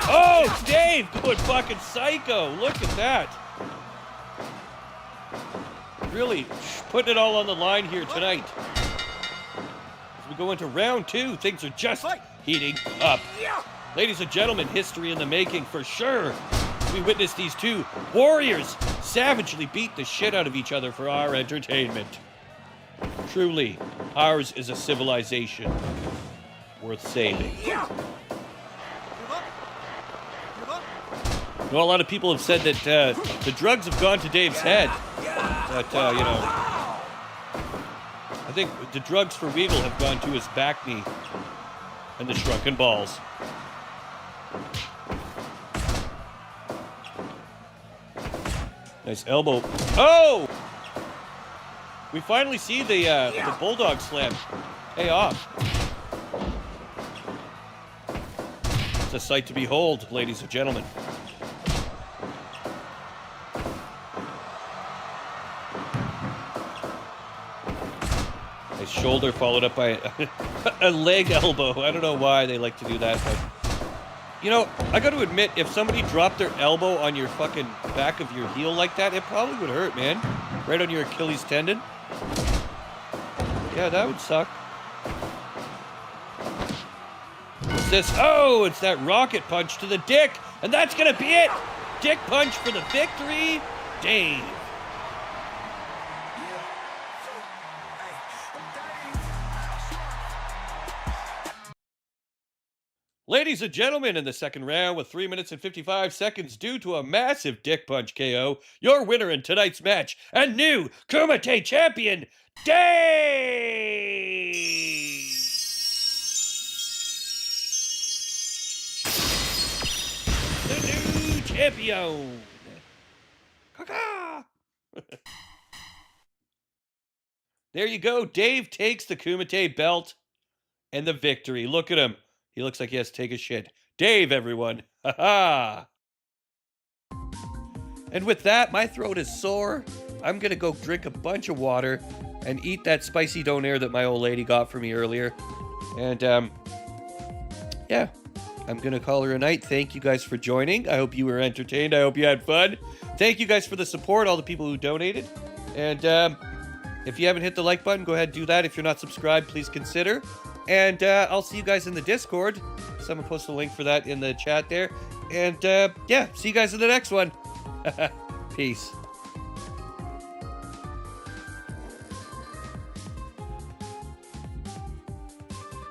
Oh, Dave going fucking psycho. Look at that. Really putting it all on the line here tonight. As we go into round 2, things are just heating up. Ladies and gentlemen, history in the making for sure. We witnessed these two warriors savagely beat the shit out of each other for our entertainment. Truly, ours is a civilization. worth saving. Give up. Give up. Well, a lot of people have said that the drugs have gone to Dave's head. That, you know, I think the drugs for Weevil have gone to his back knee and the shrunken balls. Nice elbow. Oh! We finally see the Bulldog Slam pay off. It's a sight to behold, ladies and gentlemen. Nice shoulder followed up by a leg elbow. I don't know why they like to do that, but... You know, I got to admit, if somebody dropped their elbow on your fucking back of your heel like that, it probably would hurt, man. Right on your Achilles tendon. Yeah, that would suck. What's this? Oh, it's that rocket punch to the dick. And that's going to be it. Dick punch for the victory. Dave. Ladies and gentlemen, in the second round with 3 minutes and 55 seconds due to a massive dick punch KO, your winner in tonight's match and new Kumite champion, Dave! The new champion! Caca! There you go. Dave takes the Kumite belt and the victory. Look at him. He looks like he has to take a shit. Dave, everyone. Ha ha. And with that, my throat is sore. I'm going to go drink a bunch of water and eat that spicy donair that my old lady got for me earlier. And, yeah, I'm going to call her a night. Thank you guys for joining. I hope you were entertained. I hope you had fun. Thank you guys for the support, all the people who donated. And, if you haven't hit the like button, go ahead and do that. If you're not subscribed, please consider. And I'll see you guys in the Discord. Someone post a link for that in the chat there. And yeah, see you guys in the next one. Peace.